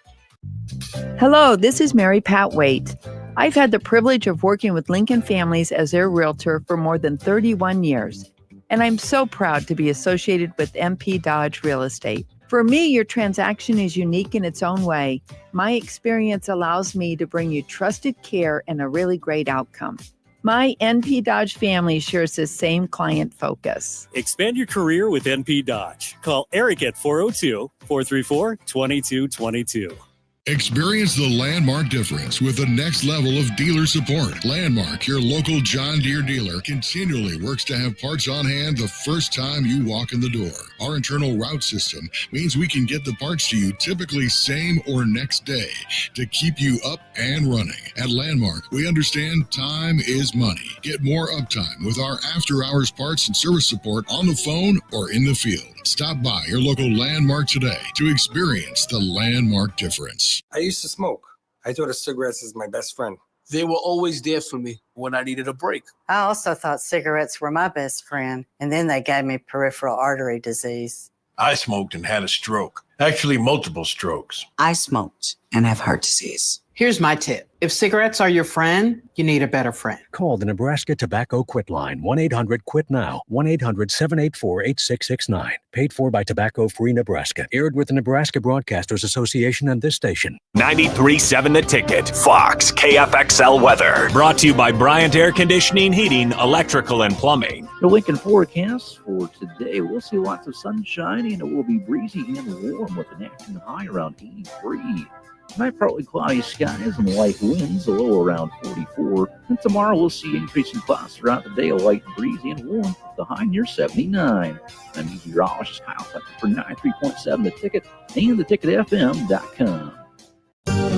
Hello, this is Mary Pat Waite. I've had the privilege of working with Lincoln families as their realtor for more than 31 years. And I'm so proud to be associated with MP Dodge Real Estate. For me, your transaction is unique in its own way. My experience allows me to bring you trusted care and a really great outcome. My NP Dodge family shares the same client focus. Expand your career with NP Dodge. Call Eric at 402-434-2222. Experience the Landmark difference with the next level of dealer support. Landmark, your local John Deere dealer, continually works to have parts on hand the first time you walk in the door. Our internal route system means we can get the parts to you typically same or next day to keep you up and running. At Landmark, we understand time is money. Get more uptime with our after-hours parts and service support on the phone or in the field. Stop by your local Landmark today to experience the Landmark difference. I used to smoke. I thought of cigarettes as my best friend. They were always there for me when I needed a break. I also thought cigarettes were my best friend, and then they gave me peripheral artery disease. I smoked and had a stroke. Actually, multiple strokes. I smoked and have heart disease. Here's my tip. If cigarettes are your friend, you need a better friend. Call the Nebraska Tobacco Quit Line, 1-800-QUIT-NOW, 1-800-784-8669. Paid for by Tobacco Free Nebraska. Aired with the Nebraska Broadcasters Association and this station. 93.7 The Ticket, Fox, KFXL weather. Brought to you by Bryant Air Conditioning, Heating, Electrical, and Plumbing. The Lincoln forecast for today, we'll see lots of sunshine and it will be breezy and warm with an afternoon high around 83. Tonight, partly cloudy skies and light winds, a low around 44. And tomorrow, we'll see increasing clouds throughout the day, a light breezy and warm, with the high near 79. I'm meteorologist Kyle Tucker for 93.7 The Ticket and theticketfm.com.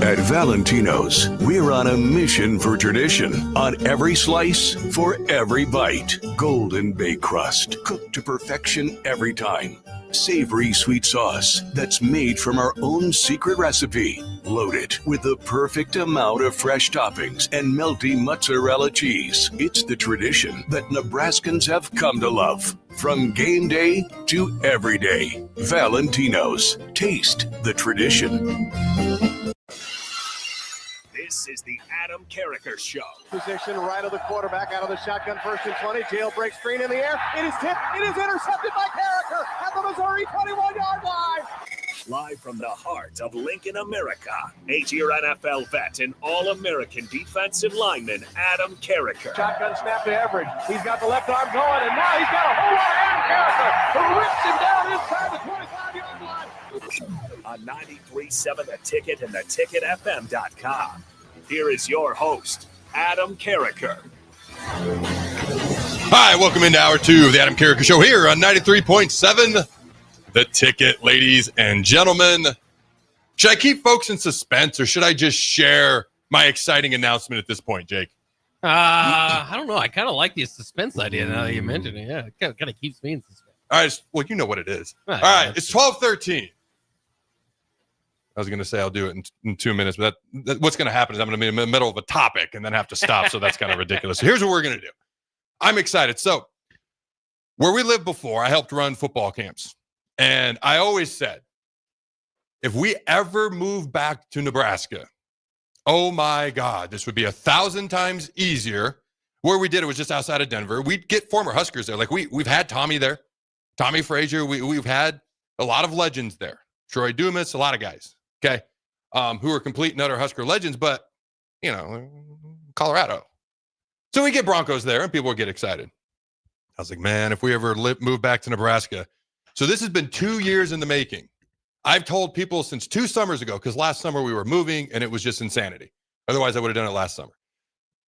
At Valentino's, we're on a mission for tradition. On every slice, for every bite. Golden baked crust, cooked to perfection every time. Savory sweet sauce that's made from our own secret recipe. Loaded with the perfect amount of fresh toppings and melty mozzarella cheese. It's the tradition that Nebraskans have come to love. From game day to every day. Valentino's. Taste the tradition. This is the Adam Carricker Show. Position right of the quarterback, out of the shotgun, 1st and 20. Jailbreak screen in the air. It is tipped. It is intercepted by Carricker at the Missouri 21-yard line. Live from the heart of Lincoln, America, 8-year NFL vet and All-American defensive lineman Adam Carricker. Shotgun snap to Everett. He's got the left arm going, and now he's got a whole lot of Adam Carricker who rips him down inside the 25-yard line. On 93.7 The Ticket and theticketfm.com. Here is your host, Adam Carricker. Hi, welcome into hour 2 of the Adam Carricker Show here on 93.7 The Ticket, ladies and gentlemen. Should I keep folks in suspense or should I just share my exciting announcement at this point, Jake? I don't know. I kind of like the suspense idea now that you mentioned it. Yeah, it kind of keeps me in suspense. All right, well, you know what it is. All right, it's 12:13. I was going to say I'll do it in 2 minutes, but what's going to happen is I'm going to be in the middle of a topic and then have to stop, so that's kind of ridiculous. So here's what we're going to do. I'm excited. So where we lived before, I helped run football camps, and I always said, if we ever move back to Nebraska, oh my God, this would be 1,000 times easier. Where we did it was just outside of Denver. We'd get former Huskers there. Like we've had Tommy there, Tommy Frazier. We've had a lot of legends there. Troy Dumas, a lot of guys. Okay, who are complete and utter Husker legends, but, you know, Colorado. So we get Broncos there, and people would get excited. I was like, man, if we ever move back to Nebraska. So this has been 2 years in the making. I've told people since 2 summers ago, because last summer we were moving, and it was just insanity. Otherwise, I would have done it last summer.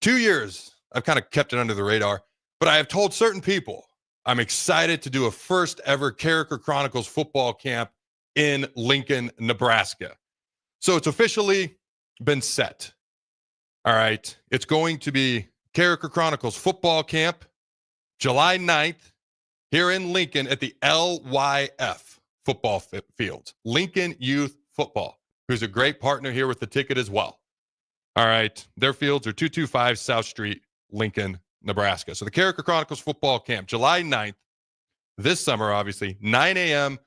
2 years, I've kind of kept it under the radar, but I have told certain people I'm excited to do a first ever Carricker Chronicles football camp in Lincoln, Nebraska. So it's officially been set. All right. It's going to be Carricker Chronicles football camp, July 9th, here in Lincoln at the LYF football fields. Lincoln Youth Football, who's a great partner here with the ticket as well. All right. Their fields are 225 South Street, Lincoln, Nebraska. So the Carricker Chronicles football camp, July 9th, this summer, obviously, 9 a.m.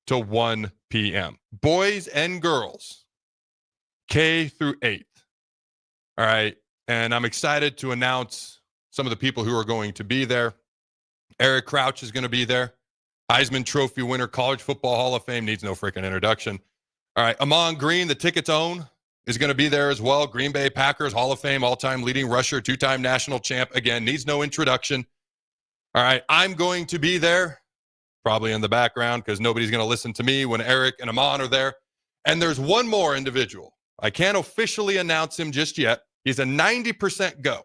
to 1 p.m. Boys and girls, K through 8th. All right. And I'm excited to announce some of the people who are going to be there. Eric Crouch is going to be there. Heisman Trophy winner, College Football Hall of Fame, needs no freaking introduction. All right. Amon Green, the ticket's own, is going to be there as well. Green Bay Packers Hall of Fame, all-time leading rusher, 2-time national champ. Again, needs no introduction. All right. I'm going to be there, probably in the background, because nobody's going to listen to me when Eric and Amon are there. And there's one more individual. I can't officially announce him just yet. He's a 90% go.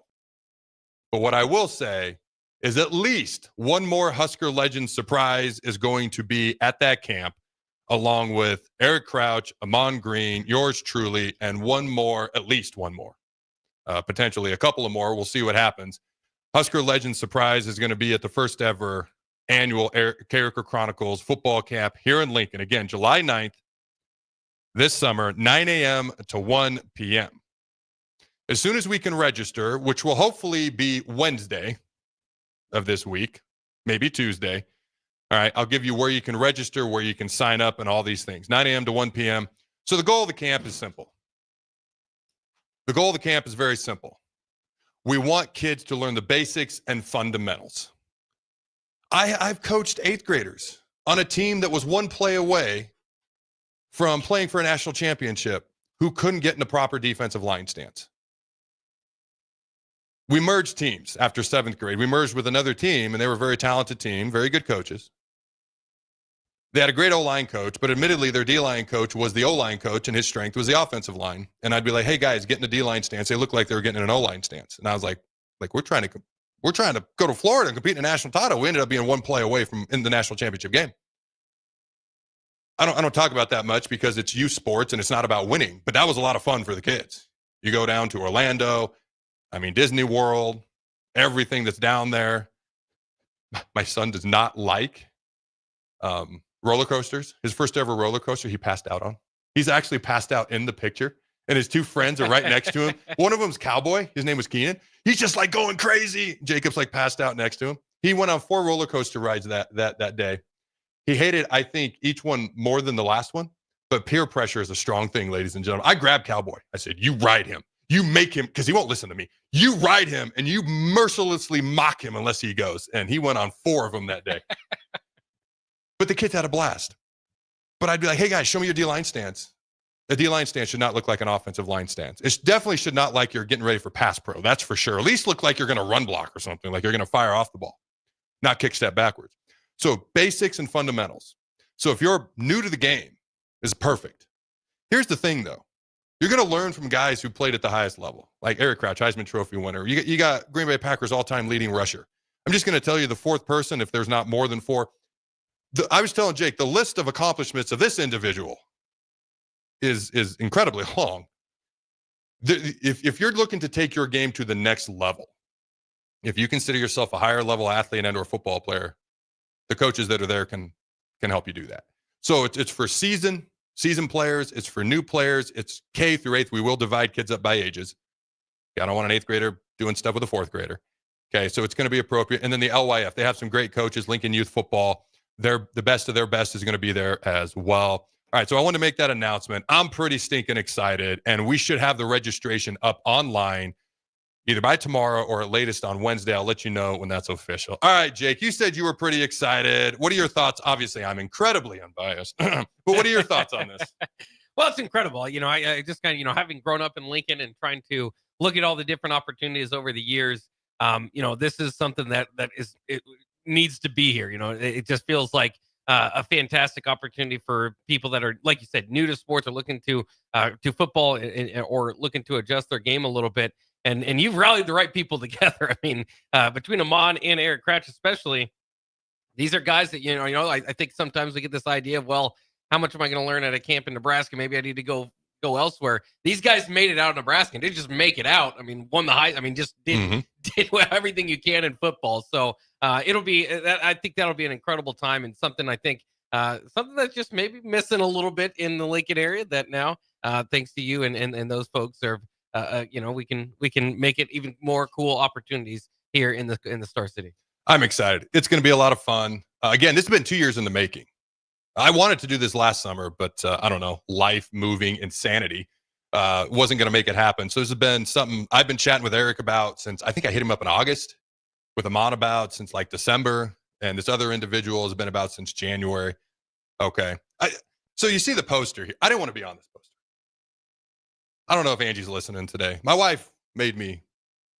But what I will say is at least one more Husker legend surprise is going to be at that camp, along with Eric Crouch, Amon Green, yours truly, and one more, at least one more, potentially a couple of more. We'll see what happens. Husker legend surprise is going to be at the first ever annual Carricker Chronicles football camp here in Lincoln. Again, July 9th, this summer, 9 a.m. to 1 p.m. As soon as we can register, which will hopefully be Wednesday of this week, maybe Tuesday. All right, I'll give you where you can register, where you can sign up, and all these things. 9 a.m. to 1 p.m. So the goal of the camp is simple. The goal of the camp is very simple. We want kids to learn the basics and fundamentals. I've coached 8th graders on a team that was one play away from playing for a national championship who couldn't get in a proper defensive line stance. We merged teams after 7th grade. We merged with another team, and they were a very talented team, very good coaches. They had a great O-line coach, but admittedly their D-line coach was the O-line coach, and his strength was the offensive line. And I'd be like, hey, guys, get in the D-line stance. They look like they were getting in an O-line stance. And I was like, we're trying to go to Florida and compete in a national title. We ended up being one play away from in the national championship game. I don't talk about that much because it's youth sports and it's not about winning, but that was a lot of fun for the kids. You go down to Orlando, Disney World, everything that's down there. My son does not like roller coasters. His first ever roller coaster he passed out on. He's actually passed out in the picture, and his two friends are right next to him. One of them's Cowboy. His name was Keenan. He's just like going crazy. Jacob's like passed out next to him. He went on 4 roller coaster rides that day. He hated, I think, each one more than the last one, but peer pressure is a strong thing, ladies and gentlemen. I grabbed Cowboy. I said, you ride him. You make him, because he won't listen to me. You ride him, and you mercilessly mock him unless he goes. And he went on 4 of them that day. But the kids had a blast. But I'd be like, hey, guys, show me your D-line stance. A D-line stance should not look like an offensive line stance. It definitely should not like you're getting ready for pass pro. That's for sure. At least look like you're going to run block or something, like you're going to fire off the ball, not kick step backwards. So basics and fundamentals. So if you're new to the game, is perfect. Here's the thing, though. You're going to learn from guys who played at the highest level, like Eric Crouch, Heisman Trophy winner. You got Green Bay Packers all-time leading rusher. I'm just going to tell you the 4th person, if there's not more than 4. I was telling Jake, the list of accomplishments of this individual is incredibly long. If you're looking to take your game to the next level, if you consider yourself a higher level athlete and or football player, the coaches that are there can help you do that. So it's for season players, it's for new players, it's K through 8th. We will divide kids up by ages. I don't want an 8th grader doing stuff with a 4th grader. Okay, so it's going to be appropriate. And then the LYF, they have some great coaches. Lincoln Youth Football, the best of their best is going to be there as well. All right, so I wanted to make that announcement. I'm pretty stinking excited, and we should have the registration up online either by tomorrow or at latest on Wednesday. I'll let you know when that's official. All right, Jake, you said you were pretty excited. What are your thoughts? Obviously, I'm incredibly unbiased, but what are your thoughts on this? Well, it's incredible. I just kind of, having grown up in Lincoln and trying to look at all the different opportunities over the years, this is something that it needs to be here. It just feels like a fantastic opportunity for people that are, like you said, new to sports or looking to football or looking to adjust their game a little bit. And you've rallied the right people together. Between Amon and Eric Crouch, especially, these are guys that, I think sometimes we get this idea of, well, how much am I going to learn at a camp in Nebraska? Maybe I need to go elsewhere. These guys made it out of Nebraska and didn't just make it out. Won the high. Just did everything you can in football. So it'll be, I think that'll be an incredible time and something I think, something that's just maybe missing a little bit in the Lincoln area that now, thanks to you and those folks are, we can make it even more cool opportunities here in the Star City. I'm excited. It's going to be a lot of fun. Again, this has been 2 years in the making. I wanted to do this last summer, but I don't know, life, moving, insanity wasn't going to make it happen. So this has been something I've been chatting with Eric about since, I think I hit him up in August, with Amon about since like December, and this other individual has been about since January. Okay. So you see the poster here. I didn't want to be on this poster. I don't know if Angie's listening today. My wife made me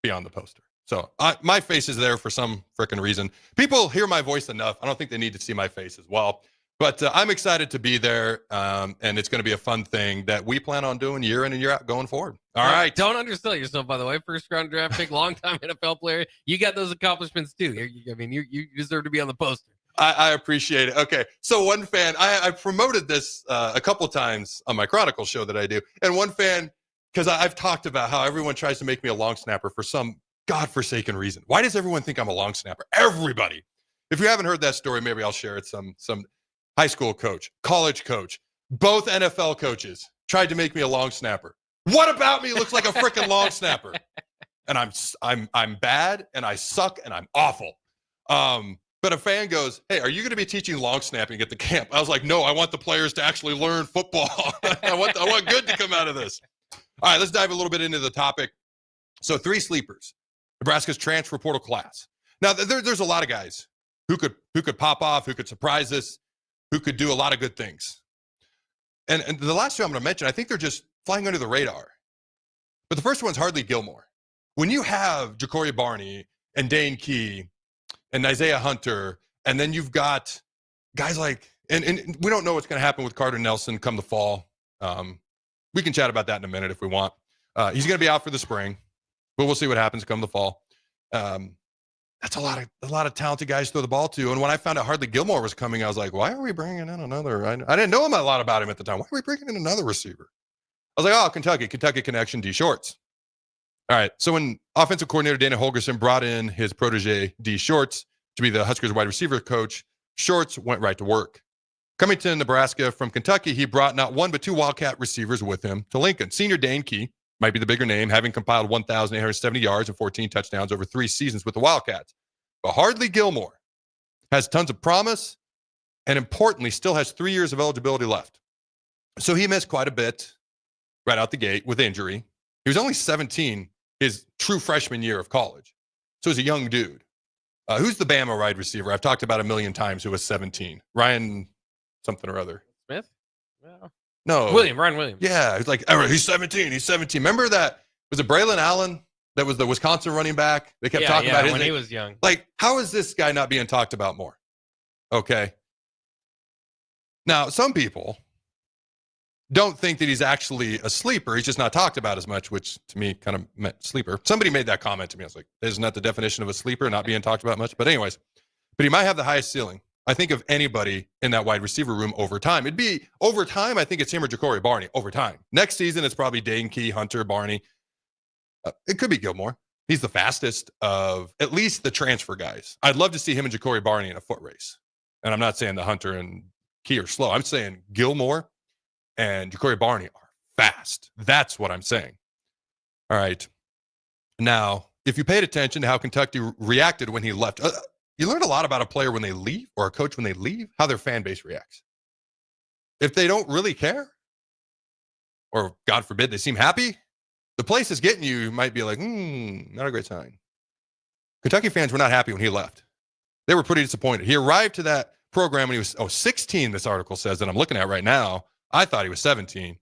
be on the poster. So my face is there for some freaking reason. People hear my voice enough. I don't think they need to see my face as well. But I'm excited to be there, and it's going to be a fun thing that we plan on doing year in and year out going forward. All right. Don't undersell yourself, by the way. First round draft pick, long-time NFL player. You got those accomplishments, too. You deserve to be on the poster. I appreciate it. Okay, so one fan, I promoted this a couple times on my Chronicle show that I do, and one fan, because I've talked about how everyone tries to make me a long snapper for some godforsaken reason. Why does everyone think I'm a long snapper? Everybody. If you haven't heard that story, maybe I'll share it. Some high school coach, college coach, both NFL coaches tried to make me a long snapper. What about me looks like a freaking long snapper? And I'm bad and I suck and I'm awful. But a fan goes, hey, are you going to be teaching long snapping at the camp? I was like, no, I want the players to actually learn football. I want good to come out of this. All right, let's dive a little bit into the topic. So 3 sleepers, Nebraska's transfer portal class. Now, there's a lot of guys who could pop off, who could surprise us, who could do a lot of good things. And the last 2 I'm going to mention, I think they're just flying under the radar. But the first one's Hardly Gilmore. When you have Ja'Cory Barney and Dane Key and Isaiah Hunter, and then you've got guys like, and we don't know what's going to happen with Carter Nelson come the fall. We can chat about that in a minute if we want. He's going to be out for the spring, but we'll see what happens come the fall. that's a lot of talented guys to throw the ball to. And when I found out Hardly Gilmore was coming, I was like, why are we bringing in another? I didn't know a lot about him at the time. Why are we bringing in another receiver? I was like, oh, Kentucky connection, D Shorts. All right. So when offensive coordinator Dana Holgerson brought in his protege D Shorts to be the Huskers wide receiver coach, Shorts went right to work. Coming to Nebraska from Kentucky, he brought not one but two Wildcat receivers with him to Lincoln. Senior Dane Key might be the bigger name, having compiled 1,870 yards and 14 touchdowns over 3 seasons with the Wildcats. But Hardly Gilmore has tons of promise and, importantly, still has 3 years of eligibility left. So he missed quite a bit right out the gate with injury. He was only 17 his true freshman year of college. So he's a young dude. Who's the Bama wide receiver? I've talked about a million times who was 17. Ryan something or other. Smith? Well, no. Ryan Williams. Yeah. He's like, oh, he's 17. He's 17. Remember that? Was it Braylon Allen that was the Wisconsin running back? They kept talking about his when name. he was young. Like, how is this guy not being talked about more? Okay. Now, some people don't think that he's actually a sleeper. He's just not talked about as much, which to me kind of meant sleeper. Somebody made that comment to me. I was like, isn't that the definition of a sleeper, not being talked about much? But anyways, but he might have the highest ceiling, I think, of anybody in that wide receiver room over time. It'd be over time, I think it's him or Ja'Cory Barney over time. Next season, it's probably Dane Key, Hunter, Barney. It could be Gilmore. He's the fastest of at least the transfer guys. I'd love to see him and Ja'Cory Barney in a foot race. And I'm not saying the Hunter and Key are slow. I'm saying Gilmore and Ja'Cory Barney are fast. That's what I'm saying. All right. Now, if you paid attention to how Kentucky reacted when he left, you learn a lot about a player when they leave or a coach when they leave, how their fan base reacts. If they don't really care, or God forbid, they seem happy, the place is getting you might be like, not a great sign. Kentucky fans were not happy when he left. They were pretty disappointed. He arrived to that program when he was 16, this article says, that I'm looking at right now. I thought he was 17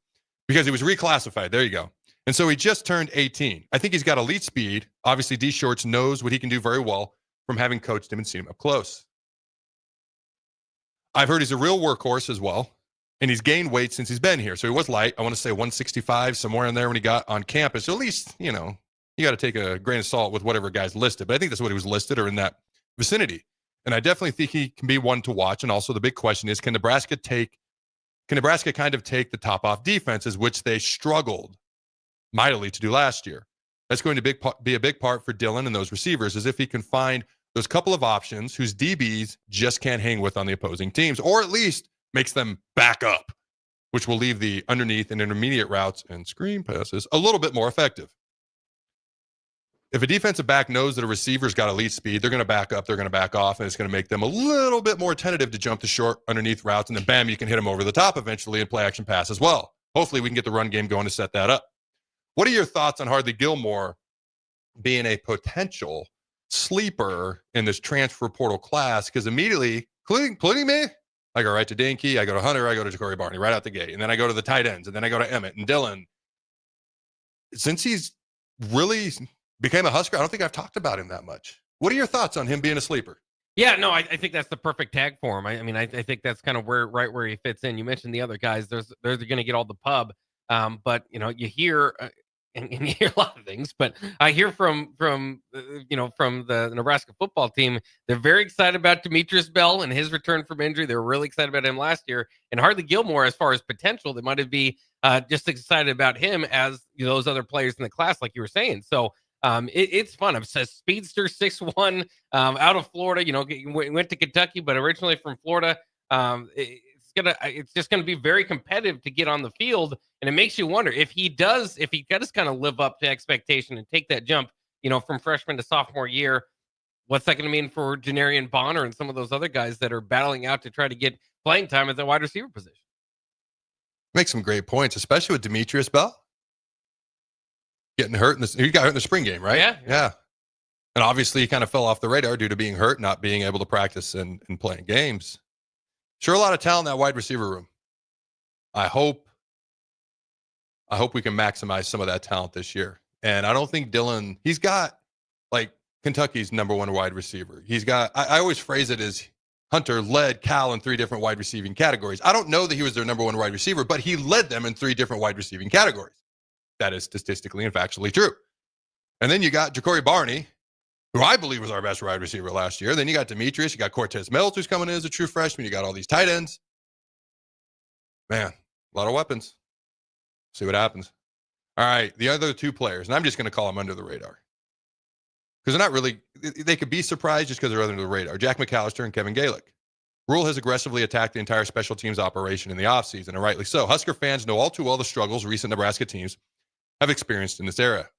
because he was reclassified. There you go. And so he just turned 18. I think he's got elite speed. Obviously, D Shorts knows what he can do very well from having coached him and seen him up close. I've heard he's a real workhorse as well, and he's gained weight since he's been here. So he was light. I want to say 165, somewhere in there when he got on campus. So at least, you got to take a grain of salt with whatever guy's listed. But I think that's what he was listed or in that vicinity. And I definitely think he can be one to watch. And also the big question is, can Nebraska kind of take the top off defenses, which they struggled mightily to do last year? That's going to be a big part for Dylan and those receivers, is if he can find those couple of options whose DBs just can't hang with on the opposing teams, or at least makes them back up, which will leave the underneath and intermediate routes and screen passes a little bit more effective. If a defensive back knows that a receiver's got elite speed, they're going to back up, they're going to back off, and it's going to make them a little bit more tentative to jump the short underneath routes, and then bam, you can hit them over the top eventually and play action pass as well. Hopefully we can get the run game going to set that up. What are your thoughts on Hardly Gilmore being a potential sleeper in this transfer portal class? Because immediately, including me, I go right to Dane Key, I go to Hunter, I go to Ja'Cory Barney right out the gate, and then I go to the tight ends, and then I go to Emmett and Dylan. Since he's really became a Husker, I don't think I've talked about him that much. What are your thoughts on him being a sleeper? Yeah, no, I think that's the perfect tag for him. I think that's kind of right where he fits in. You mentioned the other guys; they're going to get all the pub, but you hear and you hear a lot of things. But I hear from the Nebraska football team, they're very excited about Demetrius Bell and his return from injury. They were really excited about him last year, and Hardly Gilmore, as far as potential, they might be just excited about him as those other players in the class, like you were saying. So. It's fun. I'm a speedster, 6'1", out of Florida. Went to Kentucky, but originally from Florida. It's just gonna be very competitive to get on the field, and it makes you wonder if he does kind of live up to expectation and take that jump, from freshman to sophomore year. What's that going to mean for Janarian Bonner and some of those other guys that are battling out to try to get playing time at the wide receiver position? Make some great points, especially with Demetrius Bell. Getting hurt he got hurt in the spring game, right? Yeah. And obviously he kind of fell off the radar due to being hurt, not being able to practice and playing games. Sure, a lot of talent in that wide receiver room. I hope we can maximize some of that talent this year. And I don't think Dylan, he's got like Kentucky's number one wide receiver. He's got, I always phrase it as Hunter led Cal in 3 different wide receiving categories. I don't know that he was their number one wide receiver, but he led them in 3 different wide receiving categories. That is statistically and factually true. And then you got Ja'Cory Barney, who I believe was our best wide receiver last year. Then you got Demetrius, you got Cortez Mills, who's coming in as a true freshman. You got all these tight ends. Man, a lot of weapons. See what happens. All right, the other two players, and I'm just going to call them under the radar. Because they're not really, they could be surprised just because they're under the radar. Jack McAllister and Kevin Galick. Rule has aggressively attacked the entire special teams operation in the offseason, and rightly so. Husker fans know all too well the struggles recent Nebraska teams have experienced in this area.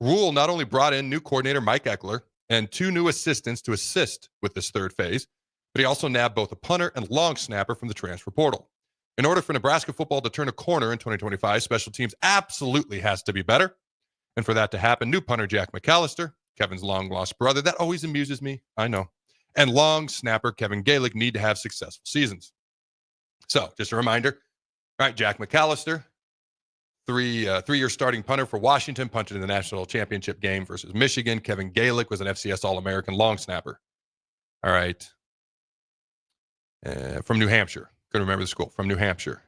Rule not only brought in new coordinator Mike Eckler and 2 new assistants to assist with this third phase, but he also nabbed both a punter and long snapper from the transfer portal. In order for Nebraska football to turn a corner in 2025, special teams absolutely has to be better. And for that to happen, new punter Jack McAllister, Kevin's long-lost brother, that always amuses me, I know, and long snapper Kevin Galick need to have successful seasons. So, just a reminder, all right, Jack McAllister, three-year starting punter for Washington, punted in the national championship game versus Michigan. Kevin Galick was an FCS All-American long snapper. All right. From New Hampshire. Couldn't remember the school. From New Hampshire.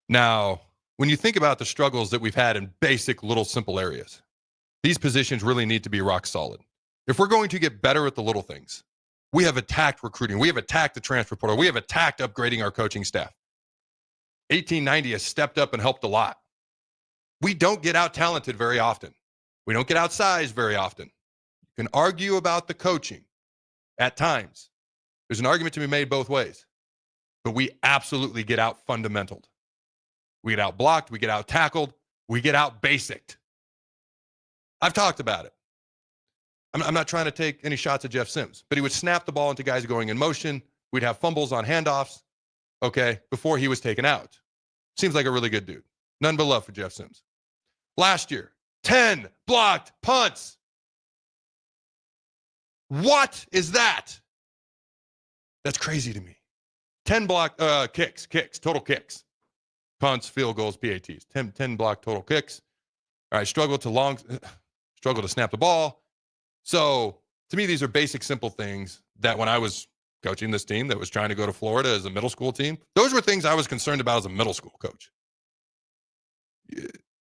Now, when you think about the struggles that we've had in basic, little, simple areas, these positions really need to be rock solid. If we're going to get better at the little things, we have attacked recruiting. We have attacked the transfer portal. We have attacked upgrading our coaching staff. 1890 has stepped up and helped a lot. We don't get out-talented very often. We don't get outsized very often. You can argue about the coaching at times. There's an argument to be made both ways. But we absolutely get out-fundamentaled. We get out-blocked. We get out-tackled. We get out-basicked. I've talked about it. I'm not trying to take any shots at Jeff Sims, but he would snap the ball into guys going in motion. We'd have fumbles on handoffs, okay, before he was taken out. Seems like a really good dude. None but love for Jeff Sims. Last year, 10 blocked punts. What is that? That's crazy to me. 10 block kicks, total kicks. Punts, field goals, PATs. 10 block total kicks. All right, struggle to snap the ball. So, to me, these are basic, simple things that when I was coaching this team that was trying to go to Florida as a middle school team, those were things I was concerned about as a middle school coach.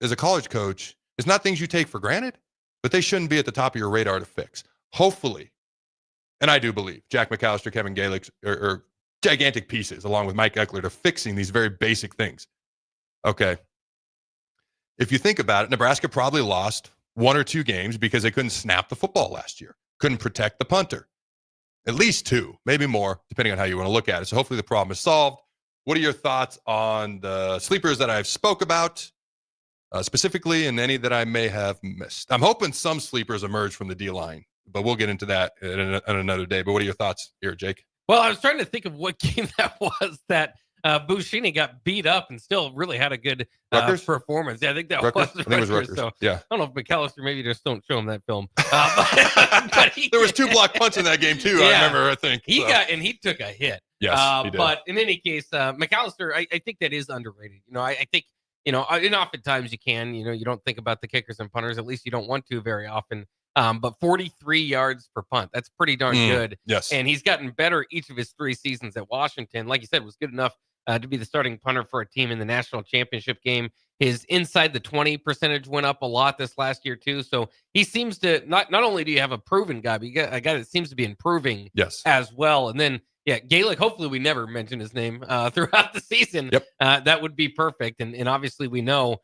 As a college coach, it's not things you take for granted, but they shouldn't be at the top of your radar to fix. Hopefully, and I do believe, Jack McAllister, Kevin Galick are gigantic pieces, along with Mike Eckler, to fixing these very basic things. Okay. If you think about it, Nebraska probably lost 1 or 2 games because they couldn't snap the football last year, couldn't protect the punter. At least 2, maybe more, depending on how you want to look at it. So hopefully the problem is solved. What are your thoughts on the sleepers that I've spoke about specifically, and any that I may have missed? I'm hoping some sleepers emerge from the D-line, but we'll get into that in another day. But what are your thoughts here, Jake? Well, I was trying to think of what game that was that Bushini got beat up and still really had a good performance. Yeah, I think that Rutgers? was I think it was Rutgers. So Yeah. I don't know if McAllister, maybe just don't show him that film. But there was 2 block punts in that game too. Yeah, I remember. I think he took a hit. Yes, he did. But in any case, McAllister, I think that is underrated. I think and oftentimes you can, you don't think about the kickers and punters. At least you don't want to very often. But 43 yards per punt, that's pretty darn good. Yes. And he's gotten better each of his 3 seasons at Washington. Like you said, was good enough to be the starting punter for a team in the national championship game. His inside the 20 percentage went up a lot this last year too. So he seems to not only do you have a proven guy, but you got a guy that seems to be improving as well. And then Galick, hopefully we never mention his name throughout the season. Yep. That would be perfect. And obviously we know,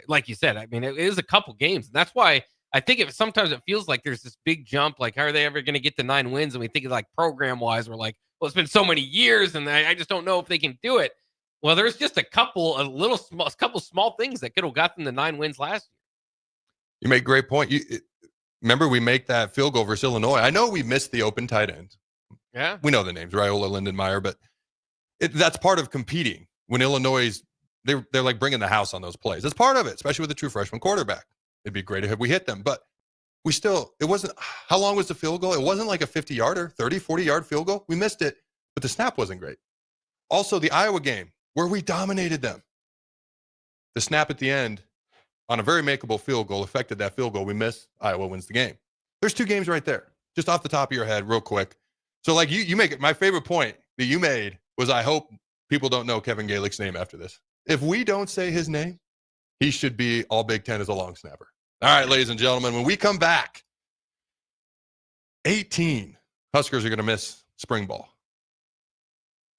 like you said, I mean, it is a couple games. And that's why I think sometimes it feels like there's this big jump. Like, how are they ever going to get to 9 wins? And we think like program wise, we're like, well, it's been so many years and I just don't know if they can do it. Well, there's just a couple small things that could have got them to 9 wins last year. You make a great point. Remember, we make that field goal versus Illinois. I know we missed the open tight end. Yeah. We know the names, Raiola, Lindenmeyer, but that's part of competing. When Illinois, they're like bringing the house on those plays. That's part of it, especially with the true freshman quarterback. It'd be great if we hit them, but it wasn't, how long was the field goal? It wasn't like a 50-yarder, 30, 40-yard field goal. We missed it, but the snap wasn't great. Also, the Iowa game, where we dominated them. The snap at the end on a very makeable field goal affected that field goal. We missed. Iowa wins the game. There's 2 games right there, just off the top of your head, real quick. So, like, you make it. My favorite point that you made was, I hope people don't know Kevin Galick's name after this. If we don't say his name, he should be all Big Ten as a long snapper. All right, ladies and gentlemen, when we come back, 18 Huskers are going to miss spring ball.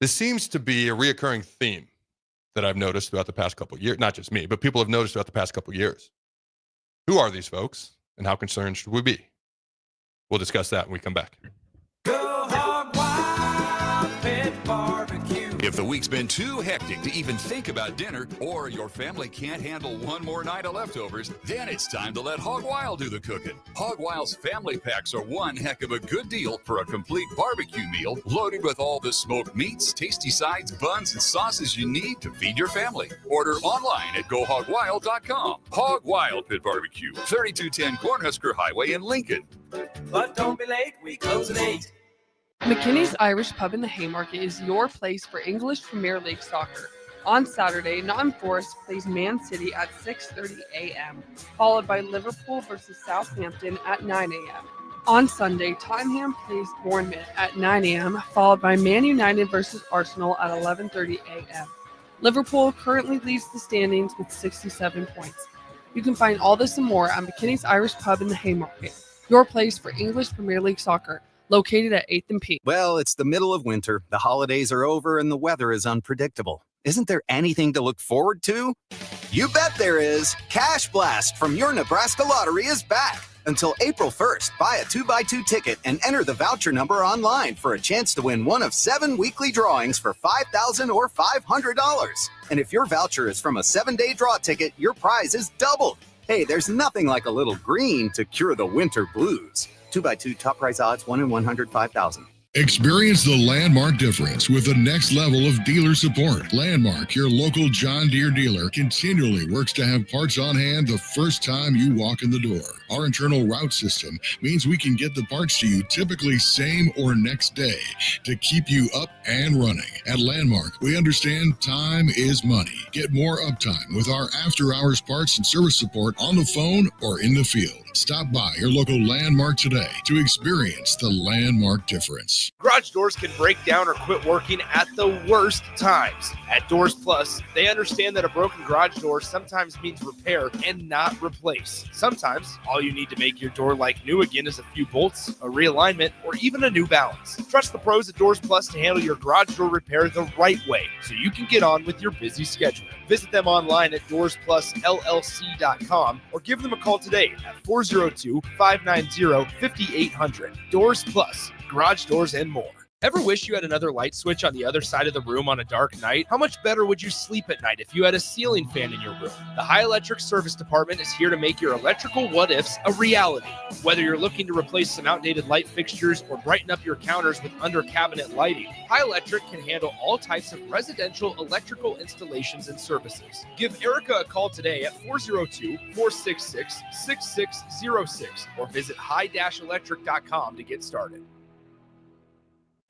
This seems to be a reoccurring theme that I've noticed throughout the past couple of years. Not just me, but people have noticed throughout the past couple of years. Who are these folks, and how concerned should we be? We'll discuss that when we come back. If the week's been too hectic to even think about dinner, or your family can't handle one more night of leftovers, then it's time to let Hog Wild do the cooking. Hog Wild's family packs are one heck of a good deal for a complete barbecue meal loaded with all the smoked meats, tasty sides, buns, and sauces you need to feed your family. Order online at GoHogWild.com. Hog Wild Pit Barbecue, 3210 Cornhusker Highway in Lincoln. But don't be late, we close at 8. McKinney's Irish Pub in the Haymarket is your place for English Premier League soccer. On Saturday, Nottingham Forest plays Man City at 6:30 a.m., followed by Liverpool versus Southampton at 9 a.m. On Sunday, Tottenham plays Bournemouth at 9 a.m., followed by Man United versus Arsenal at 11:30 a.m. Liverpool currently leads the standings with 67 points. You can find all this and more at McKinney's Irish Pub in the Haymarket, your place for English Premier League soccer. Located at 8th and P. Well, it's the middle of winter, the holidays are over, and the weather is unpredictable. Isn't there anything to look forward to? You bet there is! Cash Blast from your Nebraska Lottery is back. Until April 1st, buy a 2x2 ticket and enter the voucher number online for a chance to win one of 7 weekly drawings for $5,000 or $500. And if your voucher is from a 7-day draw ticket, your prize is doubled. Hey, there's nothing like a little green to cure the winter blues. 2x2 top prize odds, 1 in 105,000. Experience the Landmark difference with the next level of dealer support. Landmark, your local John Deere dealer, continually works to have parts on hand the first time you walk in the door. Our internal route system means we can get the parts to you typically same or next day to keep you up and running. At Landmark, we understand time is money. Get more uptime with our after-hours parts and service support on the phone or in the field. Stop by your local Landmark today to experience the Landmark difference. Garage doors can break down or quit working at the worst times. At Doors Plus, they understand that a broken garage door sometimes means repair and not replace. Sometimes, all you need to make your door like new again is a few bolts, a realignment, or even a new balance. Trust the pros at Doors Plus to handle your garage door repair the right way so you can get on with your busy schedule. Visit them online at DoorsPlusLLC.com or give them a call today at 402-590-5800. Doors Plus, garage doors and more. Ever wish you had another light switch on the other side of the room on a dark night? How much better would you sleep at night if you had a ceiling fan in your room? The High Electric Service Department is here to make your electrical what-ifs a reality. Whether you're looking to replace some outdated light fixtures or brighten up your counters with under-cabinet lighting, High Electric can handle all types of residential electrical installations and services. Give Erica a call today at 402-466-6606 or visit high-electric.com to get started.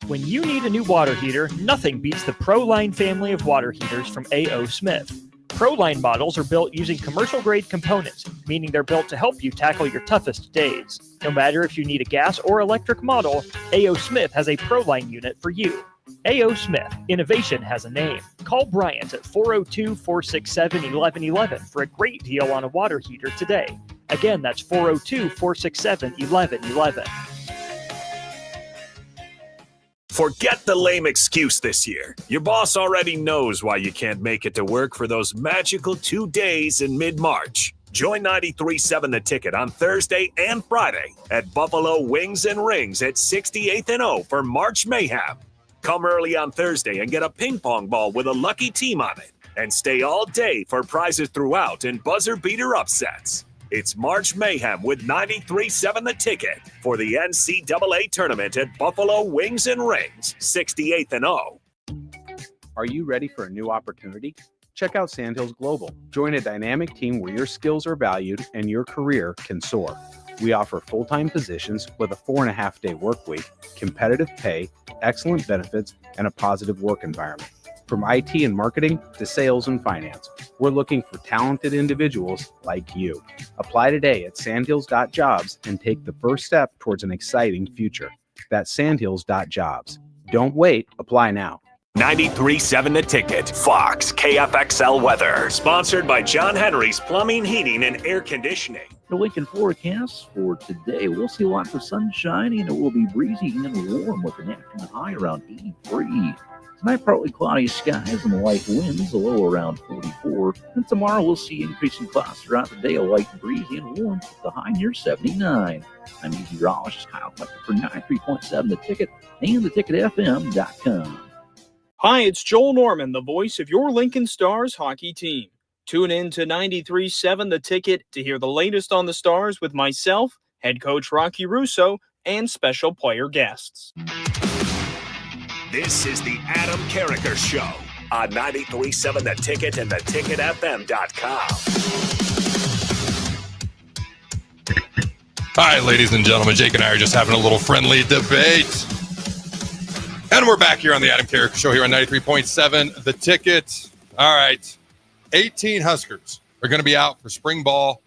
When you need a new water heater, nothing beats the ProLine family of water heaters from A.O. Smith. ProLine models are built using commercial-grade components, meaning they're built to help you tackle your toughest days. No matter if you need a gas or electric model, A.O. Smith has a ProLine unit for you. A.O. Smith, innovation has a name. Call Bryant at 402-467-1111 for a great deal on a water heater today. Again, that's 402-467-1111. Forget the lame excuse this year. Your boss already knows why you can't make it to work for those magical 2 days in mid-March. Join 93.7 The Ticket on Thursday and Friday at Buffalo Wings and Rings at 68th and O for March Mayhem. Come early on Thursday and get a ping pong ball with a lucky team on it. And stay all day for prizes throughout and buzzer beater upsets. It's March Mayhem with 93.7 The Ticket for the NCAA tournament at Buffalo Wings and Rings, 68th and O. Are you ready for a new opportunity? Check out Sandhills Global. Join a dynamic team where your skills are valued and your career can soar. We offer full-time positions with a 4.5-day work week, competitive pay, excellent benefits, and a positive work environment. From IT and marketing to sales and finance, we're looking for talented individuals like you. Apply today at sandhills.jobs and take the first step towards an exciting future. That's sandhills.jobs. Don't wait. Apply now. 93.7 The Ticket, Fox, KFXL Weather. Sponsored by John Henry's Plumbing, Heating, and Air Conditioning. The Lincoln forecast for today, we'll see lots of sunshine and it will be breezy and warm with an afternoon high around 83. Tonight, partly cloudy skies and light winds, a low around 44. And tomorrow, we'll see increasing clouds throughout the day, a light breezy and warm with the high near 79. I'm meteorologist Kyle Collector for 93.7 The Ticket and theticketfm.com. Hi, it's Joel Norman, the voice of your Lincoln Stars hockey team. Tune in to 93.7 The Ticket to hear the latest on the Stars with myself, head coach Rocky Russo, and special player guests. This is the Adam Carricker Show on 93.7 The Ticket and theticketfm.com. All right, ladies and gentlemen, Jake and I are just having a little friendly debate. And we're back here on the Adam Carricker Show here on 93.7 The Ticket. All right. 18 Huskers are going to be out for spring ball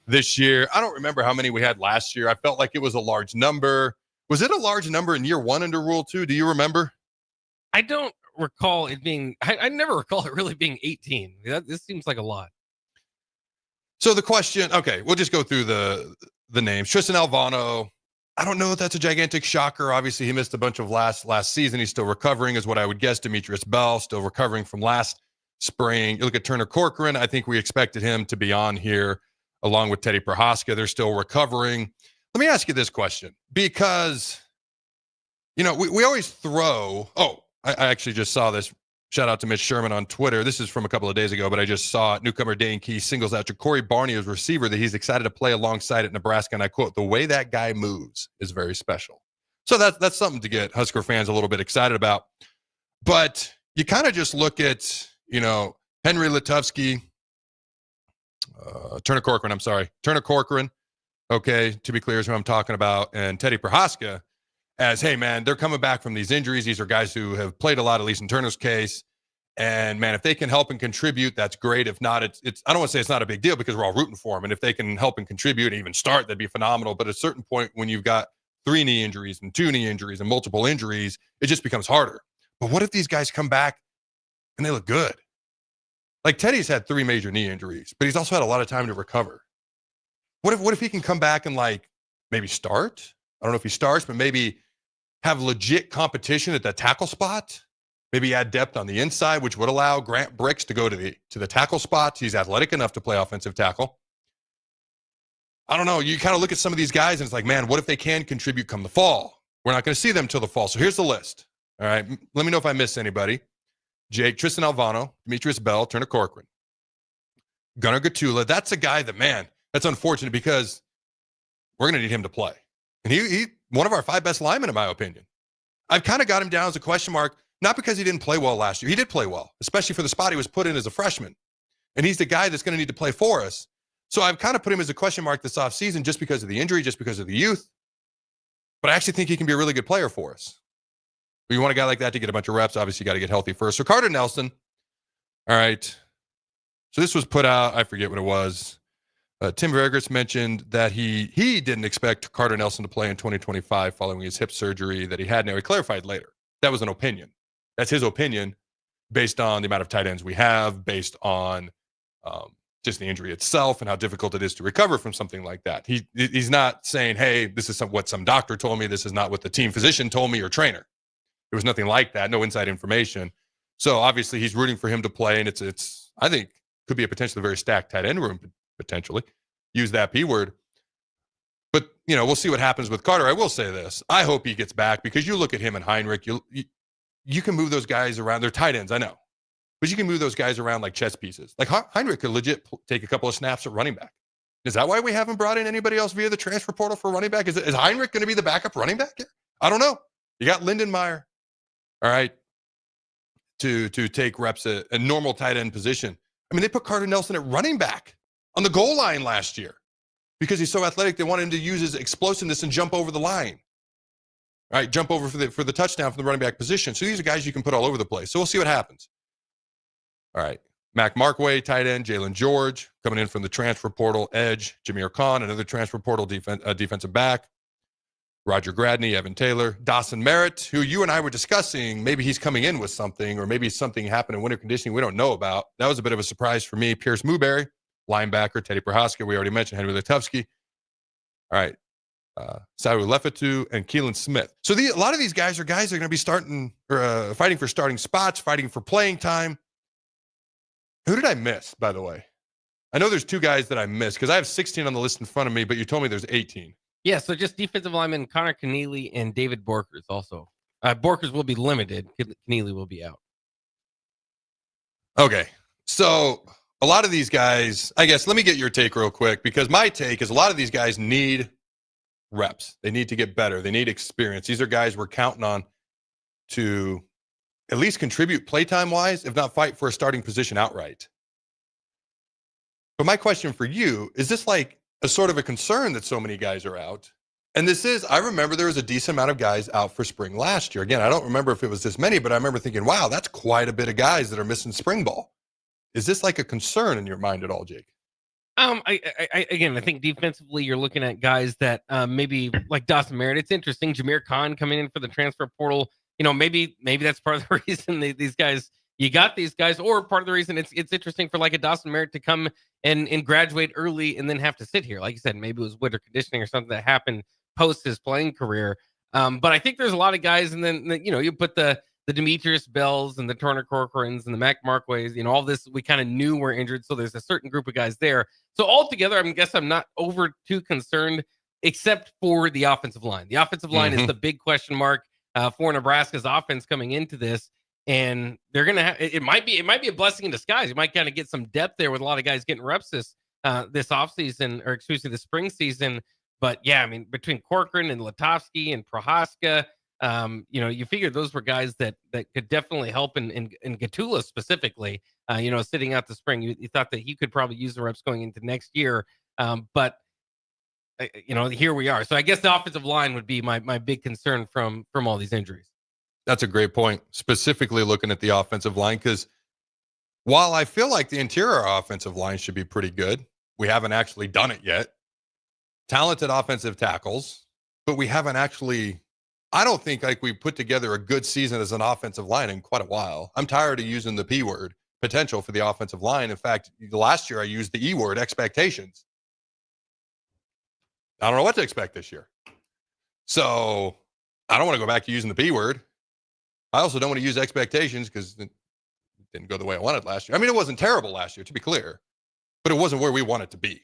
this year. I don't remember how many we had last year. I felt like it was a large number. Was it a large number in year one under Rule 2? Do you remember? I don't recall it being, I never recall it really being 18. This seems like a lot. So the question, okay, we'll just go through the names. Tristan Alvano, I don't know if that's a gigantic shocker. Obviously, he missed a bunch of last season. He's still recovering is what I would guess. Demetrius Bell, still recovering from last spring. You look at Turner Corcoran, I think we expected him to be on here along with Teddy Prohaska. They're still recovering. Let me ask you this question because, you know, we always throw, I actually just saw this. Shout out to Mitch Sherman on Twitter. This is from a couple of days ago, but I just saw newcomer Dane Key singles out Ja'Cory Barney as receiver that he's excited to play alongside at Nebraska. And I quote, "The way that guy moves is very special." So that's something to get Husker fans a little bit excited about. But you kind of just look at, you know, Henry Lutovsky, Turner Corcoran, okay, to be clear is who I'm talking about, and Teddy Prohaska as, hey, man, they're coming back from these injuries. These are guys who have played a lot, at least in Turner's case. And, man, if they can help and contribute, that's great. If not, it's I don't want to say it's not a big deal because we're all rooting for them. And if they can help and contribute and even start, that'd be phenomenal. But at a certain point, when you've got 3 knee injuries and 2 knee injuries and multiple injuries, it just becomes harder. But what if these guys come back and they look good? Like Teddy's had 3 major knee injuries, but he's also had a lot of time to recover. What if he can come back and like maybe start? I don't know if he starts, but maybe have legit competition at the tackle spot. Maybe add depth on the inside, which would allow Grant Bricks to go to the tackle spots. He's athletic enough to play offensive tackle. I don't know. You kind of look at some of these guys and it's like, man, what if they can contribute come the fall? We're not going to see them till the fall. So here's the list. All right. Let me know if I missed anybody. Jake, Tristan Alvano, Demetrius Bell, Turner Corcoran, Gunnar Gatula. That's a guy that, man, that's unfortunate because we're going to need him to play. And he one of our 5 best linemen, in my opinion. I've kind of got him down as a question mark, not because he didn't play well last year. He did play well, especially for the spot he was put in as a freshman. And he's the guy that's going to need to play for us. So I've kind of put him as a question mark this offseason just because of the injury, just because of the youth. But I actually think he can be a really good player for us. But you want a guy like that to get a bunch of reps, obviously you got to get healthy first. So Carter Nelson, all right. So this was put out, I forget what it was. Tim Vergers mentioned that he didn't expect Carter Nelson to play in 2025 following his hip surgery that he had. Now, he clarified later. That was an opinion. That's his opinion based on the amount of tight ends we have, based on just the injury itself and how difficult it is to recover from something like that. He's not saying, hey, this is what some doctor told me. This is not what the team physician told me or trainer. There was nothing like that, no inside information. So obviously he's rooting for him to play, and it's I think, could be a potentially very stacked tight end room, potentially. Use that P word. But, you know, we'll see what happens with Carter. I will say this. I hope he gets back because you look at him and Heinrich, you can move those guys around. They're tight ends, I know. But you can move those guys around like chess pieces. Like Heinrich could legit take a couple of snaps at running back. Is that why we haven't brought in anybody else via the transfer portal for running back? Is Heinrich going to be the backup running back here? I don't know. You got Lindenmeyer, all right, to take reps at a normal tight end position. I mean, they put Carter Nelson at running back on the goal line last year because he's so athletic. They wanted him to use his explosiveness and jump over the line, right? Jump over for the touchdown from the running back position. So these are guys you can put all over the place. So we'll see what happens. All right. Mac Markway, tight end. Jalen George coming in from the transfer portal. Edge. Jameer Khan, another transfer portal defensive back. Roger Gradney, Evan Taylor. Dawson Merritt, who you and I were discussing. Maybe he's coming in with something, or maybe something happened in winter conditioning we don't know about. That was a bit of a surprise for me. Pierce Mooberry, linebacker, Teddy Prohaska. We already mentioned Henry Letowski. All right. Saru Lefetu and Keelan Smith. So a lot of these guys are going to be starting or fighting for starting spots, fighting for playing time. Who did I miss, by the way? I know there's 2 guys that I missed because I have 16 on the list in front of me, but you told me there's 18. Yeah, so just defensive lineman Connor Keneally and David Borkers also. Borkers will be limited. Keneally will be out. Okay. So a lot of these guys, I guess, let me get your take real quick, because my take is a lot of these guys need reps. They need to get better. They need experience. These are guys we're counting on to at least contribute playtime wise, if not fight for a starting position outright. But my question for you, is this like a sort of a concern that so many guys are out? And I remember there was a decent amount of guys out for spring last year. Again, I don't remember if it was this many, but I remember thinking, wow, that's quite a bit of guys that are missing spring ball. Is this like a concern in your mind at all, Jake? I think defensively, you're looking at guys that maybe like Dawson Merritt. It's interesting. Jameer Khan coming in for the transfer portal. Maybe that's part of the reason these guys, you got these guys, or part of the reason it's interesting for like a Dawson Merritt to come and graduate early and then have to sit here. Like you said, maybe it was winter conditioning or something that happened post his playing career. But I think there's a lot of guys, and then you put the Demetrius Bells and the Turner Corcorans and the Mac Markways, all this we kind of knew were injured. So there's a certain group of guys there. So altogether, I'm not over too concerned, except for the offensive line. The offensive line is the big question mark for Nebraska's offense coming into this. And they're going to have, it might be a blessing in disguise. You might kind of get some depth there with a lot of guys getting reps this offseason, or excuse me, the spring season. But yeah, between Corcoran and Letowski and Prohaska, you figure those were guys that could definitely help in Gatula specifically, sitting out the spring. You thought that he could probably use the reps going into next year. But here we are. So I guess the offensive line would be my big concern from all these injuries. That's a great point, specifically looking at the offensive line, because while I feel like the interior offensive line should be pretty good, we haven't actually done it yet. Talented offensive tackles, but we haven't actually, I don't think like we put together a good season as an offensive line in quite a while. I'm tired of using the P word, potential, for the offensive line. In fact, last year I used the E word, expectations. I don't know what to expect this year. So I don't want to go back to using the P word. I also don't want to use expectations because it didn't go the way I wanted last year. It wasn't terrible last year, to be clear, but it wasn't where we want it to be.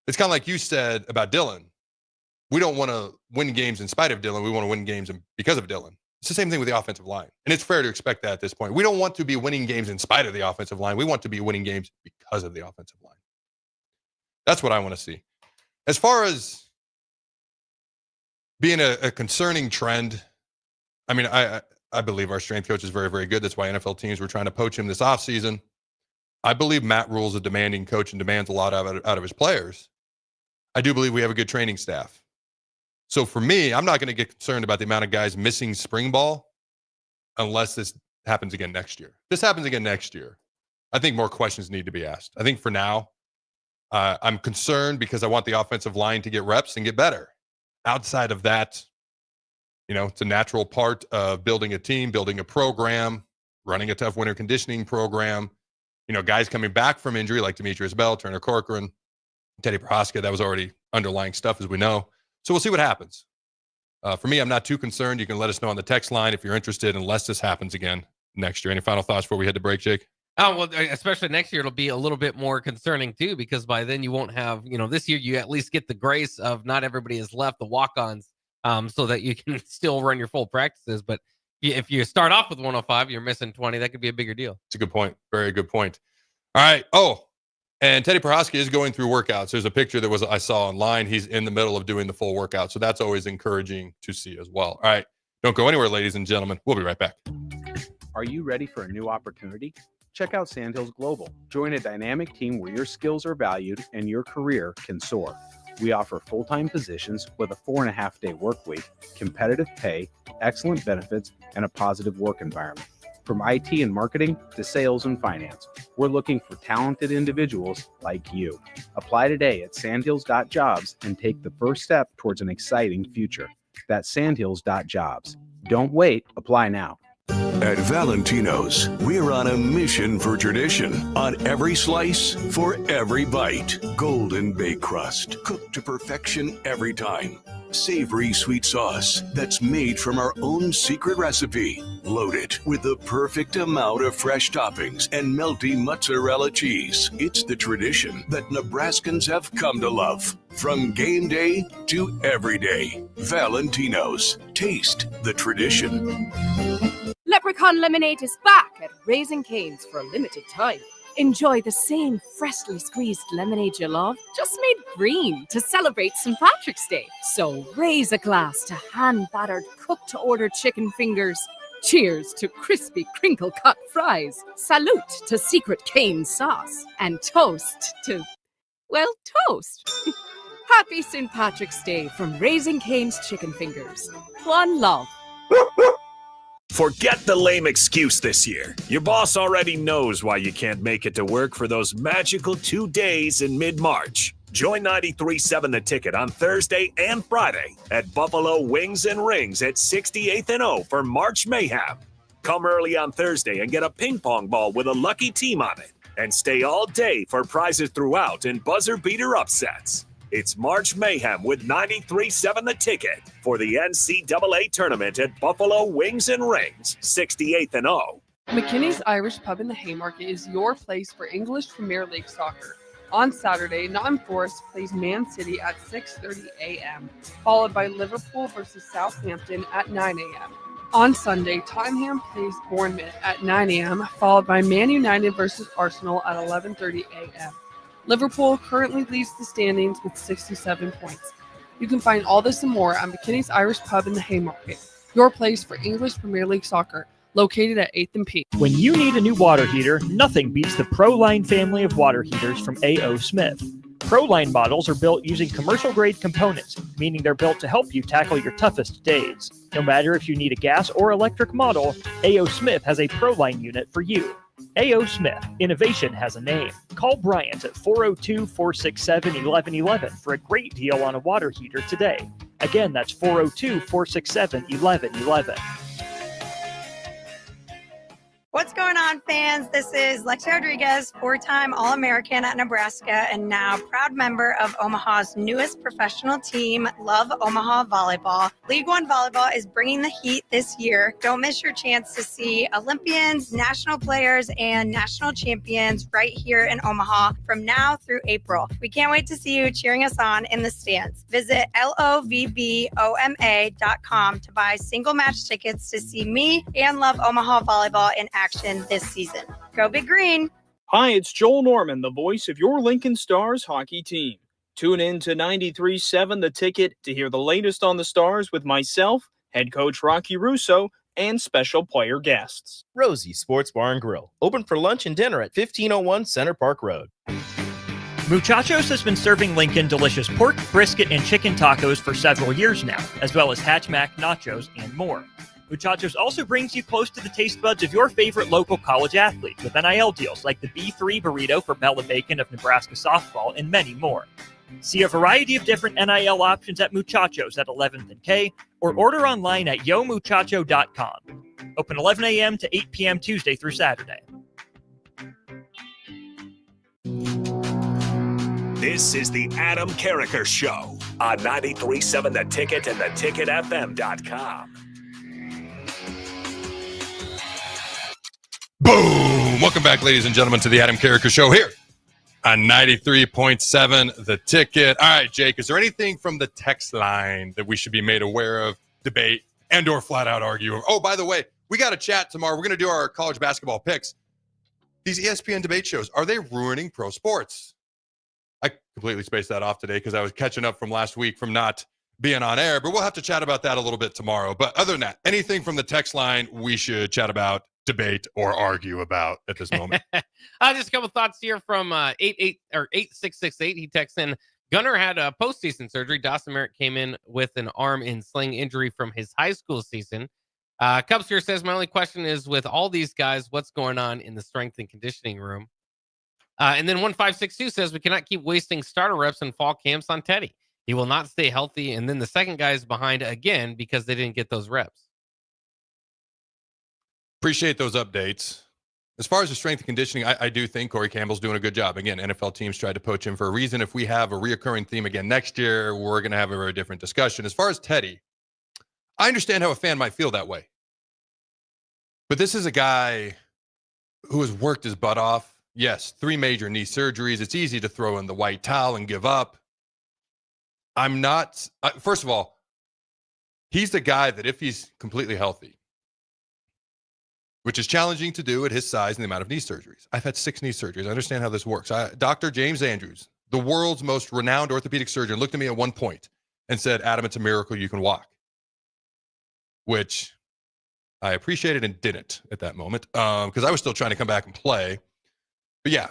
It's kind of like you said about Dylan. We don't want to win games in spite of Dylan. We want to win games because of Dylan. It's the same thing with the offensive line. And it's fair to expect that at this point. We don't want to be winning games in spite of the offensive line. We want to be winning games because of the offensive line. That's what I want to see. As far as being a concerning trend, I believe our strength coach is very, very good. That's why NFL teams were trying to poach him this offseason. I believe Matt Rule's a demanding coach and demands a lot out of his players. I do believe we have a good training staff. So for me, I'm not going to get concerned about the amount of guys missing spring ball unless this happens again next year. If this happens again next year, I think more questions need to be asked. I think for now, I'm concerned because I want the offensive line to get reps and get better. Outside of that, it's a natural part of building a team, building a program, running a tough winter conditioning program. Guys coming back from injury like Demetrius Bell, Turner Corcoran, Teddy Prohaska, that was already underlying stuff, as we know. So we'll see what happens. For me, I'm not too concerned. You can let us know on the text line if you're interested, unless this happens again next year. Any final thoughts before we head to break, Jake? Oh, well, especially next year, it'll be a little bit more concerning too, because by then you won't have, this year you at least get the grace of not everybody has left, the walk-ons, so that you can still run your full practices. But if you start off with 105, you're missing 20, that could be a bigger deal. It's a good point. Very good point. All right. Oh, and Teddy Prohaska is going through workouts. There's a picture I saw online. He's in the middle of doing the full workout. So that's always encouraging to see as well. All right. Don't go anywhere, ladies and gentlemen. We'll be right back. Are you ready for a new opportunity? Check out Sandhills Global. Join a dynamic team where your skills are valued and your career can soar. We offer full-time positions with a 4.5-day work week, competitive pay, excellent benefits, and a positive work environment. From IT and marketing to sales and finance, we're looking for talented individuals like you. Apply today at sandhills.jobs and take the first step towards an exciting future. That's sandhills.jobs. Don't wait. Apply now. At Valentino's, we're on a mission for tradition. On every slice, for every bite. Golden baked crust, cooked to perfection every time. Savory sweet sauce that's made from our own secret recipe. Loaded with the perfect amount of fresh toppings and melty mozzarella cheese. It's the tradition that Nebraskans have come to love. From game day to every day. Valentino's. Taste the tradition. Leprechaun Lemonade is back at Raising Cane's for a limited time. Enjoy the same freshly squeezed lemonade you love, just made green to celebrate St. Patrick's Day. So raise a glass to hand-battered, cooked-to-order chicken fingers. Cheers to crispy, crinkle-cut fries. Salute to secret cane sauce. And toast to, well, toast. Happy St. Patrick's Day from Raising Cane's Chicken Fingers. One love. Forget the lame excuse this year. Your boss already knows why you can't make it to work for those magical 2 days in mid-March. Join 93.7 The Ticket on Thursday and Friday at Buffalo Wings and Rings at 68th and O for March Mayhem. Come early on Thursday and get a ping pong ball with a lucky team on it. And stay all day for prizes throughout and buzzer beater upsets. It's March Mayhem with 93.7 The Ticket for the NCAA tournament at Buffalo Wings and Rings, 68th and O. McKinney's Irish Pub in the Haymarket is your place for English Premier League soccer. On Saturday, Nottingham Forest plays Man City at 6:30 a.m., followed by Liverpool versus Southampton at 9 a.m. On Sunday, Tottenham plays Bournemouth at 9 a.m., followed by Man United versus Arsenal at 11:30 a.m. Liverpool currently leads the standings with 67 points. You can find all this and more at McKinney's Irish Pub in the Haymarket, your place for English Premier League soccer, located at 8th and P. When you need a new water heater, nothing beats the ProLine family of water heaters from A.O. Smith. ProLine models are built using commercial-grade components, meaning they're built to help you tackle your toughest days. No matter if you need a gas or electric model, A.O. Smith has a ProLine unit for you. A.O. Smith, innovation has a name. Call Bryant at 402-467-1111 for a great deal on a water heater today. Again, that's 402-467-1111. What's going on, fans? This is Lexi Rodriguez, four-time All-American at Nebraska and now proud member of Omaha's newest professional team, Love Omaha Volleyball. League One Volleyball is bringing the heat this year. Don't miss your chance to see Olympians, national players, and national champions right here in Omaha from now through April. We can't wait to see you cheering us on in the stands. Visit lovboma.com to buy single match tickets to see me and Love Omaha Volleyball in action this season. Go Big Green! Hi, it's Joel Norman, the voice of your Lincoln Stars hockey team. Tune in to 93.7 The Ticket to hear the latest on the Stars with myself, head coach Rocky Russo, and special player guests. Rosie Sports Bar and Grill, open for lunch and dinner at 1501 Center Park Road. Muchachos has been serving Lincoln delicious pork, brisket, and chicken tacos for several years now, as well as Hatch Mac nachos and more. Muchachos also brings you close to the taste buds of your favorite local college athletes with NIL deals like the B3 burrito for Bella Bacon of Nebraska softball and many more. See a variety of different NIL options at Muchachos at 11th and K or order online at yomuchacho.com. Open 11 a.m. to 8 p.m. Tuesday through Saturday. This is the Adam Carricker Show on 93.7 The Ticket and theticketfm.com. Boom! Welcome back, ladies and gentlemen, to the Adam Carricker Show here on 93.7 The Ticket. All right, Jake, is there anything from the text line that we should be made aware of, debate, and or flat out argue? Oh, by the way, we got a chat tomorrow. We're going to do our college basketball picks. These ESPN debate shows, are they ruining pro sports? I completely spaced that off today because I was catching up from last week from not being on air, but we'll have to chat about that a little bit tomorrow. But other than that, anything from the text line we should chat about, debate, or argue about at this moment? Just a couple thoughts here from 8668. He texts in, Gunnar had a postseason surgery. Dawson Merritt came in with an arm in sling injury from his high school season. Cubs here says, my only question is, with all these guys, what's going on in the strength and conditioning room? And then 1562 says, we cannot keep wasting starter reps and fall camps on Teddy. He will not stay healthy. And then the second guy is behind again because they didn't get those reps. Appreciate those updates. As far as the strength and conditioning, I do think Corey Campbell's doing a good job. Again, NFL teams tried to poach him for a reason. If we have a reoccurring theme again next year, we're going to have a very different discussion. As far as Teddy, I understand how a fan might feel that way. But this is a guy who has worked his butt off. Yes, 3 major knee surgeries. It's easy to throw in the white towel and give up. I'm not, first of all, he's the guy that if he's completely healthy, which is challenging to do at his size and the amount of knee surgeries. I've had 6 knee surgeries. I understand how this works. Dr. James Andrews, the world's most renowned orthopedic surgeon, looked at me at one point and said, Adam, it's a miracle you can walk, which I appreciated and didn't at that moment because I was still trying to come back and play. But yeah,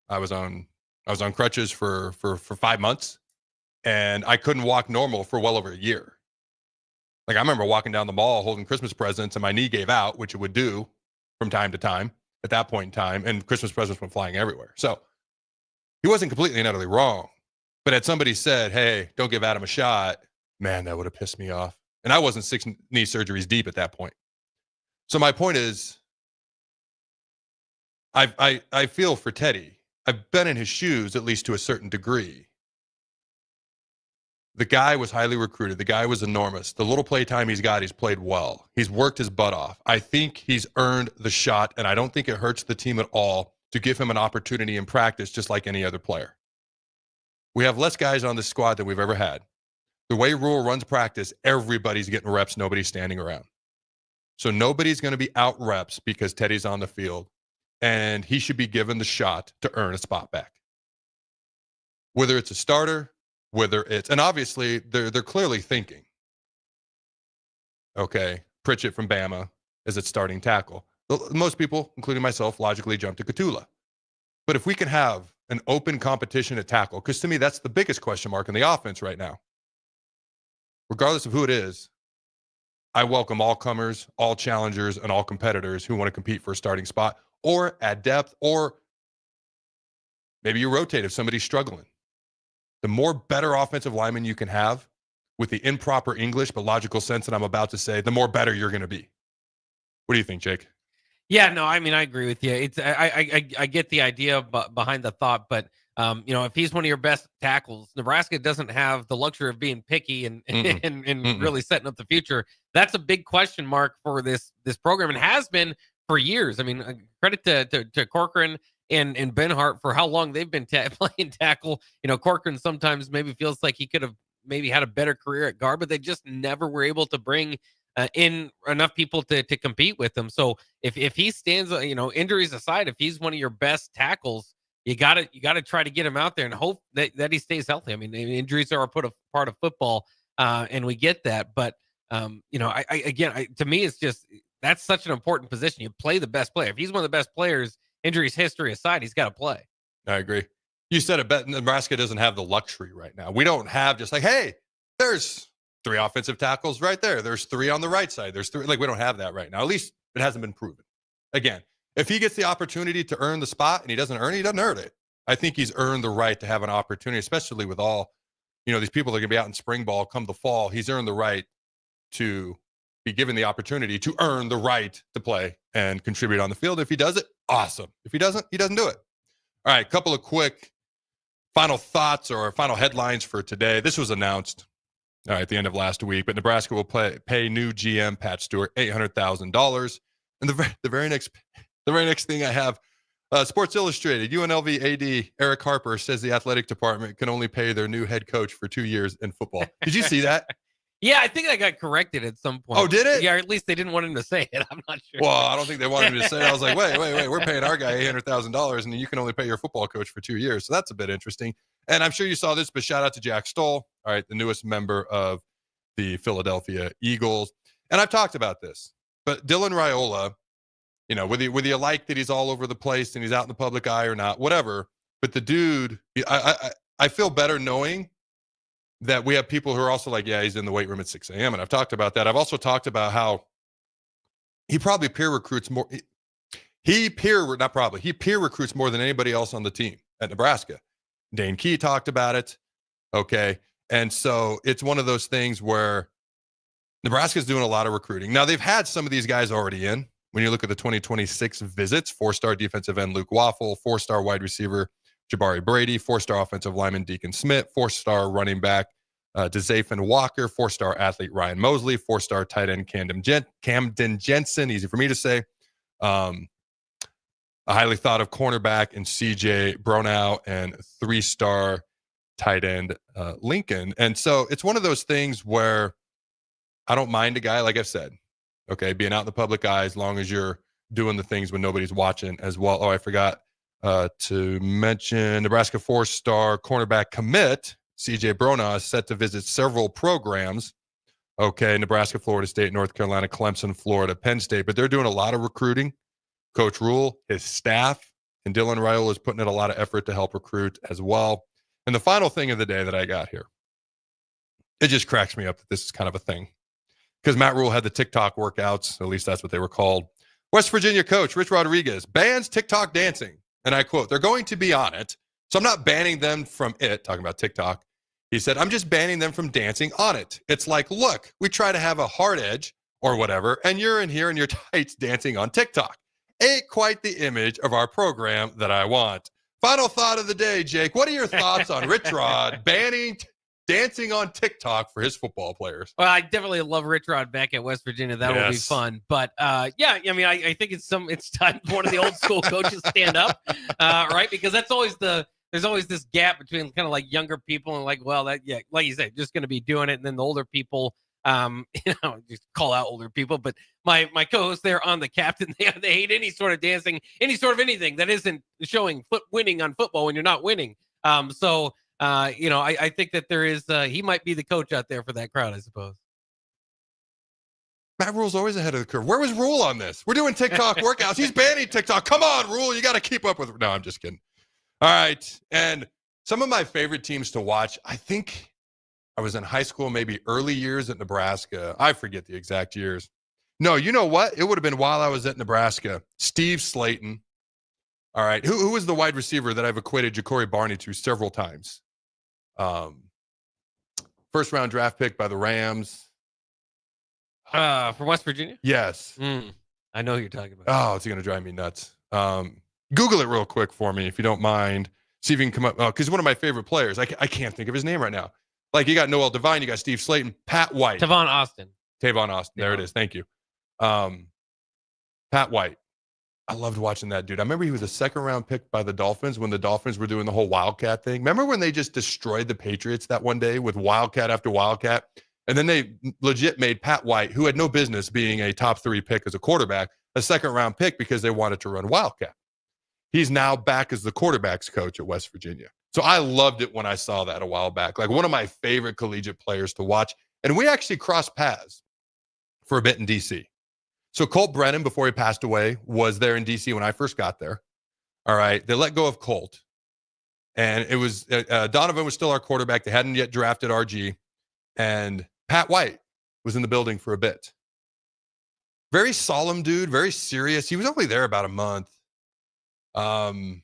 I was on crutches for 5 months, and I couldn't walk normal for well over a year. Like, I remember walking down the mall holding Christmas presents, and my knee gave out, which it would do from time to time at that point in time, and Christmas presents went flying everywhere. So he wasn't completely and utterly wrong. But had somebody said, hey, don't give Adam a shot, man, that would have pissed me off. And I wasn't 6 knee surgeries deep at that point. So my point is, I feel for Teddy. I've been in his shoes, at least to a certain degree. The guy was highly recruited. The guy was enormous. The little play time he's got, he's played well. He's worked his butt off. I think he's earned the shot, and I don't think it hurts the team at all to give him an opportunity in practice just like any other player. We have less guys on this squad than we've ever had. The way Rule runs practice, everybody's getting reps. Nobody's standing around. So nobody's going to be out reps because Teddy's on the field, and he should be given the shot to earn a spot back. Whether it's a starter, whether it's, and obviously they're clearly thinking, okay, Pritchett from Bama is its starting tackle. Most people, including myself, logically jump to Katula. But if we can have an open competition at tackle, because to me, that's the biggest question mark in the offense right now. Regardless of who it is, I welcome all comers, all challengers, and all competitors who want to compete for a starting spot or add depth, or maybe you rotate if somebody's struggling. The more better offensive linemen you can have with the improper English but logical sense that I'm about to say, the more better you're going to be. What do you think, Jake? Yeah, no, I mean, I agree with you. It's I get the idea behind the thought, but if he's one of your best tackles, Nebraska doesn't have the luxury of being picky and really setting up the future. That's a big question mark for this program, and has been for years. I mean, credit to Corcoran and Benhart for how long they've been playing tackle. Corcoran sometimes maybe feels like he could have maybe had a better career at guard, but they just never were able to bring in enough people to compete with him. So if he stands, injuries aside, if he's one of your best tackles, you gotta try to get him out there and hope that he stays healthy. I mean, injuries are a part of football, and we get that. But to me, it's just that's such an important position. You play the best player. If he's one of the best players, injuries history aside, he's got to play. I agree. You said it, but Nebraska doesn't have the luxury right now. We don't have just like, hey, there's 3 offensive tackles right there. There's 3 on the right side. There's 3. Like, we don't have that right now. At least it hasn't been proven. Again, if he gets the opportunity to earn the spot and he doesn't earn it. I think he's earned the right to have an opportunity, especially with all, these people that are going to be out in spring ball come the fall. He's earned the right to be given the opportunity to earn the right to play and contribute on the field. If he does it, awesome. If he doesn't, he doesn't do it. All right, a couple of quick final thoughts or final headlines for today. This was announced at the end of last week, but Nebraska will pay new GM Pat Stewart $800,000. And the very next thing I have, Sports Illustrated, UNLV AD Eric Harper says the athletic department can only pay their new head coach for 2 years in football. Did you see that? Yeah, I think that got corrected at some point. Oh, did it? Yeah, or at least they didn't want him to say it. I'm not sure. Well, I don't think they wanted him to say it. I was like, wait. We're paying our guy $800,000, and you can only pay your football coach for 2 years. So that's a bit interesting. And I'm sure you saw this, but shout out to Jack Stoll, all right, the newest member of the Philadelphia Eagles. And I've talked about this, but Dylan Raiola, whether you like that he's all over the place and he's out in the public eye or not, whatever. But the dude, I feel better knowing that we have people who are also like, yeah, he's in the weight room at 6 a.m. And I've talked about that. I've also talked about how he probably peer recruits more. He peer recruits more than anybody else on the team at Nebraska. Dane Key talked about it. Okay. And so it's one of those things where Nebraska's doing a lot of recruiting. Now, they've had some of these guys already in. when you look at the 2026 visits, 4-star defensive end Luke Waffle, 4-star wide receiver Jabari Brady, 4-star offensive lineman Deacon Smith, 4-star running back Dzathan Walker, 4-star athlete Ryan Mosley, 4-star tight end Camden Jensen, easy for me to say, a highly thought of cornerback in CJ Bronow, and 3-star tight end Lincoln. And so it's one of those things where I don't mind a guy, like I've said, okay, being out in the public eye as long as you're doing the things when nobody's watching as well. Oh, I forgot to mention Nebraska 4-star cornerback commit CJ Bronow is set to visit several programs. Okay, Nebraska, Florida State, North Carolina, Clemson, Florida, Penn State, but they're doing a lot of recruiting. Coach Rule, his staff, and Dylan Raiola is putting in a lot of effort to help recruit as well. And the final thing of the day that I got here, it just cracks me up that this is kind of a thing. Because Matt Rule had the TikTok workouts, at least that's what they were called. West Virginia coach Rich Rodriguez bans TikTok dancing. And I quote, "They're going to be on it. So I'm not banning them from it," talking about TikTok. He said, "I'm just banning them from dancing on it. It's like, look, we try to have a hard edge or whatever, and you're in here in your tights dancing on TikTok. Ain't quite the image of our program that I want." Final thought of the day, Jake. What are your thoughts on Rich Rod banning dancing on TikTok for his football players? Well, I definitely love Rich Rod back at West Virginia. That will be fun. But yeah, I mean, I think it's time one of the old school coaches stand up, right? Because there's always this gap between kind of like younger people and like, well, that, yeah, like you said, just going to be doing it, and then the older people, just call out older people. But my co-host there on the Captain, they hate any sort of dancing, any sort of anything that isn't showing winning on football when you're not winning. I think that there is, he might be the coach out there for that crowd, I suppose. Matt Rule's always ahead of the curve. Where was Rule on this? We're doing TikTok workouts. He's banning TikTok. Come on, Rule. You got to keep up with. No, I'm just kidding. All right. And some of my favorite teams to watch, I think I was in high school, maybe early years at Nebraska. I forget the exact years. No, you know what? It would have been while I was at Nebraska. Steve Slayton. All right. Who was the wide receiver that I've equated Ja'Cory Barney to several times? First round draft pick by the Rams. From West Virginia? Yes. I know who you're talking about. Oh, it's going to drive me nuts. Google it real quick for me, if you don't mind. See if you can come up. Because he's one of my favorite players. I can't think of his name right now. Like, you got Noel Devine, you got Steve Slayton, Pat White. Tavon Austin. There it is. Thank you. Pat White. I loved watching that dude. I remember he was a second-round pick by the Dolphins when the Dolphins were doing the whole Wildcat thing. Remember when they just destroyed the Patriots that one day with Wildcat after Wildcat? And then they legit made Pat White, who had no business being a top 3 pick as a quarterback, a second-round pick because they wanted to run Wildcat. He's now back as the quarterbacks coach at West Virginia. So I loved it when I saw that a while back. Like, one of my favorite collegiate players to watch. And we actually crossed paths for a bit in D.C. So Colt Brennan, before he passed away, was there in D.C. when I first got there. All right. They let go of Colt. And it was Donovan was still our quarterback. They hadn't yet drafted RG. And Pat White was in the building for a bit. Very solemn dude, very serious. He was only there about a month. Man,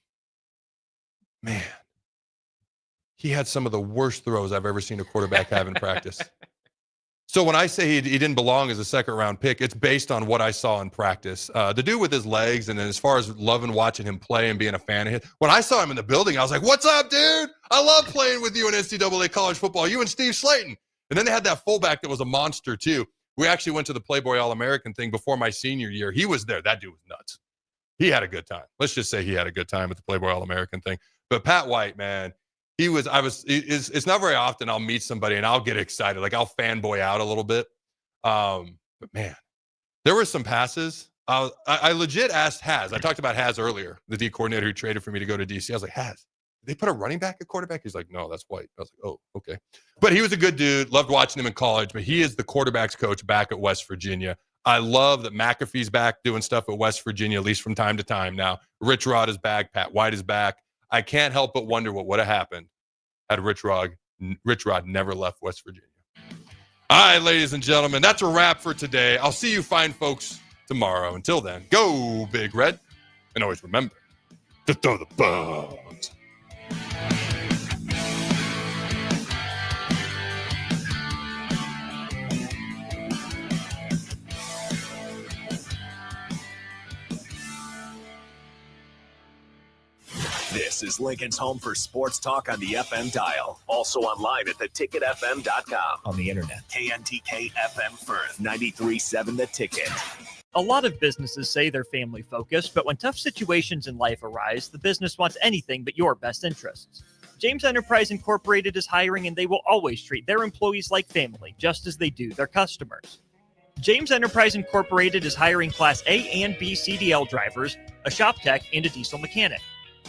he had some of the worst throws I've ever seen a quarterback have in practice. So when I say he didn't belong as a second-round pick, it's based on what I saw in practice. The dude with his legs, and then as far as loving watching him play and being a fan of his, when I saw him in the building, I was like, "What's up, dude? I love playing with you in NCAA college football. You and Steve Slayton." And then they had that fullback that was a monster too. We actually went to the Playboy All-American thing before my senior year. He was there. That dude was nuts. He had a good time. Let's just say he had a good time at the Playboy All-American thing. But Pat White, man, it's not very often I'll meet somebody and I'll get excited. Like, I'll fanboy out a little bit. But man, there were some passes. I legit asked Haz. I talked about Haz earlier, the D coordinator who traded for me to go to DC. I was like, Haz, did they put a running back at quarterback? He's like, no, that's White. I was like, oh, okay. But he was a good dude. Loved watching him in college, but he is the quarterbacks coach back at West Virginia. I love that McAfee's back doing stuff at West Virginia, at least from time to time now. Rich Rod is back. Pat White is back. I can't help but wonder what would have happened had Rich Rod never left West Virginia. All right, ladies and gentlemen, that's a wrap for today. I'll see you fine folks tomorrow. Until then, go Big Red. And always remember to throw the bones. This is Lincoln's home for sports talk on the FM dial. Also online at theticketfm.com. On the internet, KNTK FM Firth, 93.7 The Ticket. A lot of businesses say they're family focused, but when tough situations in life arise, the business wants anything but your best interests. James Enterprise Incorporated is hiring, and they will always treat their employees like family, just as they do their customers. James Enterprise Incorporated is hiring Class A and B CDL drivers, a shop tech, and a diesel mechanic.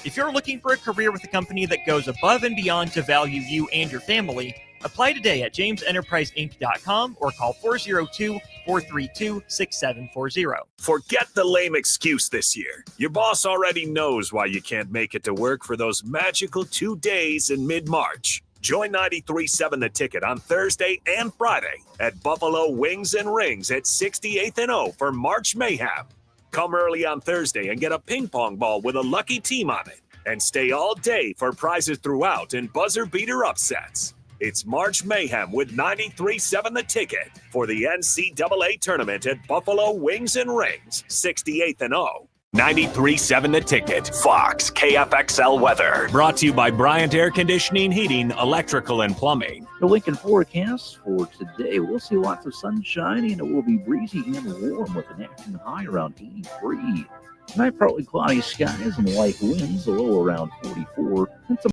If you're looking for a career with a company that goes above and beyond to value you and your family, apply today at jamesenterpriseinc.com or call 402-432-6740. Forget the lame excuse this year. Your boss already knows why you can't make it to work for those magical 2 days in mid-March. Join 93.7 The Ticket on Thursday and Friday at Buffalo Wings and Rings at 68th and O for March Mayhem. Come early on Thursday and get a ping pong ball with a lucky team on it. And stay all day for prizes throughout and buzzer beater upsets. It's March Mayhem with 93.7 The Ticket for the NCAA tournament at Buffalo Wings and Rings, 68th and O. 93.7 The Ticket, Fox, KFXL weather. Brought to you by Bryant Air Conditioning, Heating, Electrical, and Plumbing. The Lincoln forecast for today, we'll see lots of sunshine and it will be breezy and warm with an afternoon high around 83. Tonight, partly cloudy skies and light winds, a low around 44.